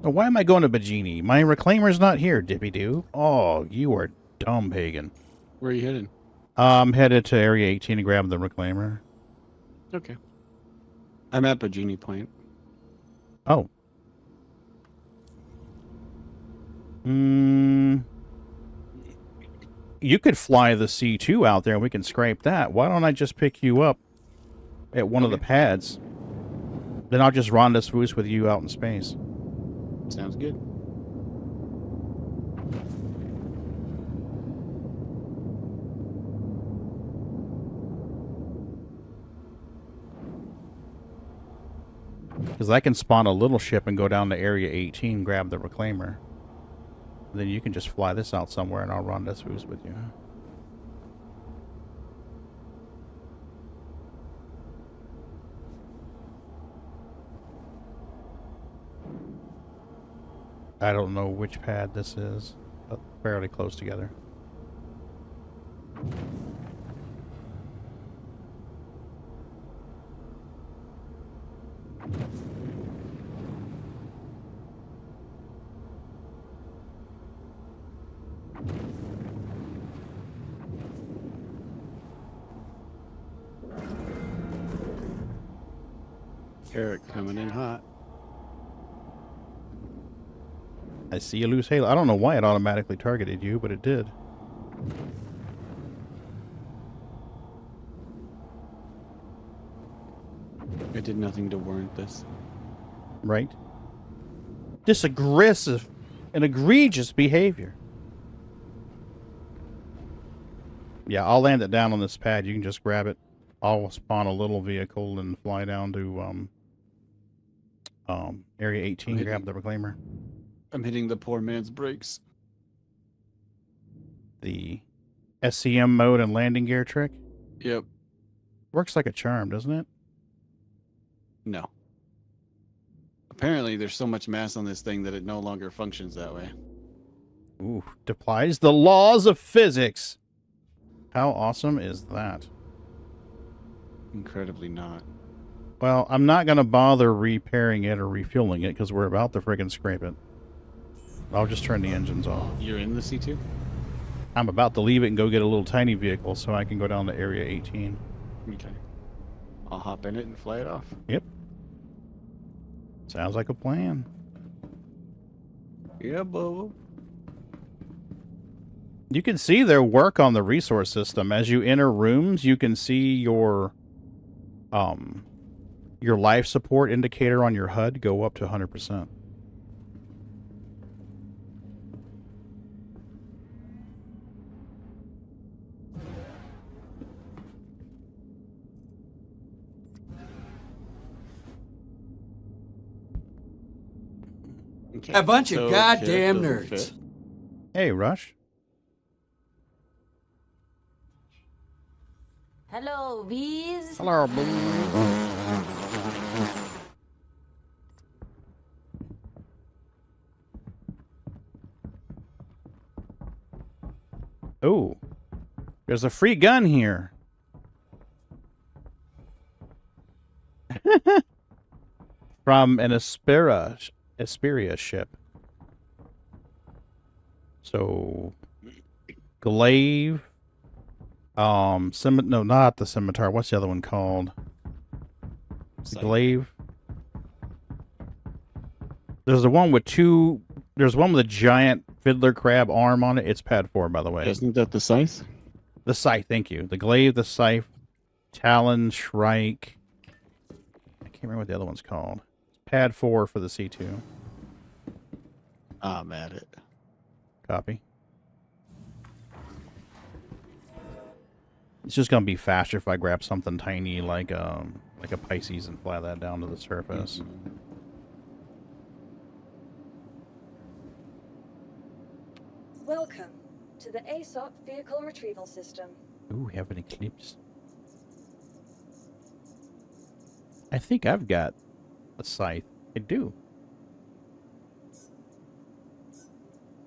Oh, why am I going to Bajini? My reclaimer's not here, Dippy-Doo. Oh, you are dumb, Pagan.
Where are you headed?
I'm headed to Area 18 to grab the reclaimer.
Okay. I'm at Bajini Point.
Oh. You could fly the C2 out there and we can scrape that. Why don't I just pick you up at one of the pads? Then I'll just rendezvous with you out in space.
Sounds good.
Because I can spawn a little ship and go down to Area 18, grab the reclaimer. Then you can just fly this out somewhere and I'll rendezvous with you. I don't know which pad this is, but fairly close together.
Eric coming in hot.
I see a LooseHalo. I don't know why it automatically targeted you, but it did.
I did nothing to warrant this.
Right? This aggressive and egregious behavior. Yeah, I'll land it down on this pad. You can just grab it. I'll spawn a little vehicle and fly down to Area 18, grab the reclaimer.
I'm hitting the poor man's brakes.
The SCM mode and landing gear trick?
Yep.
Works like a charm, doesn't it?
No. Apparently there's so much mass on this thing that it no longer functions that way.
Ooh, defies the laws of physics. How awesome is that?
Incredibly not.
Well, I'm not going to bother repairing it or refueling it because we're about to friggin' scrape it. I'll just turn the engines off.
You're in the C2?
I'm about to leave it and go get a little tiny vehicle so I can go down to Area 18.
Okay. I'll hop in it and fly it off.
Yep. Sounds like a plan.
Yeah, Bobo.
You can see their work on the resource system. As you enter rooms, you can see your life support indicator on your HUD go up to 100%.
Okay,
A bunch of
so
goddamn
Kit doesn't
nerds.
fit.
Hey, Rush.
Hello, bees.
Hello, Oh, there's a free gun here. From an Asperia ship. So, glaive. No, not the scimitar. What's the other one called? The glaive. There's the one with two. There's one with a giant fiddler crab arm on it. It's pad 4, by the way.
Isn't that the scythe?
The scythe, thank you. The glaive, the scythe, talon, shrike. I can't remember what the other one's called. It's pad 4 for the C2.
I'm at it.
Copy. It's just gonna be faster if I grab something tiny like a Pisces and fly that down to the surface.
Welcome to the ASOP Vehicle Retrieval System.
Ooh, we have an eclipse. I think I've got a scythe. I do.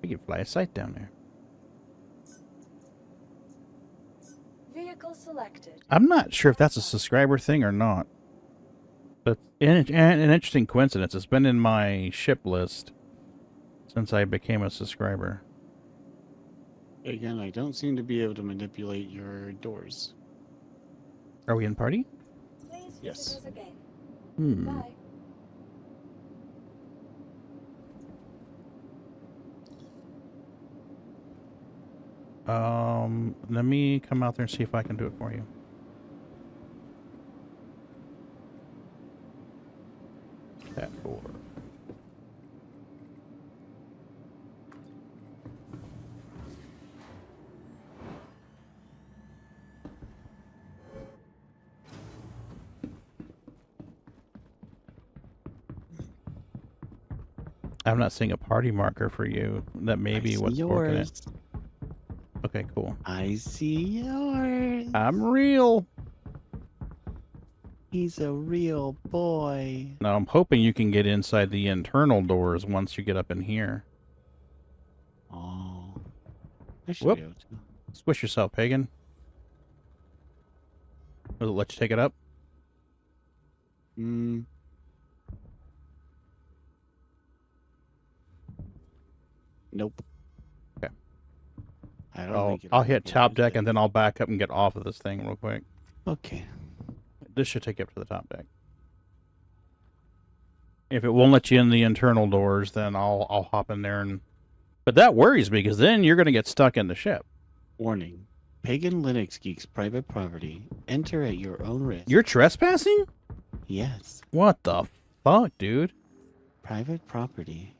We can fly a scythe down there.
Vehicle selected.
I'm not sure if that's a subscriber thing or not. But an interesting coincidence. It's been in my ship list since I became a subscriber.
Again, I don't seem to be able to manipulate your doors.
Are we in party?
Please
Yes.
visit us again.
Hmm.
Bye.
Let me come out there and see if I can do it for you. That 4. I'm not seeing a party marker for you. That may be what's working it. Okay, cool.
I see yours.
I'm real.
He's a real boy.
Now, I'm hoping you can get inside the internal doors once you get up in here.
Oh. I should
Whoop.
be able to.
Squish yourself, Pagan. Will it let you take it up?
Hmm. Nope.
Okay.
I don't think
I'll hit top deck and then I'll back up and get off of this thing real quick.
Okay.
This should take you up to the top deck. If it won't let you in the internal doors, then I'll hop in there and. But that worries me because then you're going to get stuck in the ship.
Warning. Pagan Linux Geek's private property. Enter at your own risk.
You're trespassing?
Yes.
What the fuck, dude?
Private property.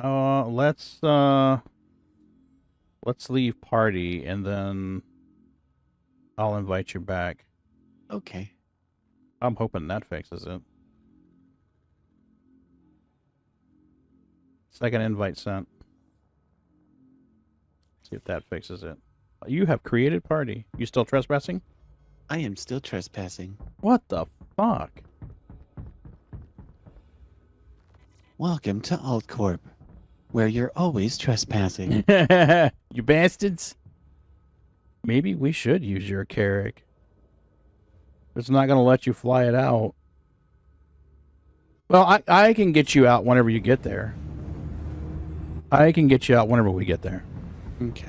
Let's leave party and then I'll invite you back.
Okay.
I'm hoping that fixes it. Second invite sent. See if that fixes it. You have created party. You still trespassing?
I am still trespassing.
What the fuck?
Welcome to AltCorp, where you're always trespassing.
You bastards. Maybe we should use your Carrick. It's not going to let you fly it out. Well, I can get you out whenever you get there. I can get you out whenever we get there.
Okay.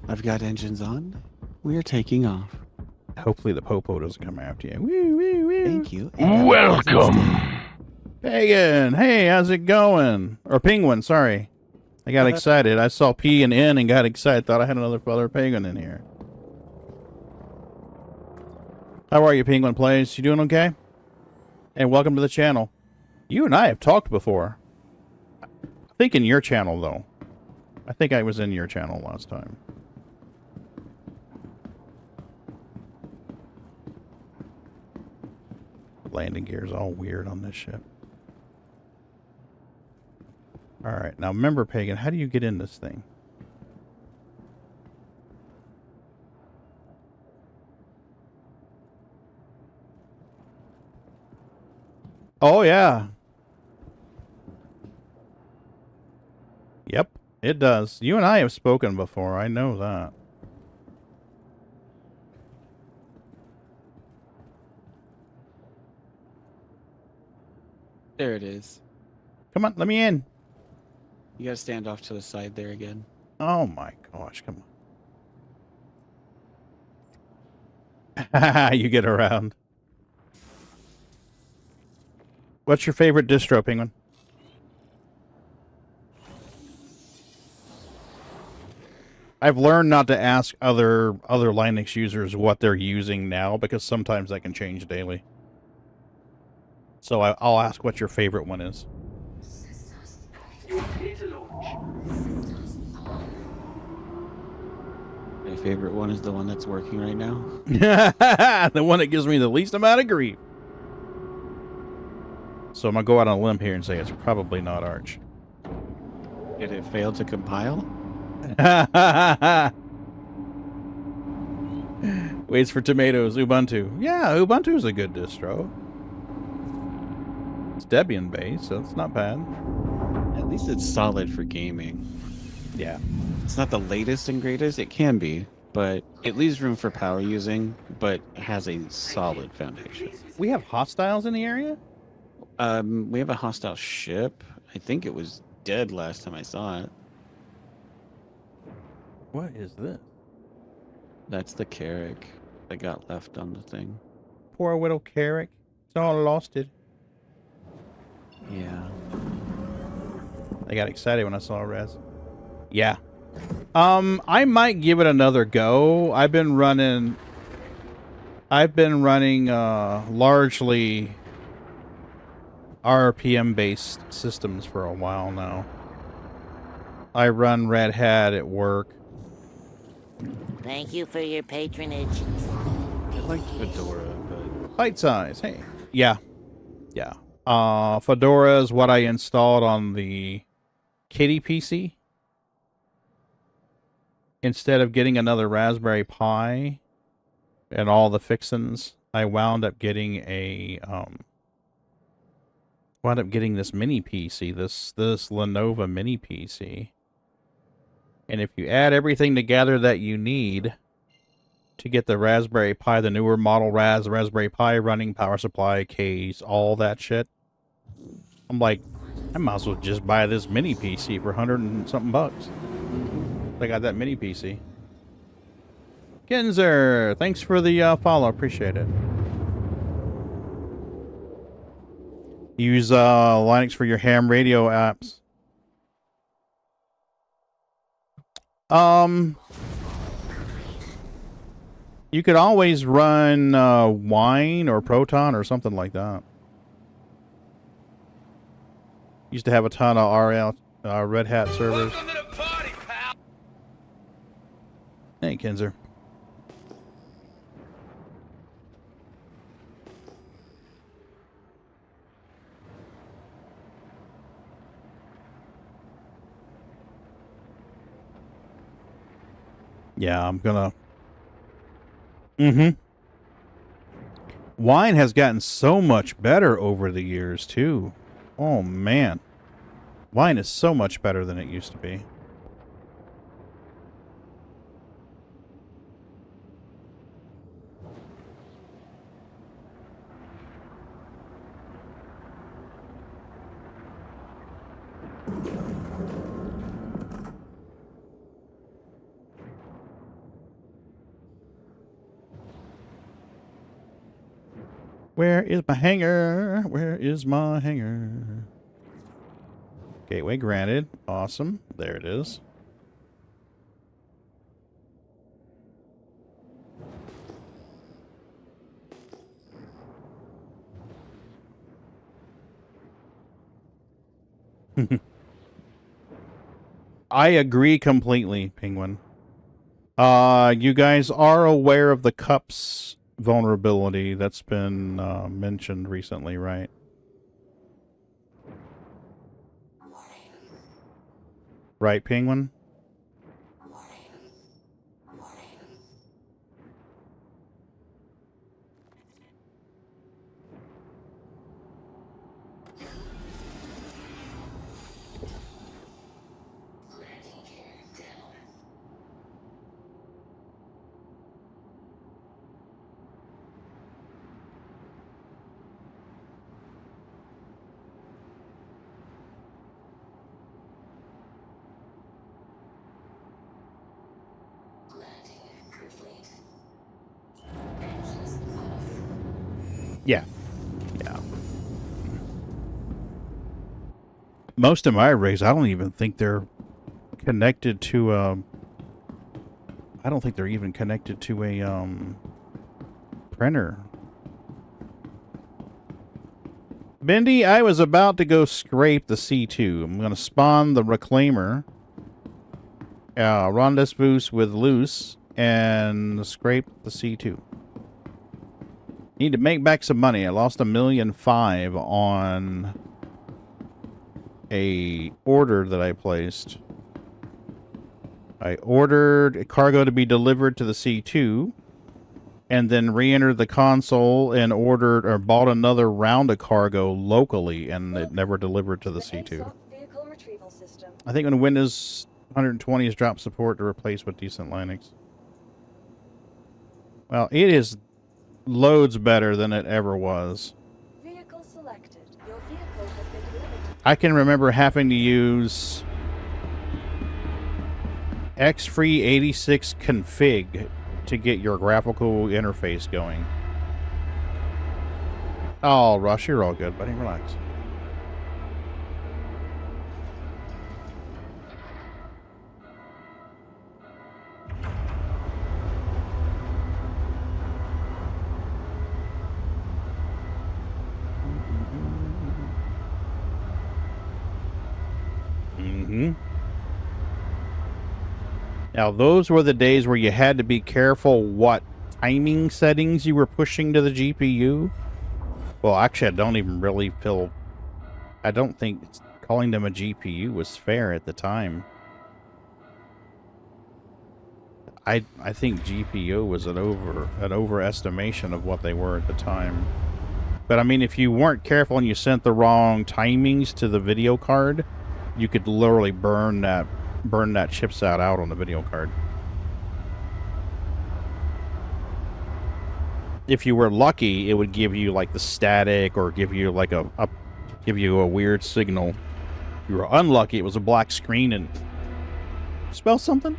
I've got engines on. We're taking off.
Hopefully the Popo doesn't come after you. Woo, woo, woo.
Thank you.
Welcome.
Pagan, hey, how's it going? Or Penguin, sorry. I got excited. I saw P and N and got excited. Thought I had another pagan in here. How are you, Penguin Plays? You doing okay? And welcome to the channel. You and I have talked before. I think in your channel, though. I think I was in your channel last time. Landing gear's all weird on this ship. Alright, now remember, Pagan, how do you get in this thing? Oh, yeah. Yep, it does. You and I have spoken before, I know that.
There it is.
Come on, let me in.
You gotta stand off to the side there again.
Oh my gosh, come on. You get around. What's your favorite distro, Penguin? I've learned not to ask other Linux users what they're using now because sometimes that can change daily. So I'll ask what your favorite one is.
My favorite one is the one that's working right now.
The one that gives me the least amount of grief. So I'm going to go out on a limb here and say it's probably not Arch.
Did it fail to compile?
Waits for tomatoes, Ubuntu. Yeah, Ubuntu's a good distro. It's Debian based, so it's not bad.
At least it's solid for gaming.
Yeah.
It's not the latest and greatest. It can be, but it leaves room for power using, but has a solid foundation.
We have hostiles in the area?
We have a hostile ship. I think it was dead last time I saw it.
What is this?
That's the Carrick that got left on the thing.
Poor little Carrick. It's all losted.
Yeah.
I got excited when I saw Res. Yeah. I might give it another go. I've been running largely RPM-based systems for a while now. I run Red Hat at work.
Thank you for your patronage.
I like Fedora, but...
Bite size, hey. Yeah. Yeah. Fedora is what I installed on the Kitty PC. Instead of getting another Raspberry Pi and all the fixins, I wound up getting this mini PC, this Lenovo mini PC. And if you add everything together that you need to get the Raspberry Pi, the newer model Raspberry Pi running, power supply, case, all that shit, I'm like, I might as well just buy this mini PC for 100 and something bucks. I got that mini PC. Genzer, thanks for the follow. Appreciate it. Use Linux for your ham radio apps. You could always run Wine or Proton or something like that. Used to have a ton of RL Red Hat servers. Hey, Kenzer. Yeah, I'm gonna... Wine has gotten so much better over the years, too. Oh, man. Wine is so much better than it used to be. Where is my hanger? Where is my hanger? Gateway granted. Awesome. There it is. I agree completely, Penguin. You guys are aware of the cups vulnerability that's been mentioned recently, right? Right, Penguin? Yeah. Yeah. Most of my rigs, I don't even think they're connected to I don't think they're even connected to a printer. Bendy, I was about to go scrape the C2. I'm going to spawn the Reclaimer, rendezvous with Loose, and scrape the C2. Need to make back some money. I lost $1.5 million on a order that I placed. I ordered a cargo to be delivered to the C2, and then re-entered the console and ordered or bought another round of cargo locally, and it never delivered to the C2. I think when Windows 120 has dropped support to replace with decent Linux. Well, it is loads better than it ever was.
Vehicle selected. Your vehicle has been delivered.
I can remember having to use xFree86 config to get your graphical interface going. Oh, Rush, you're all good, buddy. Relax. Mm-hmm. Now, those were the days where you had to be careful what timing settings you were pushing to the GPU. Well, actually, I don't even really feel... I don't think calling them a GPU was fair at the time. I think GPU was an overestimation of what they were at the time. But, I mean, if you weren't careful and you sent the wrong timings to the video card, you could literally burn that chipset out on the video card. If you were lucky, it would give you like the static or give you like a weird signal. If you were unlucky, it was a black screen and spell something.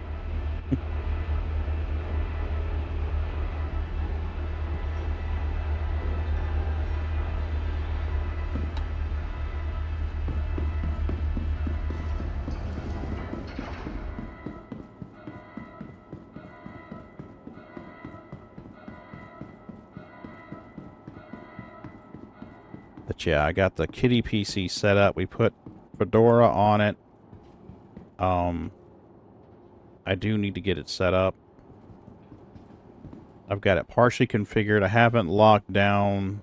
But yeah, I got the kitty PC set up. We put Fedora on it. I do need to get it set up. I've got it partially configured. I haven't locked down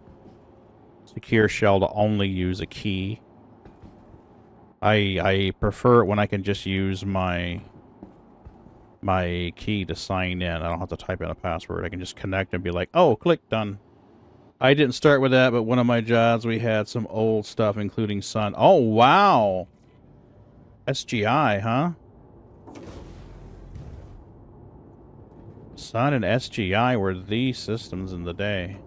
Secure Shell to only use a key. I prefer it when I can just use my key to sign in. I don't have to type in a password. I can just connect and be like, oh, click, done. I didn't start with that, but one of my jobs, we had some old stuff, including Sun. Oh, wow. SGI, huh? Sun and SGI were the systems in the day.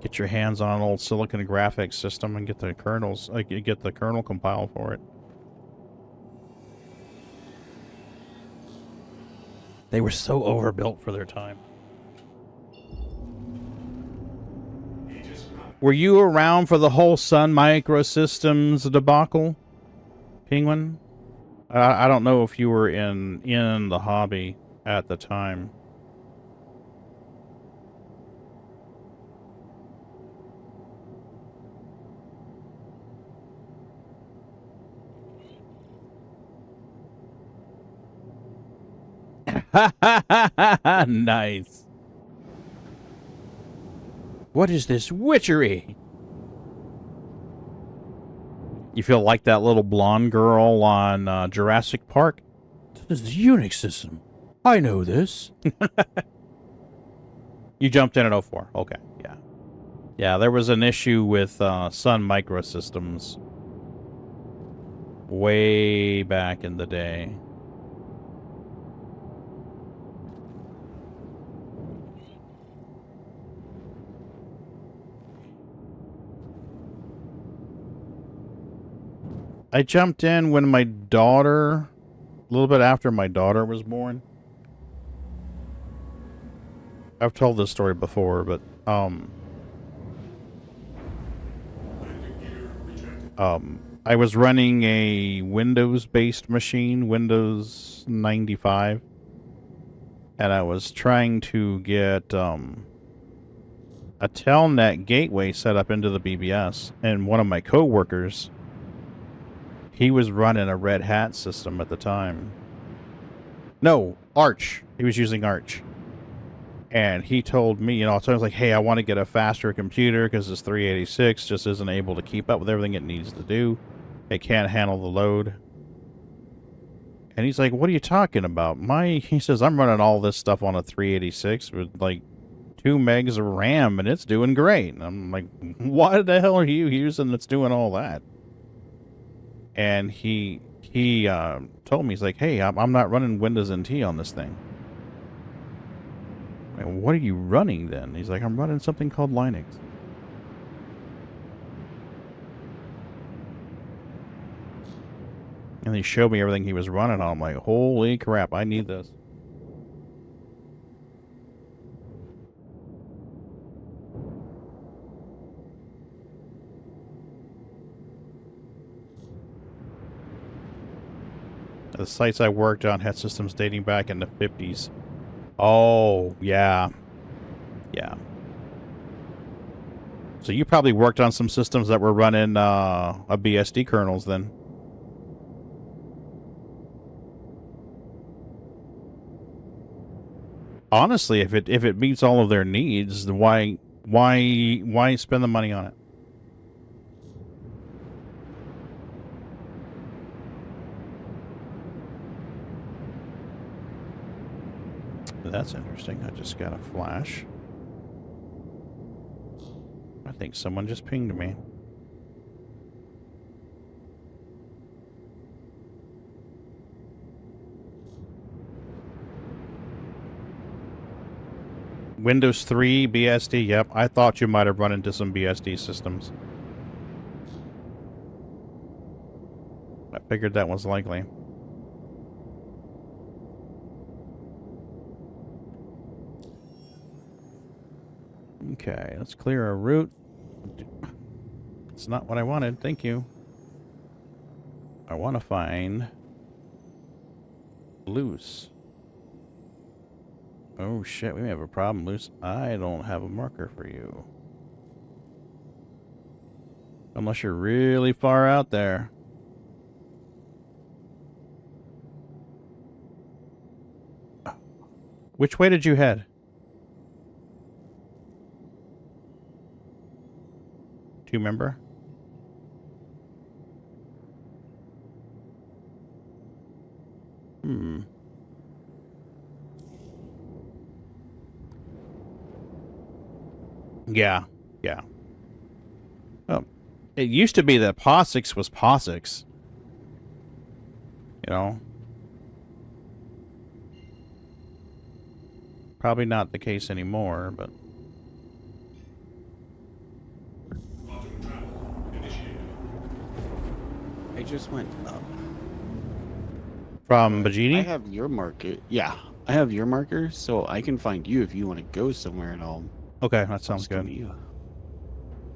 Get your hands on an old Silicon graphics system and get the kernels, get the kernel compiled for it. They were so overbuilt for their time. Were you around for the whole Sun Microsystems debacle, Penguin? I don't know if you were in the hobby at the time. Nice. What is this witchery? You feel like that little blonde girl on Jurassic Park? This is the Unix system. I know this. You jumped in at 04. Okay, yeah. Yeah, there was an issue with Sun Microsystems way back in the day. I jumped in when my daughter, a little bit after my daughter was born. I've told this story before, but I was running a Windows-based machine, Windows 95, and I was trying to get a Telnet gateway set up into the BBS, and one of my coworkers, he was running a Red Hat system at the time. No, Arch. He was using Arch. And he told me, so I was like, hey, I want to get a faster computer because this 386 just isn't able to keep up with everything it needs to do. It can't handle the load. And he's like, what are you talking about? He says, I'm running all this stuff on a 386 with like 2 megs of RAM and it's doing great. And I'm like, what the hell are you using that's doing all that? And he told me, he's like, hey, I'm not running Windows NT on this thing. I mean, what are you running then? He's like, I'm running something called Linux. And he showed me everything he was running on. I'm like, holy crap, I need this. The sites I worked on had systems dating back in the 50s. Oh, yeah. Yeah. So you probably worked on some systems that were running a BSD kernels then. Honestly, if it meets all of their needs, then why spend the money on it? That's interesting. I just got a flash. I think someone just pinged me. Windows 3 BSD, yep. I thought you might have run into some BSD systems. I figured that was likely. Okay, let's clear a route. It's not what I wanted. Thank you. I want to find Loose. Oh shit, we may have a problem, Loose. I don't have a marker for you. Unless you're really far out there. Which way did you head? Do you remember? Yeah, yeah. Well, it used to be that POSIX was POSIX. You know? Probably not the case anymore, but...
I just went up.
From Bajini?
I have your marker. Yeah, I have your marker, so I can find you if you want to go somewhere at all.
Okay, that sounds good.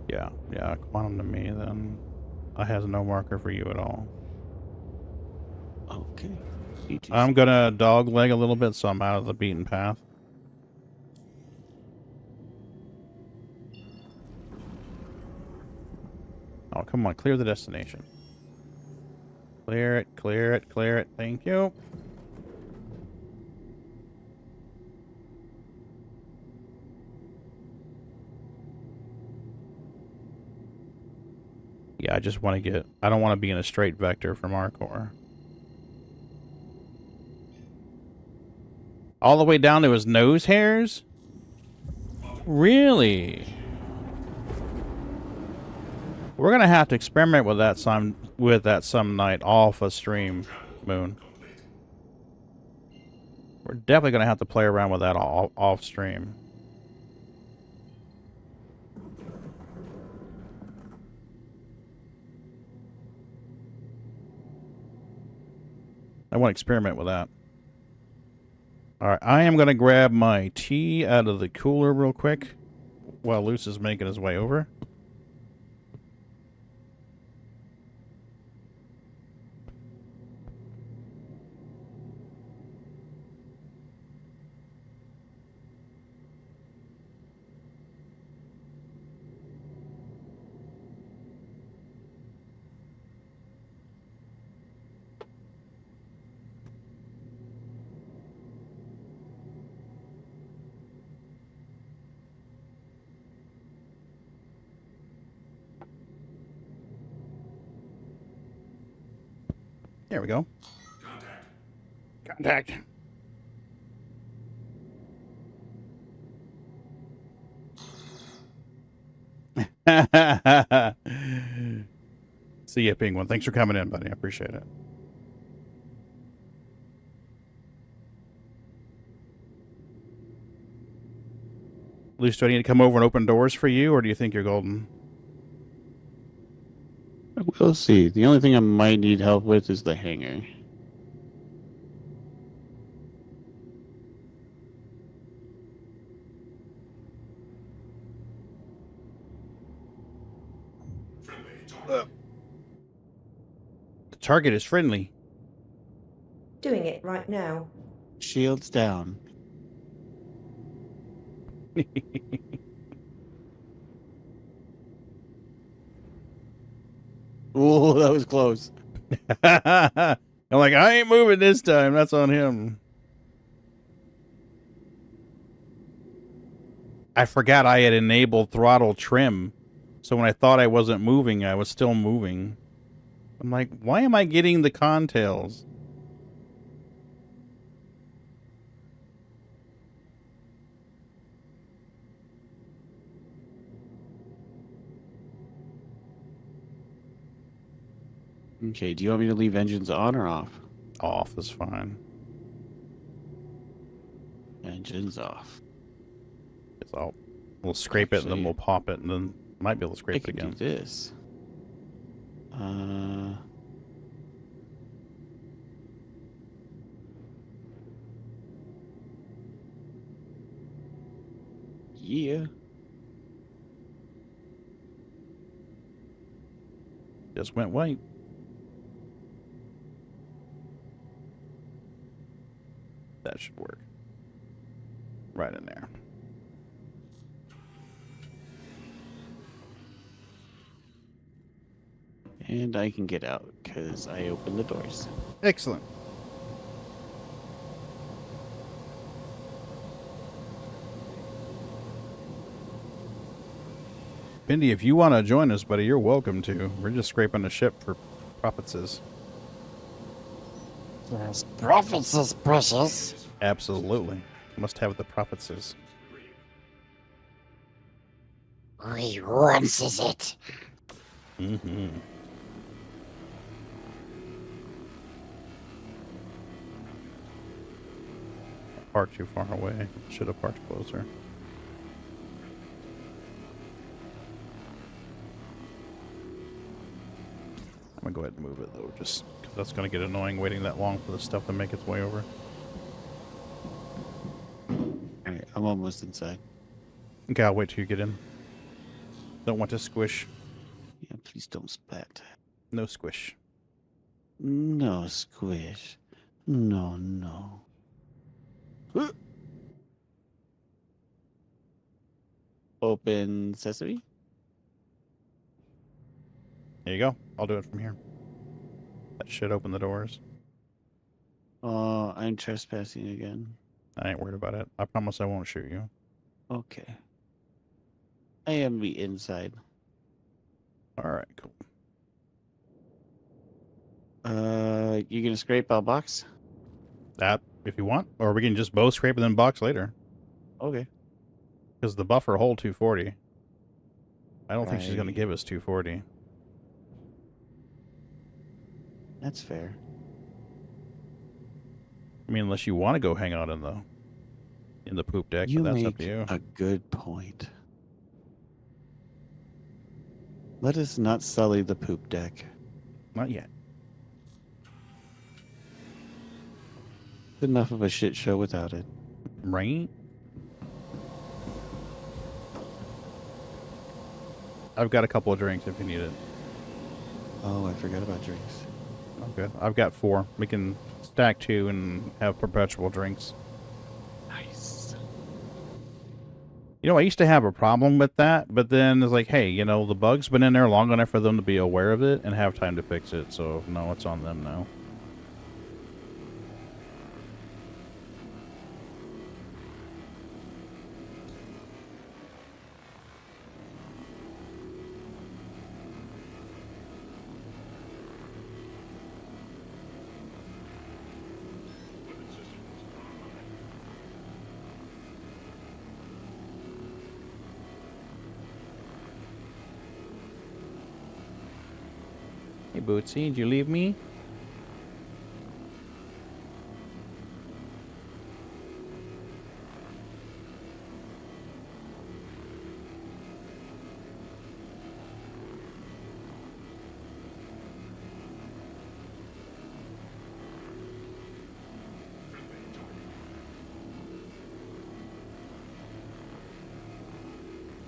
Yeah, quantum to me, then I has no marker for you at all.
Okay.
I'm gonna dogleg a little bit so I'm out of the beaten path. Oh, come on, clear the destination. Clear it, clear it, clear it. Thank you. Yeah, I just want to get... I don't want to be in a straight vector from our core. All the way down to his nose hairs? Really? We're gonna have to experiment with that some night off a stream, Moon. We're definitely gonna have to play around with that off stream. I want to experiment with that. Alright, I am gonna grab my tea out of the cooler real quick while Loose is making his way over. There we go. Contact. See ya, Penguin. Thanks for coming in, buddy. I appreciate it. Luce, do I need to come over and open doors for you, or do you think you're golden?
We'll see. The only thing I might need help with is the hangar.
The target is friendly.
Doing it right now.
Shields down. Oh, that was close.
I'm like, I ain't moving this time. That's on him. I forgot I had enabled throttle trim. So when I thought I wasn't moving, I was still moving. I'm like, why am I getting the contails?
Okay, do you want me to leave engines on or off?
Off is fine.
Engines off.
We'll scrape it and then we'll pop it and then might be able to scrape it again.
Do this. Yeah.
Just went white. That should work. Right in there.
And I can get out because I opened the doors.
Excellent. Bindi, if you want to join us, buddy, you're welcome to. We're just scraping the ship for profits.
Yes, profits is precious.
Absolutely. Must have the profits.
We wants is it.
Mm-hmm. Parked too far away. Should have parked closer. I'm gonna go ahead and move it though, just because that's gonna get annoying waiting that long for the stuff to make its way over.
Alright, I'm almost inside.
Okay, I'll wait till you get in. Don't want to squish.
Yeah, please don't splat.
No squish.
No squish. No, no. Open sesame.
There you go. I'll do it from here. That should open the doors.
I'm trespassing again.
I ain't worried about it. I promise I won't shoot you.
Okay. I am the inside.
All right, cool.
You gonna scrape our box?
That, if you want. Or we can just both scrape and then box later.
Okay.
Because the buffer hold 240. I don't think she's going to give us 240.
That's fair.
I mean, unless you want to go hang out in the poop deck, but that's up to you.
A good point. Let us not sully the poop deck.
Not yet.
Enough of a shit show without it.
Right? I've got a couple of drinks if you need it.
Oh, I forgot about drinks.
Oh, good. I've got 4. We can stack 2 and have perpetual drinks.
Nice.
You know, I used to have a problem with that, but then it's like, hey, you know, the bug's been in there long enough for them to be aware of it and have time to fix it. So, no, it's on them now. Hey, Bootsy, did you leave me?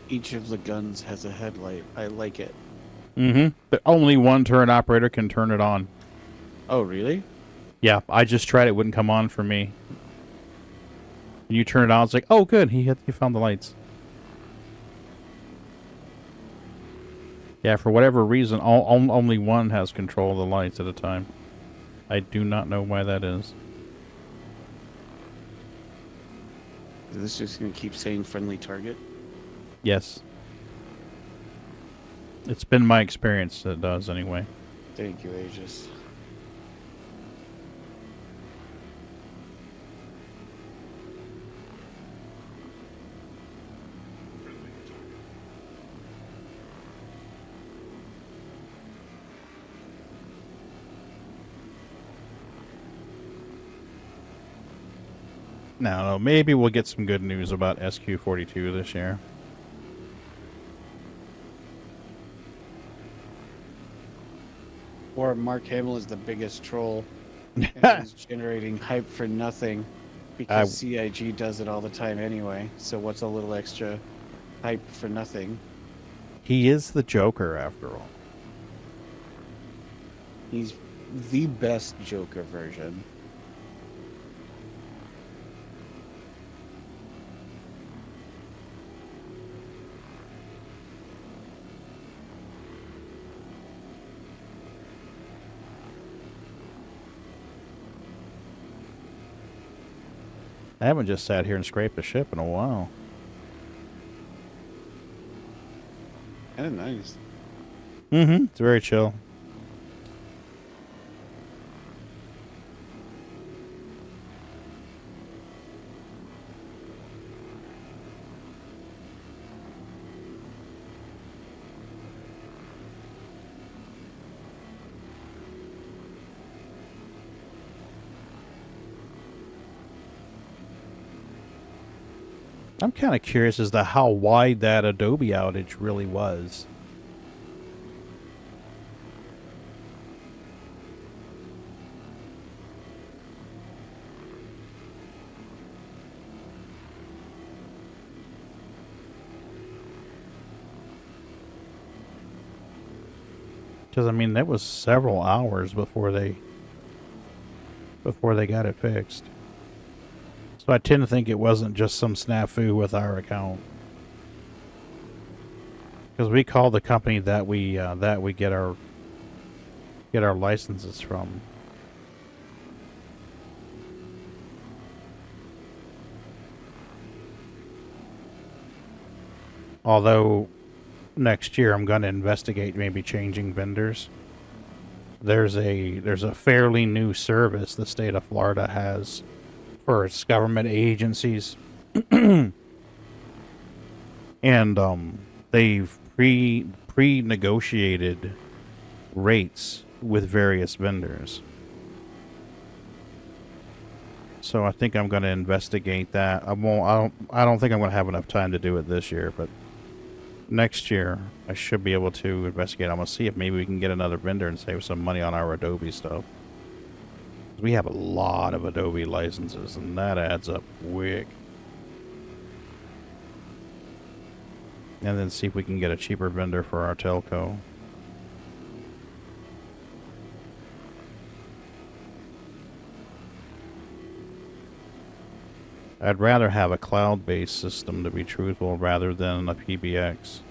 Each of the guns has a headlight. I like it.
Mm-hmm. But only one turret operator can turn it on.
Oh, really?
Yeah, I just tried it. Wouldn't come on for me. When you turn it on, it's like, oh, good. He found the lights. Yeah, for whatever reason, only one has control of the lights at a time. I do not know why that is.
Is this just going to keep saying friendly target?
Yes. It's been my experience that it does, anyway.
Thank you, Aegis.
No, maybe we'll get some good news about SQ-42 this year.
Or Mark Hamill is the biggest troll and is generating hype for nothing because CIG does it all the time anyway. So what's a little extra hype for nothing?
He is the Joker, after all.
He's the best Joker version.
I haven't just sat here and scraped a ship in a while.
Kind of nice.
Mm-hmm. It's very chill. I'm kind of curious as to how wide that Adobe outage really was. Because I mean, that was several hours before they got it fixed. So I tend to think it wasn't just some snafu with our account. Because we call the company that we get our licenses from. Although next year I'm going to investigate maybe changing vendors. There's a fairly new service the state of Florida has for its government agencies. And they've pre-negotiated rates with various vendors. So I think I'm going to investigate that. I don't think I'm going to have enough time to do it this year, but next year I should be able to investigate. I'm going to see if maybe we can get another vendor and save some money on our Adobe stuff. We have a lot of Adobe licenses, and that adds up quick. And then see if we can get a cheaper vendor for our telco. I'd rather have a cloud-based system, to be truthful, rather than a PBX.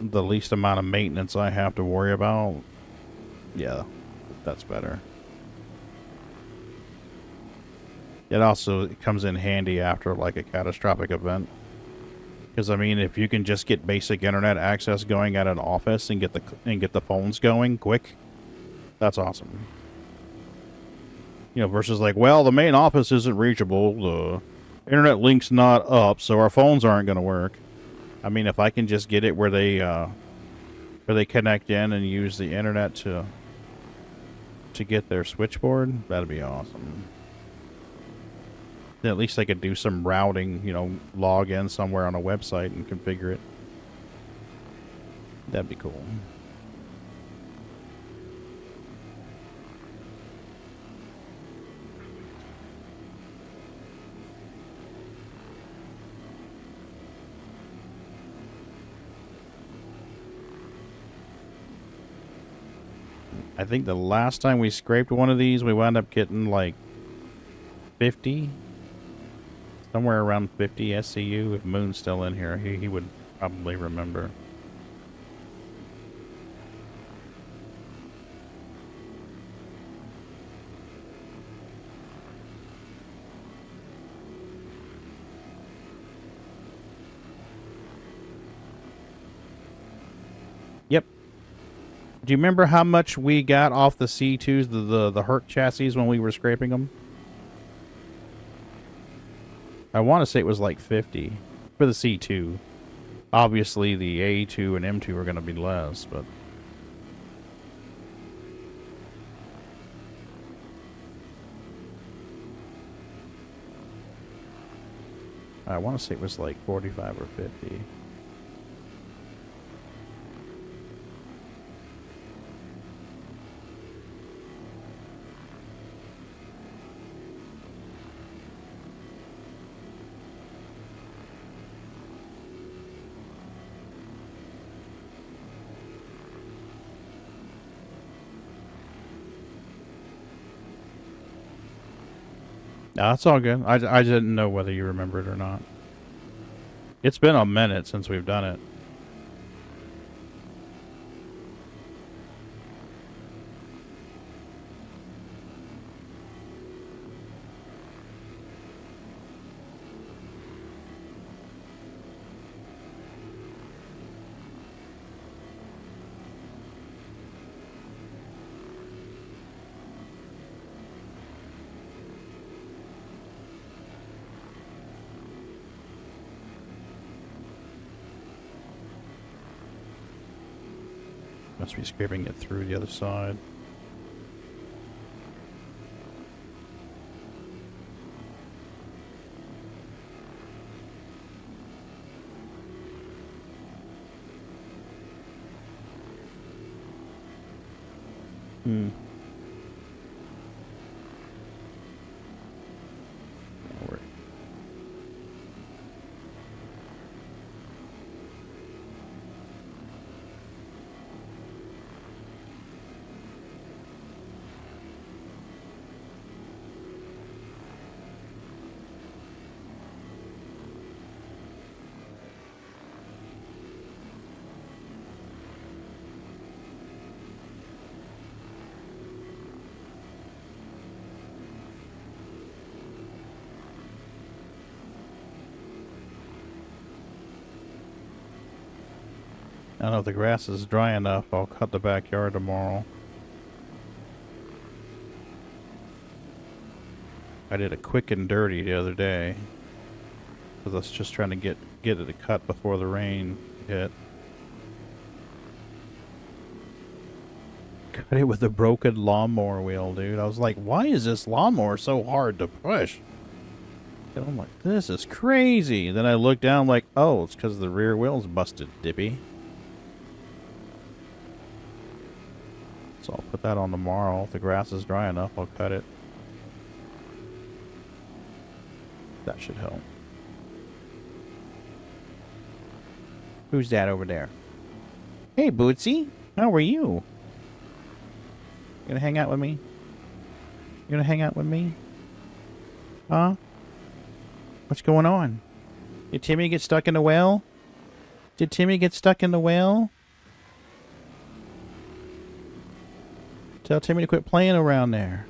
The least amount of maintenance I have to worry about, yeah, that's better. It comes in handy after like a catastrophic event. Because I mean, if you can just get basic internet access going at an office and get the phones going quick, that's awesome. You know, versus like, well, the main office isn't reachable, the internet link's not up, so our phones aren't going to work. I mean, if I can just get it where they connect in and use the internet to get their switchboard, that'd be awesome. Then at least I could do some routing, you know, log in somewhere on a website and configure it. That'd be cool. I think the last time we scraped one of these, we wound up getting like 50. Somewhere around 50 SCU. If Moon's still in here, he would probably remember. Yep. Do you remember how much we got off the C2s, the Herc chassis when we were scraping them? I want to say it was like 50 for the C2. Obviously, the A2 and M2 are going to be less, but... I want to say it was like 45 or 50. No, that's all good. I didn't know whether you remembered or not. It's been a minute since we've done it. Must be scraping it through the other side. Hmm. I don't know if the grass is dry enough. I'll cut the backyard tomorrow. I did a quick and dirty the other day. Because I was just trying to get it cut before the rain hit. Cut it with a broken lawnmower wheel, dude. I was like, why is this lawnmower so hard to push? And I'm like, this is crazy. Then I looked down like, oh, it's because the rear wheel's busted, dippy. So I'll put that on tomorrow. If the grass is dry enough, I'll cut it. That should help. Who's that over there? Hey, Bootsy. How are you? You gonna hang out with me? You gonna hang out with me? Huh? What's going on? Did Timmy get stuck in the well? Did Timmy get stuck in the well? Tell Timmy to quit playing around there.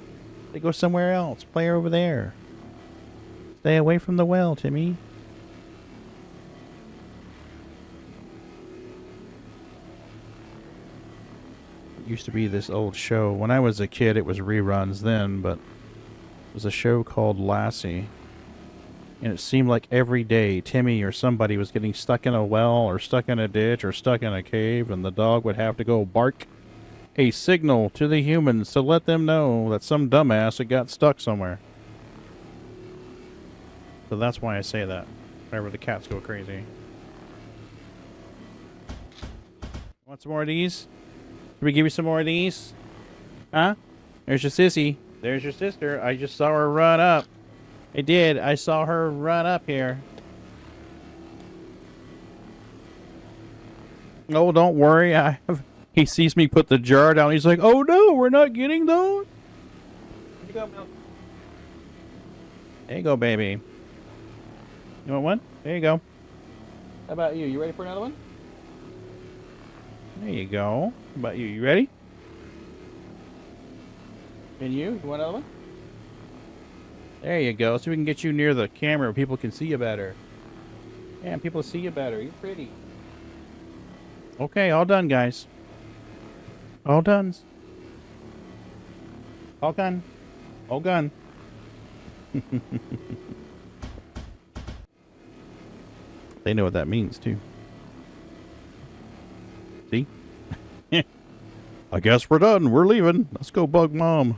They go somewhere else. Play over there. Stay away from the well, Timmy. It used to be this old show. When I was a kid, it was reruns then, but it was a show called Lassie. And it seemed like every day Timmy or somebody was getting stuck in a well or stuck in a ditch or stuck in a cave, and the dog would have to go bark a signal to the humans to let them know that some dumbass had got stuck somewhere. So that's why I say that whenever the cats go crazy. Want some more of these? Can we give you some more of these? Huh? There's your sissy. There's your sister. I just saw her run up. I did. I saw her run up here. Oh, don't worry. He sees me put the jar down. He's like, oh no, we're not getting those. Here you go, Milk. There you go, baby. You want one? There you go. How about you? You ready for another one? There you go. How about you? You ready? And you? You want another one? There you go. So we can get you near the camera where people can see you better. Yeah, people see you better. You're pretty. Okay, all done, guys. All done. All done. All done. They know what that means, too. See? I guess we're done. We're leaving. Let's go bug Mom.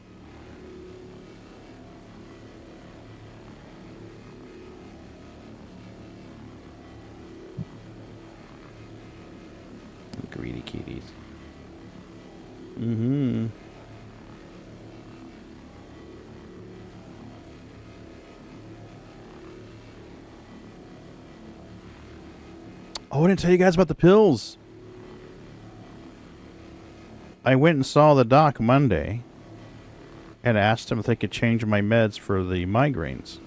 Greedy kitties. Mm-hmm. Oh, I didn't tell you guys about the pills. I went and saw the doc Monday and asked him if they could change my meds for the migraines.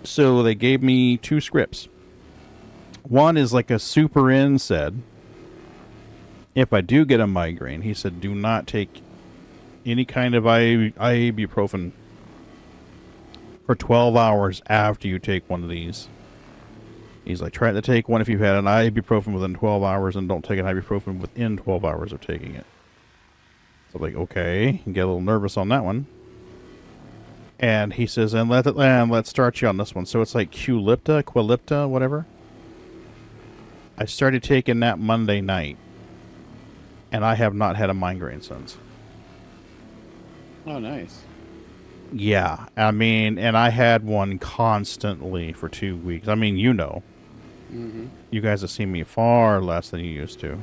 So they gave me 2 scripts. One is like a super NSAID. If I do get a migraine, he said, do not take any kind of ibuprofen for 12 hours after you take one of these. He's like, try to take one if you've had an ibuprofen within 12 hours and don't take an ibuprofen within 12 hours of taking it. So I'm like, okay, and get a little nervous on that one. And he says, and let's start you on this one. So it's like Quilipta, whatever. I started taking that Monday night, and I have not had a migraine since.
Oh, nice.
Yeah, I mean, and I had one constantly for 2 weeks. I mean, you know.
Mm-hmm.
You guys have seen me far less than you used to.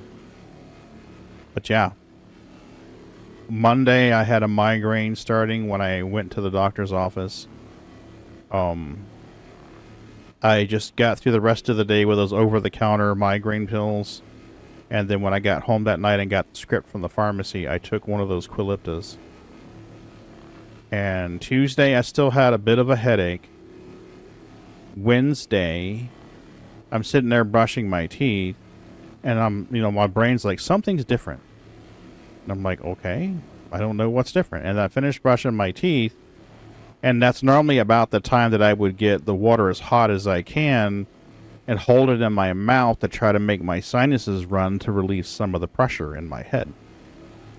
But yeah. Monday, I had a migraine starting when I went to the doctor's office. I just got through the rest of the day with those over-the-counter migraine pills. And then when I got home that night and got the script from the pharmacy, I took one of those Quiliptas. And Tuesday, I still had a bit of a headache. Wednesday, I'm sitting there brushing my teeth. And my brain's like, something's different. And I'm like, okay, I don't know what's different. And I finished brushing my teeth. And that's normally about the time that I would get the water as hot as I can and hold it in my mouth to try to make my sinuses run to release some of the pressure in my head.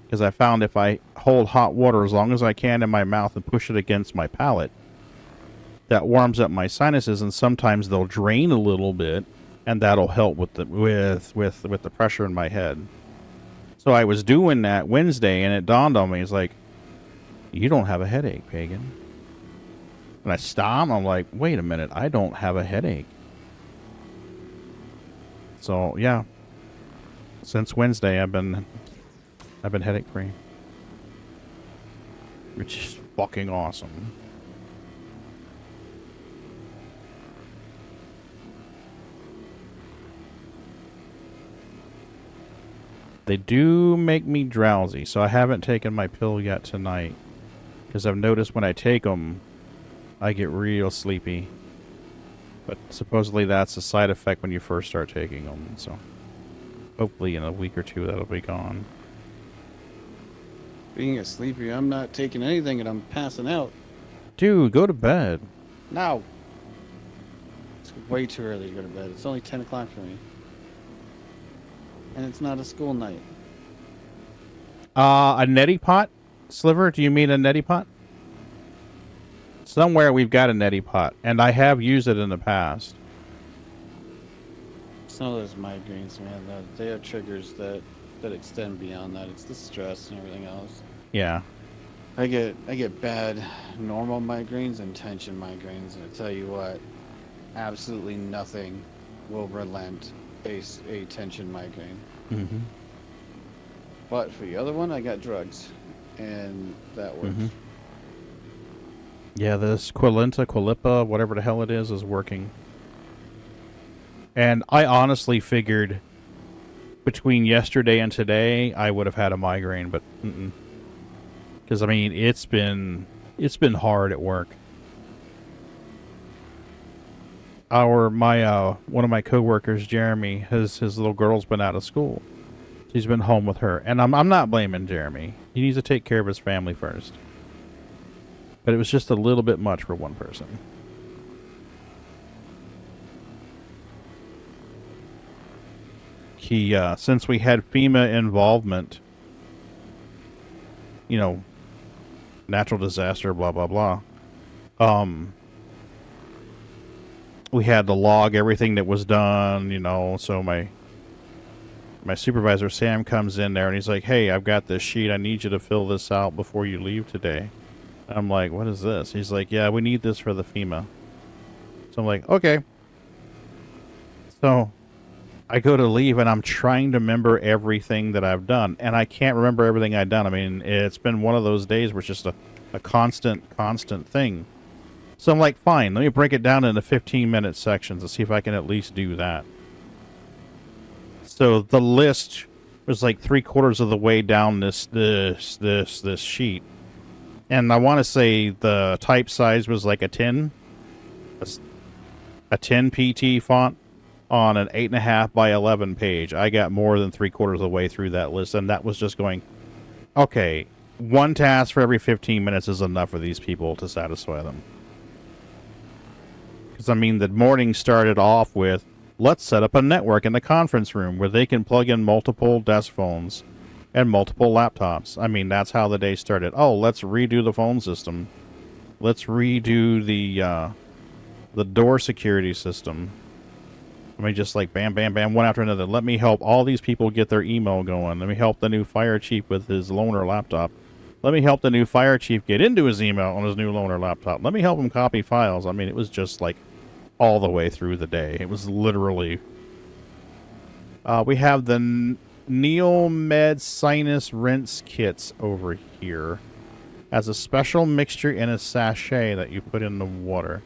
Because I found if I hold hot water as long as I can in my mouth and push it against my palate, that warms up my sinuses, and sometimes they'll drain a little bit, and that'll help with the pressure in my head. So I was doing that Wednesday, and it dawned on me, it's like, you don't have a headache, Pagan. And I stopped, I'm like, wait a minute, I don't have a headache. So yeah, since Wednesday I've been headache free, which is fucking awesome. They do make me drowsy, so I haven't taken my pill yet tonight, because I've noticed when I take them, I get real sleepy. But supposedly that's a side effect when you first start taking them, so hopefully in a week or two that'll be gone.
Being a sleepy, I'm not taking anything and I'm passing out.
Dude, go to bed.
No. It's way too early to go to bed. It's only 10 o'clock for me. And it's not a school night.
A neti pot? Sliver, do you mean a neti pot? Somewhere we've got a neti pot, and I have used it in the past.
Some of those migraines, man, they have triggers that extend beyond that. It's the stress and everything else.
Yeah.
I get bad normal migraines and tension migraines, and I tell you what, absolutely nothing will relent a tension migraine.
Mm-hmm.
But for the other one, I got drugs, and that works.
Mm-hmm. Yeah, this Quilipa, whatever the hell it is working. And I honestly figured between yesterday and today I would have had a migraine, but because I mean it's been hard at work. One of my coworkers, Jeremy, his little girl's been out of school. He's been home with her, and I'm not blaming Jeremy. He needs to take care of his family first. But it was just a little bit much for one person. He, since we had FEMA involvement, you know, natural disaster, blah, blah, blah, we had to log everything that was done, you know, so my supervisor, Sam, comes in there and he's like, hey, I've got this sheet. I need you to fill this out before you leave today. I'm like, what is this? He's like, yeah, we need this for the FEMA. So I'm like, okay. So I go to leave and I'm trying to remember everything that I've done. And I can't remember everything I've done. I mean, it's been one of those days where it's just a constant thing. So I'm like, fine, let me break it down into 15-minute sections and see if I can at least do that. So the list was like 3/4 of the way down this sheet. And I want to say the type size was like a 10 PT font on an 8.5 by 11 page. I got more than 3/4 of the way through that list, and that was just going, okay, one task for every 15 minutes is enough for these people to satisfy them. Because, I mean, the morning started off with, let's set up a network in the conference room where they can plug in multiple desk phones and multiple laptops. I mean, that's how the day started. Oh, let's redo the phone system. Let's redo the door security system. I mean, just like bam, bam, bam, one after another. Let me help all these people get their email going. Let me help the new fire chief with his loaner laptop. Let me help the new fire chief get into his email on his new loaner laptop. Let me help him copy files. I mean, it was just like all the way through the day. It was literally... we have the Neomed Sinus Rinse Kits over here as a special mixture in a sachet that you put in the water.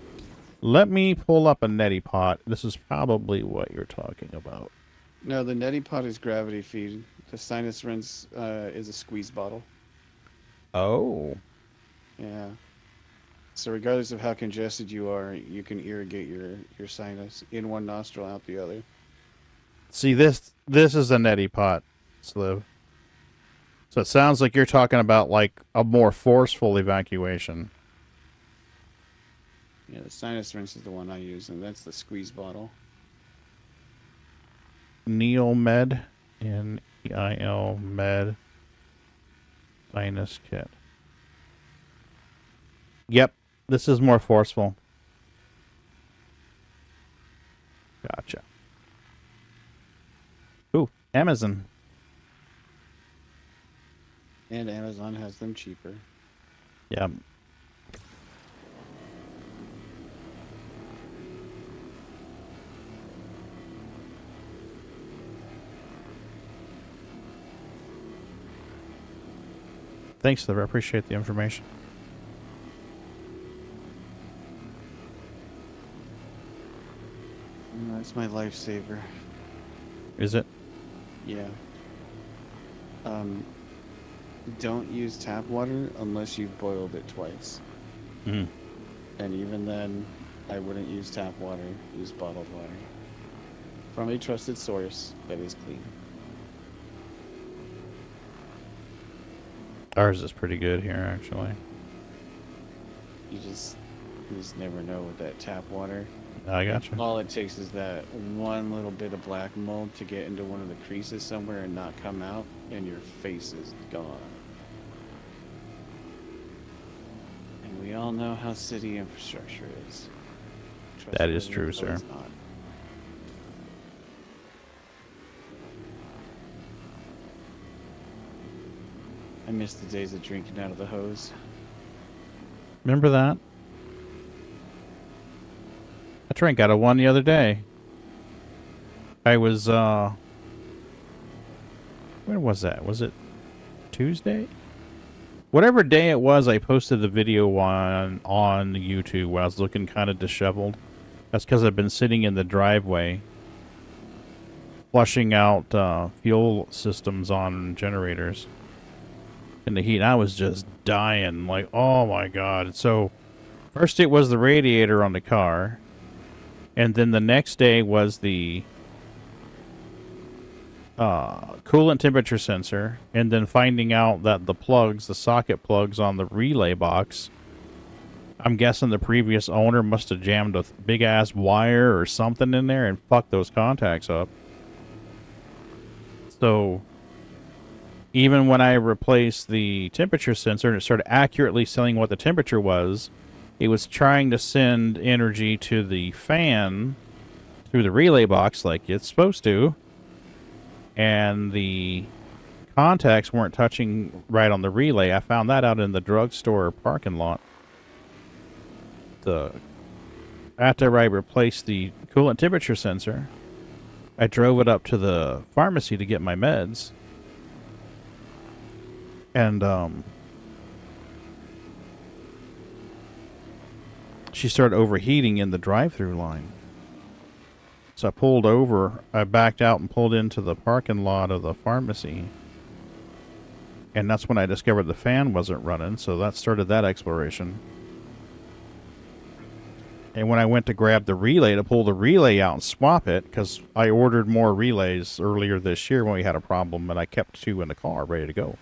Let me pull up a neti pot. This is probably what you're talking about.
No, the neti pot is gravity feed. The sinus rinse is a squeeze bottle.
Oh.
Yeah. So regardless of how congested you are, you can irrigate your sinus in one nostril, out the other.
See, this is a neti pot, Sliv. So it sounds like you're talking about like a more forceful evacuation.
Yeah, the sinus rinse is the one I use, and that's the squeeze bottle.
Neil Med. Neil Med. Sinus kit. Yep, this is more forceful. Gotcha. Ooh, Amazon.
And Amazon has them cheaper.
Yep. Thanks, Liver. I appreciate the information.
That's my lifesaver.
Is it?
Yeah. Don't use tap water unless you've boiled it twice.
Mm.
And even then, I wouldn't use tap water. Use bottled water. From a trusted source that is clean.
Ours is pretty good here, actually.
You just never know with that tap water.
I gotcha.
All it takes is that one little bit of black mold to get into one of the creases somewhere and not come out, and your face is gone. And we all know how city infrastructure is.
That is true, sir.
It's not. I miss the days of drinking out of the hose.
Remember that? I drank out of one the other day. I was, when was that? Was it Tuesday? Whatever day it was, I posted the video on YouTube where I was looking kind of disheveled. That's because I've been sitting in the driveway flushing out fuel systems on generators in the heat. And I was just dying, like, oh my god. So first it was the radiator on the car, and then the next day was the coolant temperature sensor, and then finding out that the socket plugs on the relay box, I'm guessing the previous owner must have jammed a big ass wire or something in there and fucked those contacts up. So even when I replaced the temperature sensor and it started accurately saying what the temperature was, it was trying to send energy to the fan through the relay box like it's supposed to, and the contacts weren't touching right on the relay. I found that out in the drugstore parking lot. After I replaced the coolant temperature sensor, I drove it up to the pharmacy to get my meds. And she started overheating in the drive-through line. So I pulled over, I backed out and pulled into the parking lot of the pharmacy. And that's when I discovered the fan wasn't running, so that started that exploration. And when I went to grab the relay to pull the relay out and swap it, because I ordered more relays earlier this year when we had a problem, and I kept 2 in the car ready to go.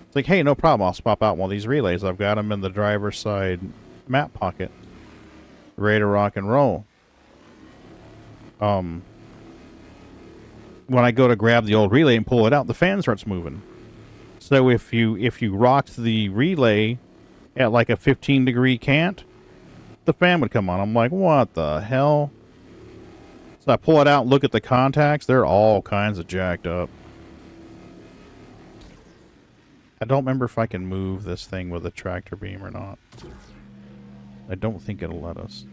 It's like, hey, no problem, I'll swap out one of these relays. I've got them in the driver's side map pocket, ready to rock and roll. When I go to grab the old relay and pull it out, the fan starts moving. So if you rocked the relay at like a 15-degree cant, the fan would come on. I'm like, what the hell? So I pull it out and look at the contacts. They're all kinds of jacked up. I don't remember if I can move this thing with a tractor beam or not. I don't think it'll let us.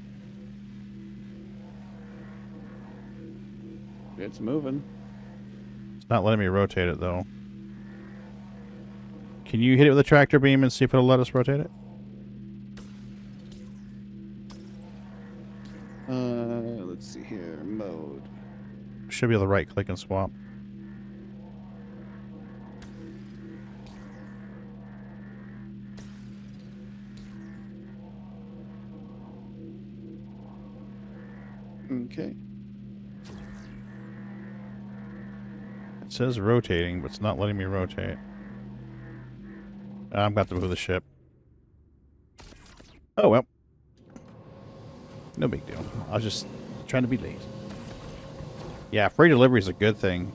It's moving.
It's not letting me rotate it, though. Can you hit it with a tractor beam and see if it'll let us rotate it?
Let's see here. Mode.
Should be able to right-click and swap.
Okay.
It says rotating, but it's not letting me rotate. I'm about to move the ship. Oh, well. No big deal. I was just trying to be lazy. Yeah, free delivery is a good thing.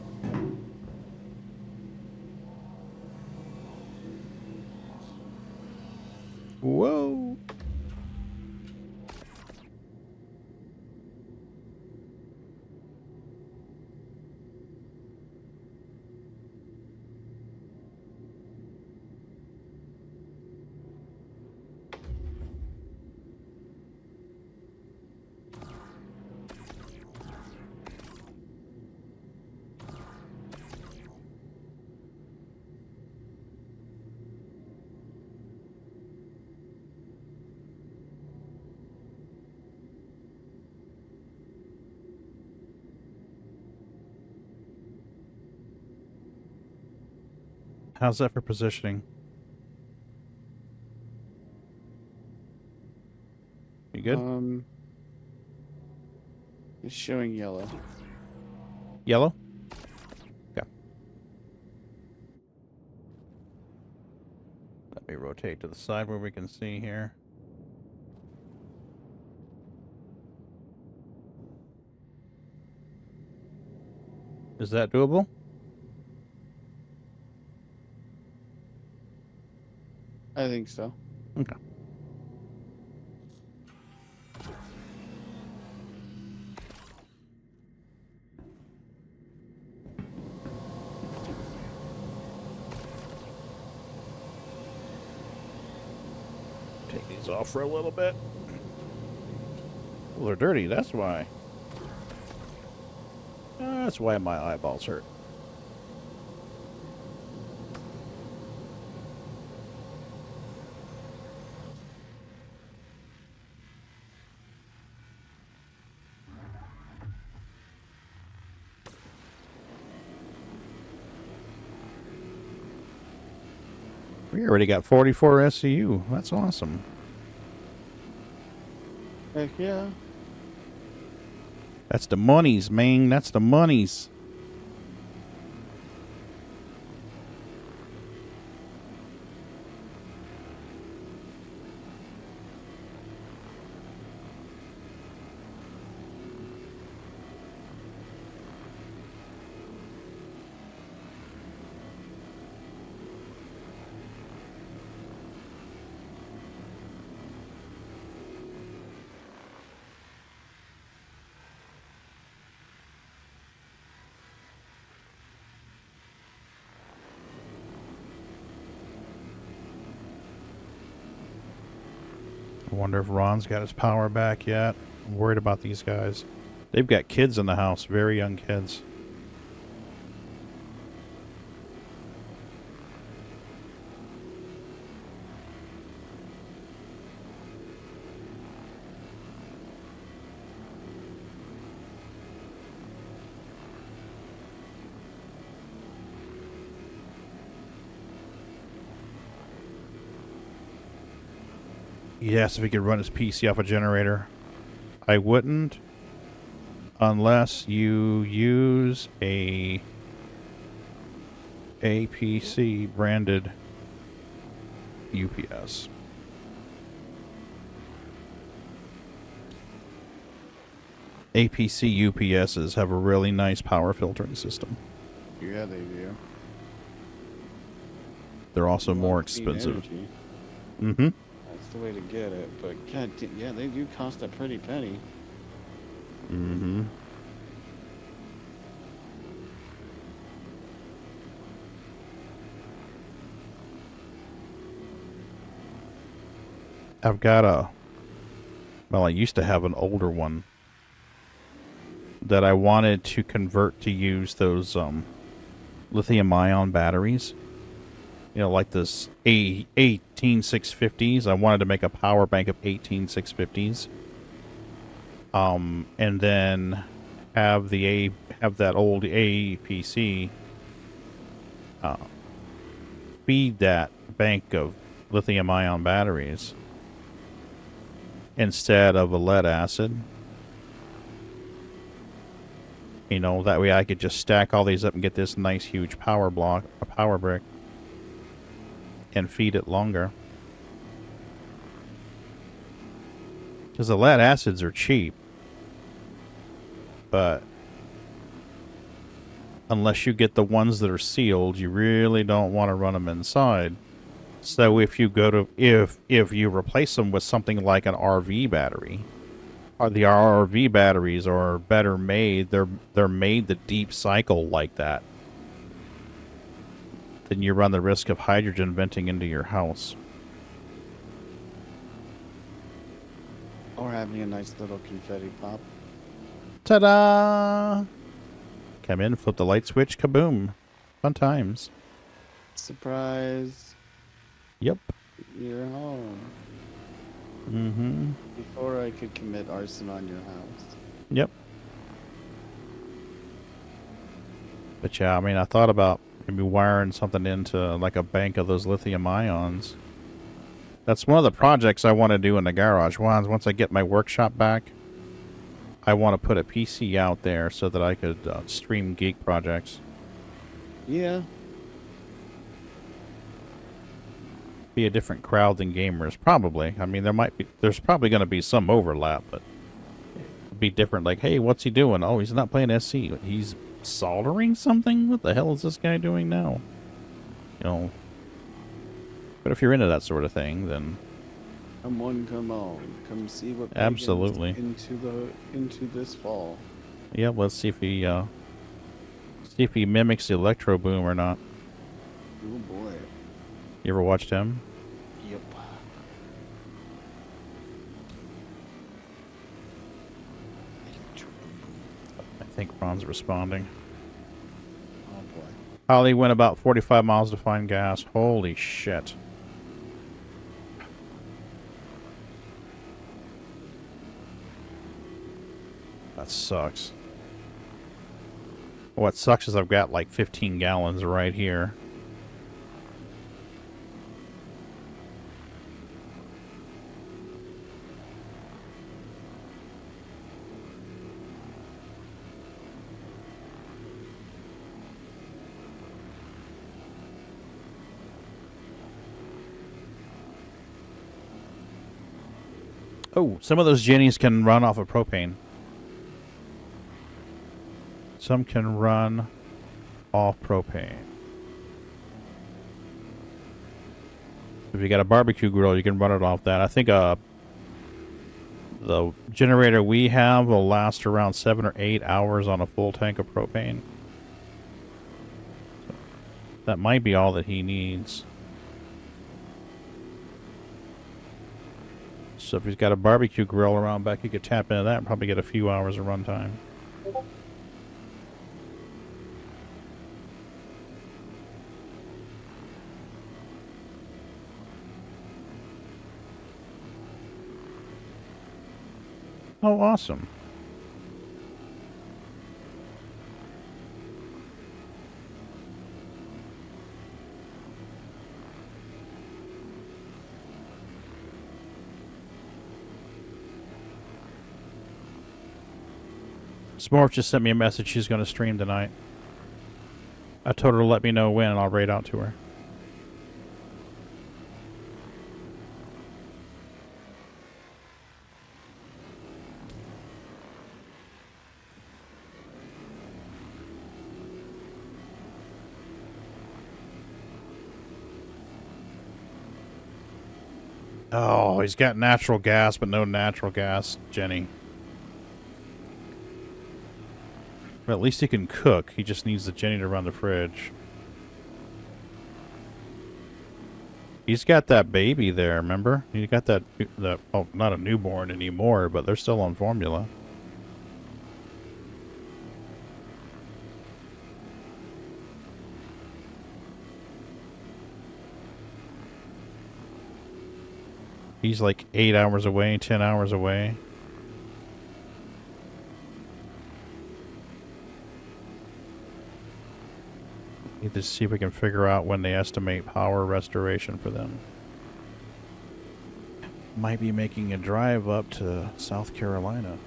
Whoa. How's that for positioning? You good?
It's showing yellow.
Yellow? Okay. Let me rotate to the side where we can see here. Is that doable?
I think so.
Okay. Take these off for a little bit. Well, they're dirty, that's why. That's why my eyeballs hurt. We already got 44 SCU. That's awesome.
Heck yeah.
That's the monies, man. That's the monies. I wonder if Ron's got his power back yet. I'm worried about these guys. They've got kids in the house, very young kids. He asked if he could run his PC off a generator. I wouldn't unless you use a APC branded UPS. APC UPSs have a really nice power filtering system.
Yeah, they do.
They're also more expensive. Mm-hmm.
That's the way to get it, but god, yeah, they do cost a pretty penny.
Mm-hmm. I've got I used to have an older one that I wanted to convert to use those lithium-ion batteries. You know, like this 18650s. I wanted to make a power bank of 18650s. And then have that old APC feed that bank of lithium-ion batteries instead of a lead acid. You know, that way I could just stack all these up and get this nice huge power block, a power brick, and feed it longer. Because the lead acids are cheap, but unless you get the ones that are sealed, you really don't want to run them inside. So if you go to if you replace them with something like an RV battery, or the RV batteries are better made, they're made to deep cycle like that, then you run the risk of hydrogen venting into your house.
Or having a nice little confetti pop.
Ta-da! Come in, flip the light switch, kaboom. Fun times.
Surprise.
Yep.
You're home.
Mm-hmm.
Before I could commit arson on your house.
Yep. But yeah, I mean, I thought about maybe wiring something into like a bank of those lithium ions. That's one of the projects I want to do in the garage. Once I get my workshop back, I want to put a PC out there so that I could stream geek projects.
Yeah.
Be a different crowd than gamers, probably. I mean, there's probably going to be some overlap, but be different. Like, hey, what's he doing? Oh, he's not playing SC. He's soldering something? What the hell is this guy doing now? You know. But if you're into that sort of thing, then
Come on. Come see what
absolutely
into this fall.
Yeah, let's see if he mimics the electro boom or not.
Oh boy.
You ever watched him?
Yep.
I think Ron's responding.
Oh boy.
Holly went about 45 miles to find gas. Holy shit. That sucks. What sucks is I've got like 15 gallons right here. Oh, some of those Jennies can run off of propane. Some can run off propane. If you got a barbecue grill, you can run it off that. I think the generator we have will last around 7 or 8 hours on a full tank of propane. So that might be all that he needs. So if he's got a barbecue grill around back, he could tap into that and probably get a few hours of runtime. Oh, awesome. Smorf just sent me a message she's going to stream tonight. I told her to let me know when and I'll raid out to her. Oh, he's got natural gas, but no natural gas, Jenny. But at least he can cook. He just needs the Jenny to run the fridge. He's got that baby there, remember? He got that, oh, not a newborn anymore, but they're still on formula. He's like 8 hours away, 10 hours away. Need to see if we can figure out when they estimate power restoration for them. Might be making a drive up to South Carolina.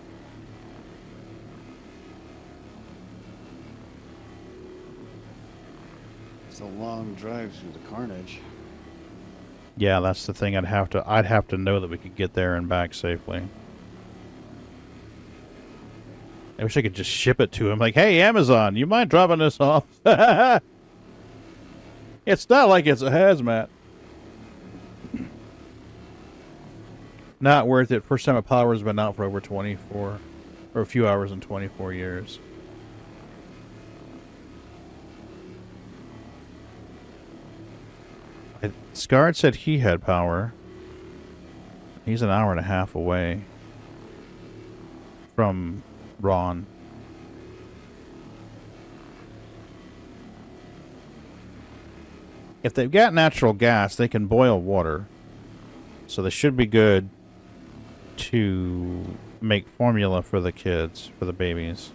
It's a long drive through the carnage.
Yeah, that's the thing. I'd have to know that we could get there and back safely. I wish I could just ship it to him. Like, hey, Amazon, you mind dropping this off? It's not like it's a hazmat. Not worth it. First time a power's been out for over 24, or a few hours in 24 years. Scarred said he had power. He's an hour and a half away from Ron. If they've got natural gas, they can boil water. So they should be good to make formula for the kids, for the babies.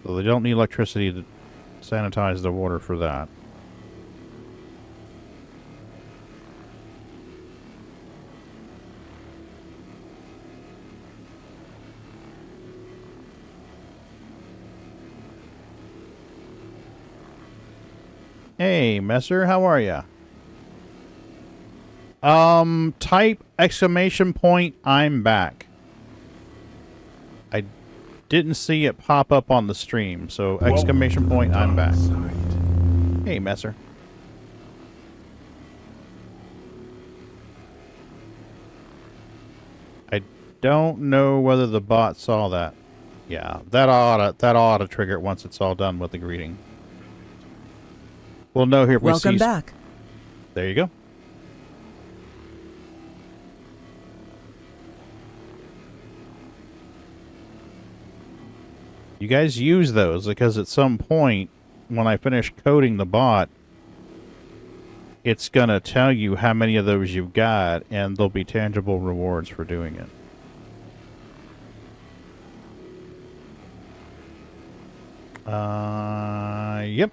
So they don't need electricity to sanitize the water for that. Hey, Messer, how are ya? Type exclamation point, I'm back. I didn't see it pop up on the stream, so exclamation point, I'm back. Hey, Messer. I don't know whether the bot saw that. Yeah, that ought to trigger it once it's all done with the greeting. We'll know here if we see...
Welcome back.
There you go. You guys use those because at some point, when I finish coding the bot, it's going to tell you how many of those you've got, and there'll be tangible rewards for doing it. Yep.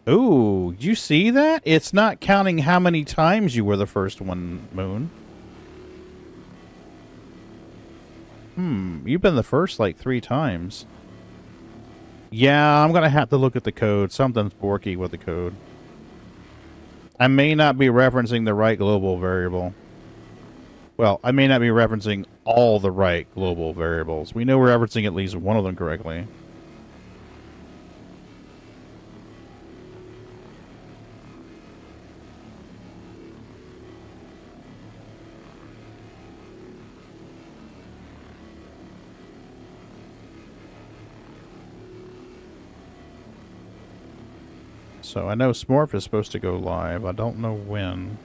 Ooh, did you see that? It's not counting how many times you were the first one, Moon. You've been the first like 3 times. Yeah, I'm gonna have to look at the code. Something's borky with the code. I may not be referencing the right global variable. Well, I may not be referencing all the right global variables. We know we're referencing at least one of them correctly. So I know Smorf is supposed to go live. I don't know when.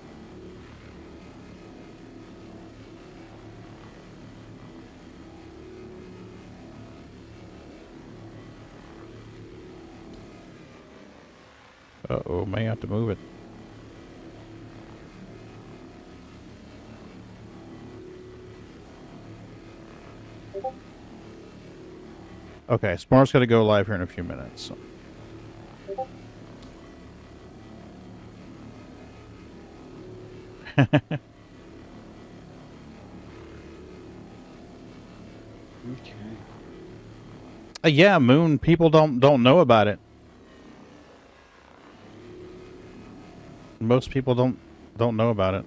Uh-oh, may have to move it. Okay, Smorf's going to go live here in a few minutes. So.
Okay.
Yeah, Moon. People don't know about it. Most people don't know about it.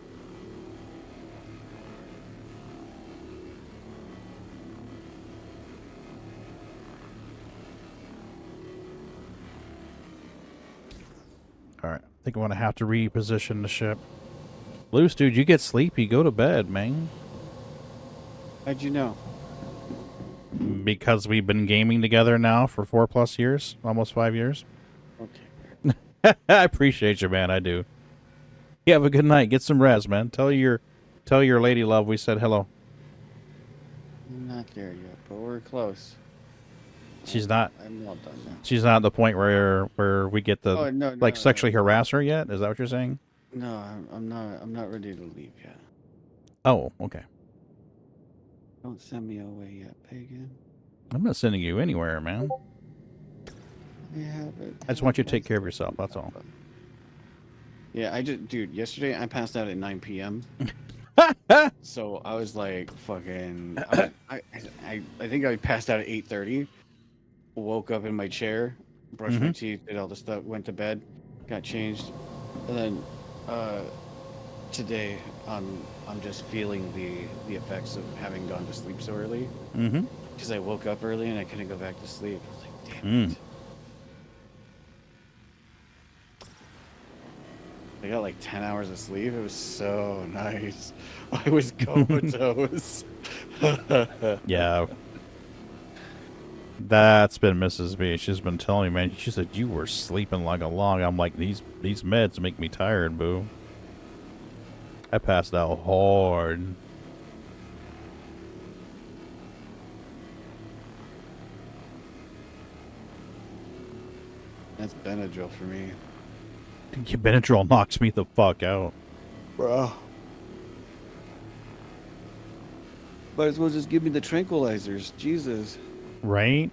All right, I think I'm gonna have to reposition the ship. Loose, dude, you get sleepy. Go to bed, man.
How'd you know?
Because we've been gaming together now for 4+ years, almost 5 years.
Okay.
I appreciate you, man. I do. You have a good night. Get some rest, man. Tell your lady love we said hello.
I'm not there yet, but we're close.
She's not.
I'm not done now.
She's not at the point where we get the sexually harass her yet. Is that what you're saying?
No, I'm not. I'm not ready to leave yet.
Oh, okay.
Don't send me away yet, Pagan.
I'm not sending you anywhere, man.
Yeah, but
I just want you to take care of yourself. That's all.
Yeah, dude, yesterday I passed out at 9 p.m. So I was like, fucking, I think I passed out at 8:30. Woke up in my chair, brushed my teeth, did all the stuff, went to bed, got changed, and then today on I'm just feeling the effects of having gone to sleep so early.
Mm-hmm.
Because I woke up early and I couldn't go back to sleep. I was like, damn it. I got like 10 hours of sleep. It was so nice. I was comatose.
Yeah. That's been Mrs. B. She's been telling me, man. She said you were sleeping like a log. I'm like, these meds make me tired, boo. I passed out hard.
That's Benadryl for me.
Benadryl knocks me the fuck out.
Bro. Might as well just give me the tranquilizers. Jesus.
Right?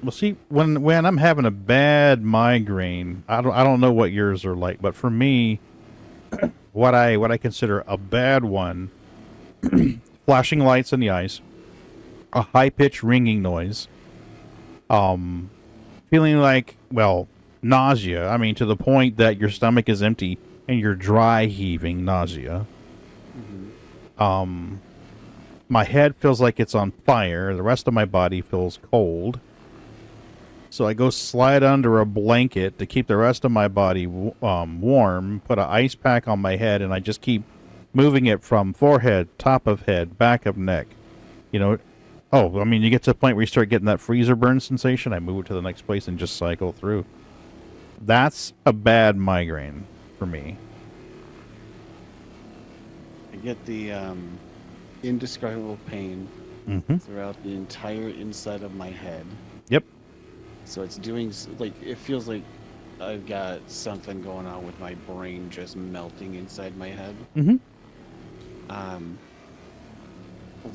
Well, see, when I'm having a bad migraine, I don't know what yours are like, but for me, what I consider a bad one, flashing lights in the eyes, a high-pitched ringing noise, feeling like, well, nausea. I mean, to the point that your stomach is empty and you're dry heaving nausea.
Mm-hmm.
My head feels like it's on fire. The rest of my body feels cold. So I go slide under a blanket to keep the rest of my body warm, put an ice pack on my head, and I just keep moving it from forehead, top of head, back of neck. You know, I mean, you get to the point where you start getting that freezer burn sensation. I move it to the next place and just cycle through. That's a bad migraine for me.
I get the indescribable pain throughout the entire inside of my head.
Yep.
So it's doing, like, it feels like I've got something going on with my brain just melting inside my head.
Mm-hmm.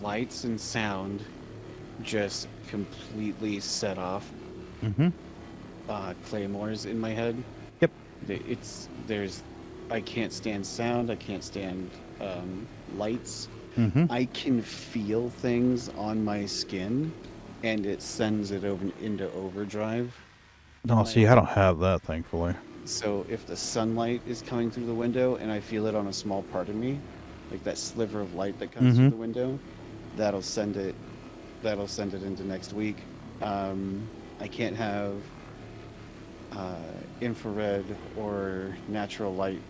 Lights and sound just completely set off claymores in my head.
Yep.
I can't stand sound. I can't stand lights. I can feel things on my skin, and it sends it over into overdrive.
No, see, I don't have that, thankfully.
So if the sunlight is coming through the window and I feel it on a small part of me, like that sliver of light that comes through the window, that'll send it into next week. I can't have infrared or natural light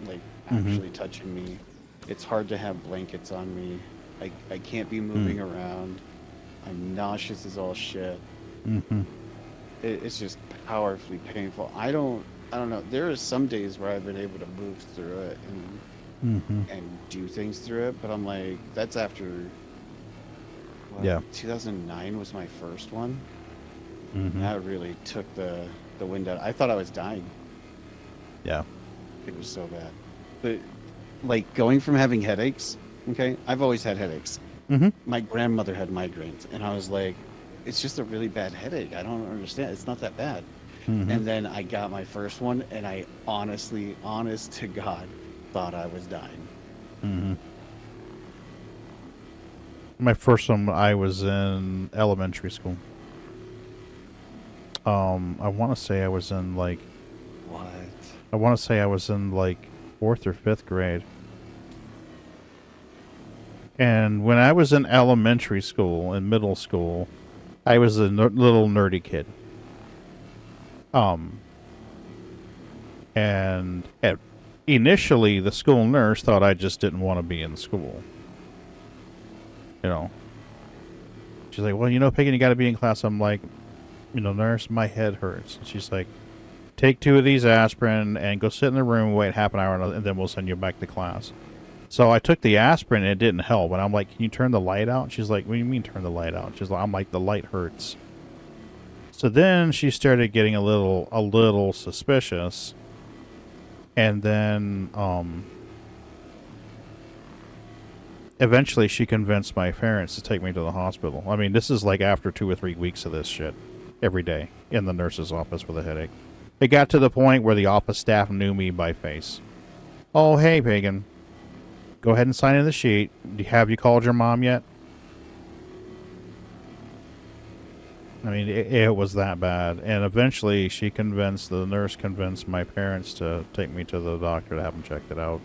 like actually touching me. It's hard to have blankets on me. I can't be moving around. I'm nauseous as all shit. It's just powerfully painful. I don't know. There are some days where I've been able to move through it and do things through it, but I'm like, that's after.
Yeah.
2009 was my first one. That really took the wind out. I thought I was dying.
Yeah.
It was so bad. But like going from having headaches. Okay, I've always had headaches. My grandmother had migraines, and I was like, it's just a really bad headache. I don't understand. It's not that bad. And then I got my first one, and I honest to God, thought I was dying.
My first one, I was in elementary school. I want to say I was in like...
What?
I want to say I was in like 4th or 5th grade. And when I was in elementary school and middle school, I was a little nerdy kid. And initially, the school nurse thought I just didn't want to be in school. You know. She's like, well, you know, Pagan, you got to be in class. I'm like, you know, nurse, my head hurts. And she's like, take 2 of these aspirin and go sit in the room, wait half an hour, and then we'll send you back to class. So I took the aspirin and it didn't help. And I'm like, can you turn the light out? She's like, what do you mean turn the light out? She's like, I'm like, the light hurts. So then she started getting a little suspicious. And then eventually she convinced my parents to take me to the hospital. I mean, this is like after 2 or 3 weeks of this shit every day in the nurse's office with a headache. It got to the point where the office staff knew me by face. Oh, hey, Pagan. Go ahead and sign in the sheet. Have you called your mom yet? I mean, it was that bad. And eventually the nurse convinced my parents to take me to the doctor to have them checked it out.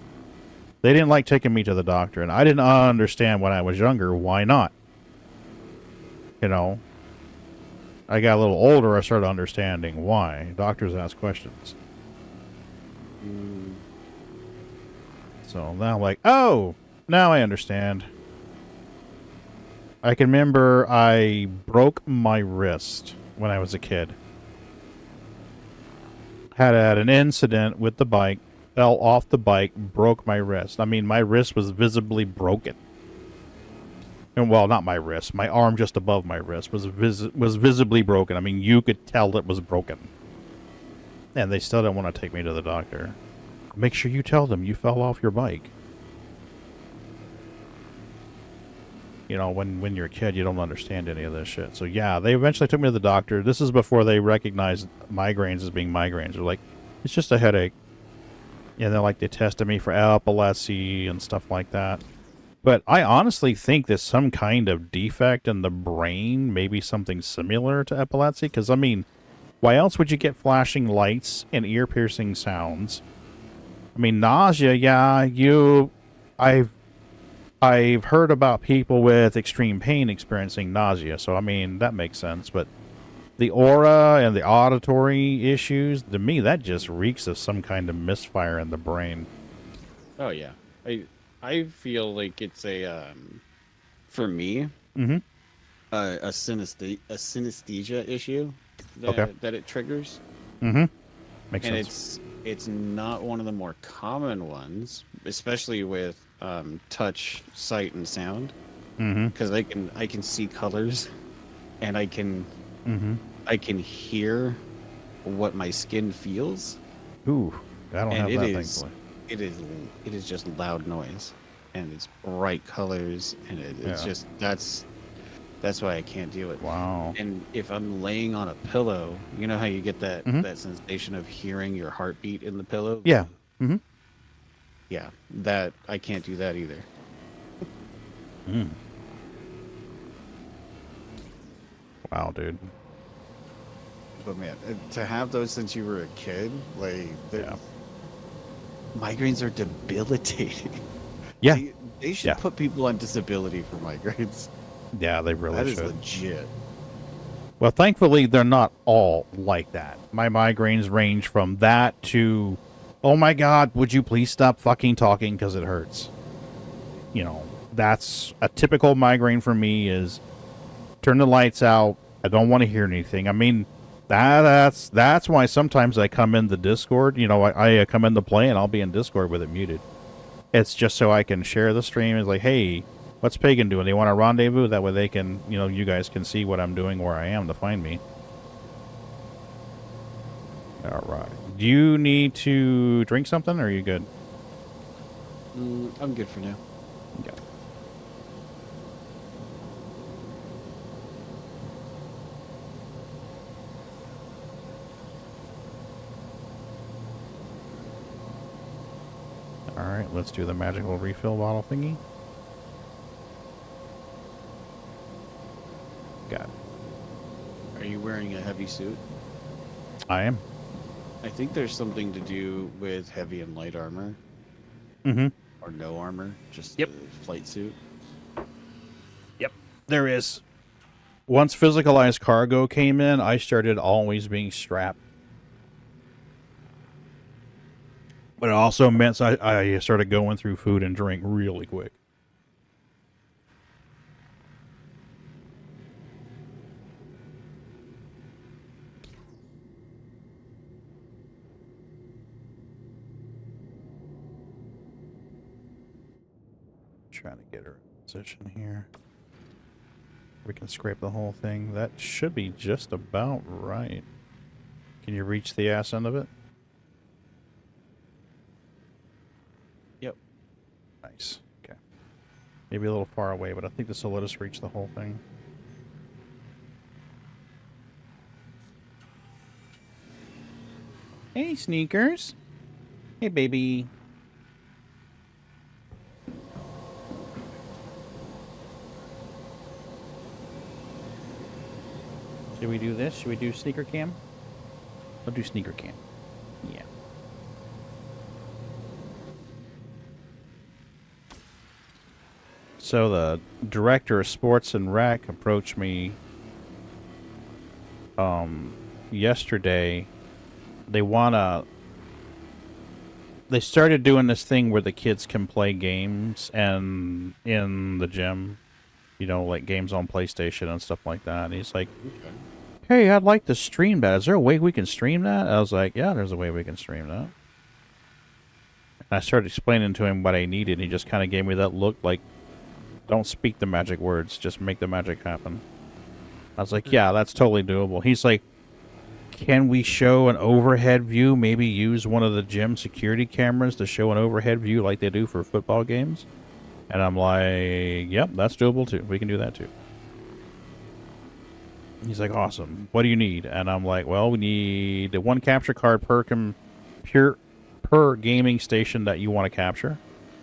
They didn't like taking me to the doctor, and I didn't understand when I was younger why not. You know, I got a little older, I started understanding why. Doctors ask questions. So now I'm like, oh, now I understand. I can remember I broke my wrist when I was a kid. Had an incident with the bike, fell off the bike, broke my wrist. I mean, my wrist was visibly broken. And well, not my wrist, my arm just above my wrist was visibly broken. I mean, you could tell it was broken. And they still didn't want to take me to the doctor. Make sure you tell them you fell off your bike. You know, when you're a kid, you don't understand any of this shit. So yeah, they eventually took me to the doctor. This is before they recognized migraines as being migraines. They're like, it's just a headache. And then like they tested me for epilepsy and stuff like that. But I honestly think there's some kind of defect in the brain, maybe something similar to epilepsy. Because I mean, why else would you get flashing lights and ear-piercing sounds? I mean, nausea, yeah, I've heard about people with extreme pain experiencing nausea, so I mean, that makes sense, but the aura and the auditory issues, to me, that just reeks of some kind of misfire in the brain.
Oh, yeah. I feel like it's for me,
mm-hmm.
a synesthesia issue that it triggers.
Mm-hmm. Makes
sense. It's not one of the more common ones, especially with touch, sight, and sound. Because I can see colors, and I can hear what my skin feels.
Ooh, I don't have that, thankfully.
It is just loud noise, and it's bright colors, and it's just that's why I can't do it.
Wow.
And if I'm laying on a pillow, you know how you get that sensation of hearing your heartbeat in the pillow?
Yeah.
Yeah, that I can't do that either.
Wow, dude.
But man, to have those since you were a kid, like, migraines are debilitating.
Yeah.
They should put people on disability for migraines.
Yeah, they really should.
That is legit.
Well, thankfully, they're not all like that. My migraines range from that to, oh my God, would you please stop fucking talking because it hurts. You know, that's a typical migraine for me is turn the lights out. I don't want to hear anything. I mean, that's why sometimes I come in the Discord. You know, I come in the play and I'll be in Discord with it muted. It's just so I can share the stream. It's like, hey, what's Pagan doing? They want a rendezvous? That way they can, you know, you guys can see what I'm doing, where I am to find me. All right. Do you need to drink something, or are you good?
I'm good for now.
Okay. All right, let's do the magical refill bottle thingy. Got it.
Are you wearing a heavy suit?
I am.
I think there's something to do with heavy and light armor. Or no armor, just the flight suit.
Yep, there is. Once physicalized cargo came in, I started always being strapped. But it also meant I started going through food and drink really quick. Trying to get her in position here. We can scrape the whole thing. That should be just about right. Can you reach the ass end of it?
Yep.
Nice. Okay. Maybe a little far away, but I think this will let us reach the whole thing. Hey, Sneakers. Hey, baby. Should we do this? Should we do sneaker cam? I'll do sneaker cam. Yeah. So the director of sports and rec approached me yesterday. They started doing this thing where the kids can play games and in the gym, you know, like games on PlayStation and stuff like that. And he's like, hey, I'd like to stream that. Is there a way we can stream that? I was like, yeah, there's a way we can stream that. And I started explaining to him what I needed, and he just kind of gave me that look like, don't speak the magic words, just make the magic happen. I was like, yeah, that's totally doable. He's like, can we show an overhead view? Maybe use one of the gym security cameras to show an overhead view like they do for football games? And I'm like, yep, that's doable too. We can do that too. He's like, awesome. What do you need? And I'm like, well, we need the one capture card per gaming station that you want to capture.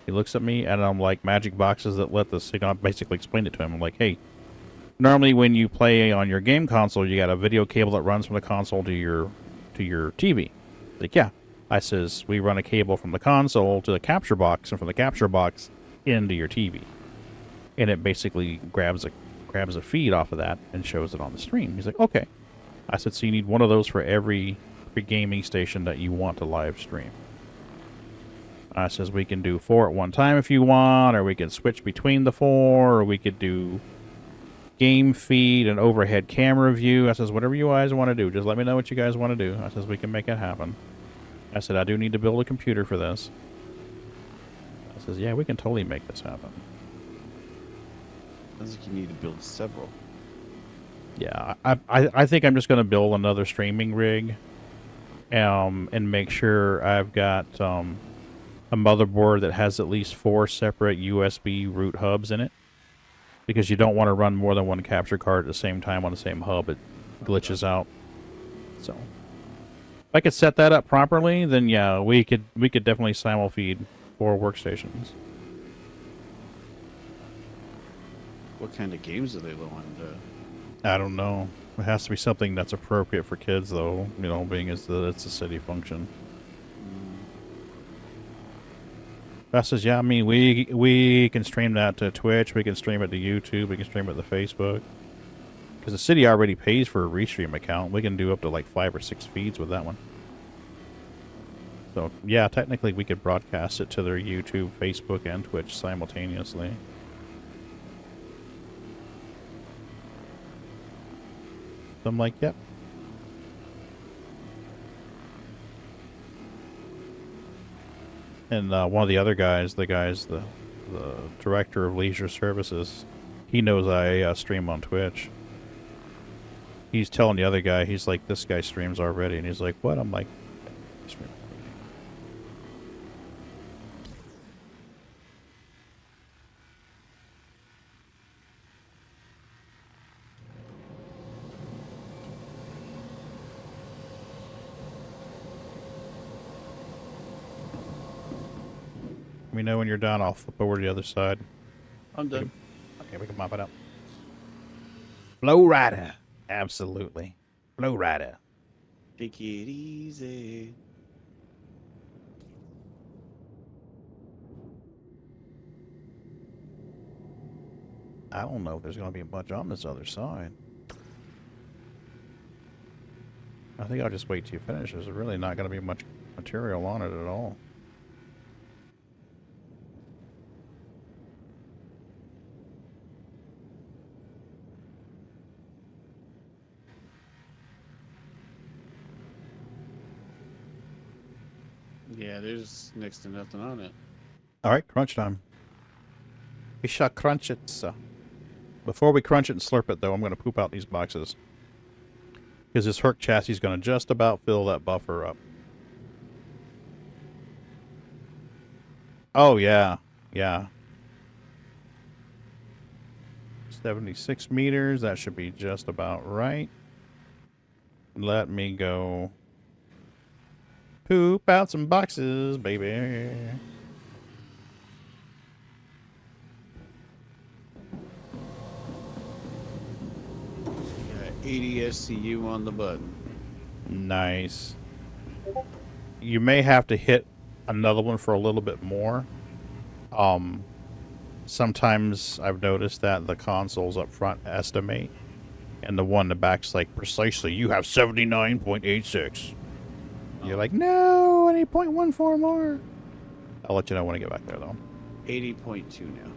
He looks at me, and I'm like, magic boxes that let the signal. I basically explained it to him. I'm like, hey, normally when you play on your game console, you got a video cable that runs from the console to your TV. Like, yeah. I says, we run a cable from the console to the capture box, and from the capture box into your TV. And it basically grabs a feed off of that and shows it on the stream. He's like, okay. I said, so you need one of those for every gaming station that you want to live stream. I says, we can do 4 at one time if you want, or we can switch between the 4, or we could do game feed and overhead camera view. I says, whatever you guys want to do, just let me know what you guys want to do. I says, we can make it happen. I said, I do need to build a computer for this. I says, yeah, we can totally make this happen.
Sounds like you need to build several.
Yeah, I think I'm just going to build another streaming rig, and make sure I've got a motherboard that has at least 4 separate USB root hubs in it, because you don't want to run more than one capture card at the same time on the same hub. It glitches out. So if I could set that up properly, then yeah, we could definitely simul feed 4 workstations.
What kind of games are they low on?
I don't know. It has to be something that's appropriate for kids, though. You know, being as that it's a city function. That says, yeah, I mean, we can stream that to Twitch, we can stream it to YouTube, we can stream it to Facebook. Because the city already pays for a restream account. We can do up to like 5 or 6 feeds with that one. So, yeah, technically we could broadcast it to their YouTube, Facebook, and Twitch simultaneously. So I'm like, yep. And one of the other guys, the director of leisure services, he knows I stream on Twitch. He's telling the other guy, he's like, this guy streams already. And he's like, what? I'm like, stream. Let me know when you're done. I'll flip over to the other side.
I'm done.
Okay, we can mop it up. Flow Rider. Absolutely. Flow Rider.
Take it easy.
I don't know if there's going to be much on this other side. I think I'll just wait till you finish. There's really not going to be much material on it at all.
Yeah, there's next to nothing on it.
All right, crunch time. We shall crunch it. So. Before we crunch it and slurp it, though, I'm going to poop out these boxes. Because this Herc chassis is going to just about fill that buffer up. Oh, yeah. Yeah. 76 meters. That should be just about right. Let me go poop out some boxes, baby.
ADSCU on the button.
Nice. You may have to hit another one for a little bit more. Sometimes I've noticed that the consoles up front estimate, and the one in the back's like, precisely, you have 79.86. You're like, no, I need 0.14 more. I'll let you know when I get back there, though.
80.2 now.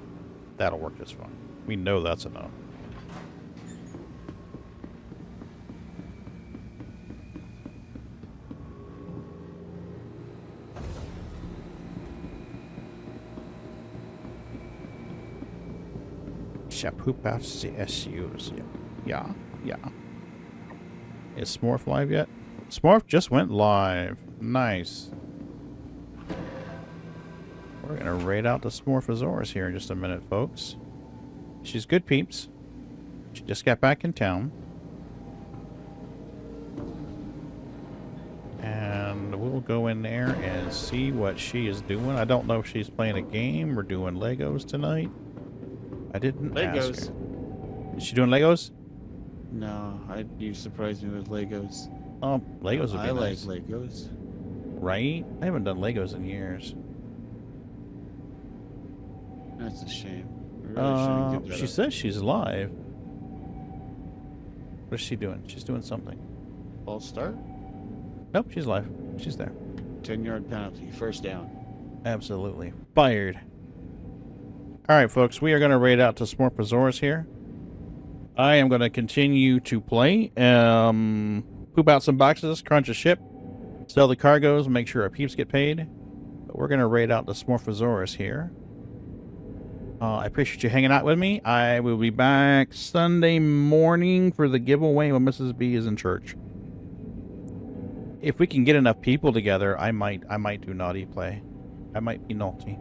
That'll work just fine. We know that's enough. Shall poop out CSUs. Yeah. Is Smorf live yet? Smorf just went live. Nice. We're gonna raid out the Smorphosaurus here in just a minute, folks. She's good peeps. She just got back in town. And we'll go in there and see what she is doing. I don't know if she's playing a game or doing Legos tonight. I didn't ask her. Is she doing Legos?
No, you surprised me with Legos.
Oh, Legos would be nice.
I like Legos.
Right? I haven't done Legos in years.
That's a shame. Really
she says she's live. What is she doing? She's doing something.
False start?
Nope, she's live. She's there.
10-yard penalty. First down.
Absolutely. Fired. Alright, folks. We are going to raid out to Smorphosaurus here. I am going to continue to play. Poop out some boxes. Crunch a ship. Sell the cargoes. Make sure our peeps get paid. But we're going to raid out the Smorphosaurus here. I appreciate you hanging out with me. I will be back Sunday morning for the giveaway when Mrs. B is in church. If we can get enough people together, I might do naughty play. I might be naughty.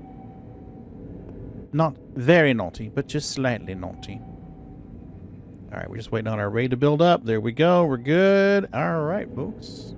Not very naughty, but just slightly naughty. Alright, we're just waiting on our raid to build up. There we go. We're good. Alright, folks.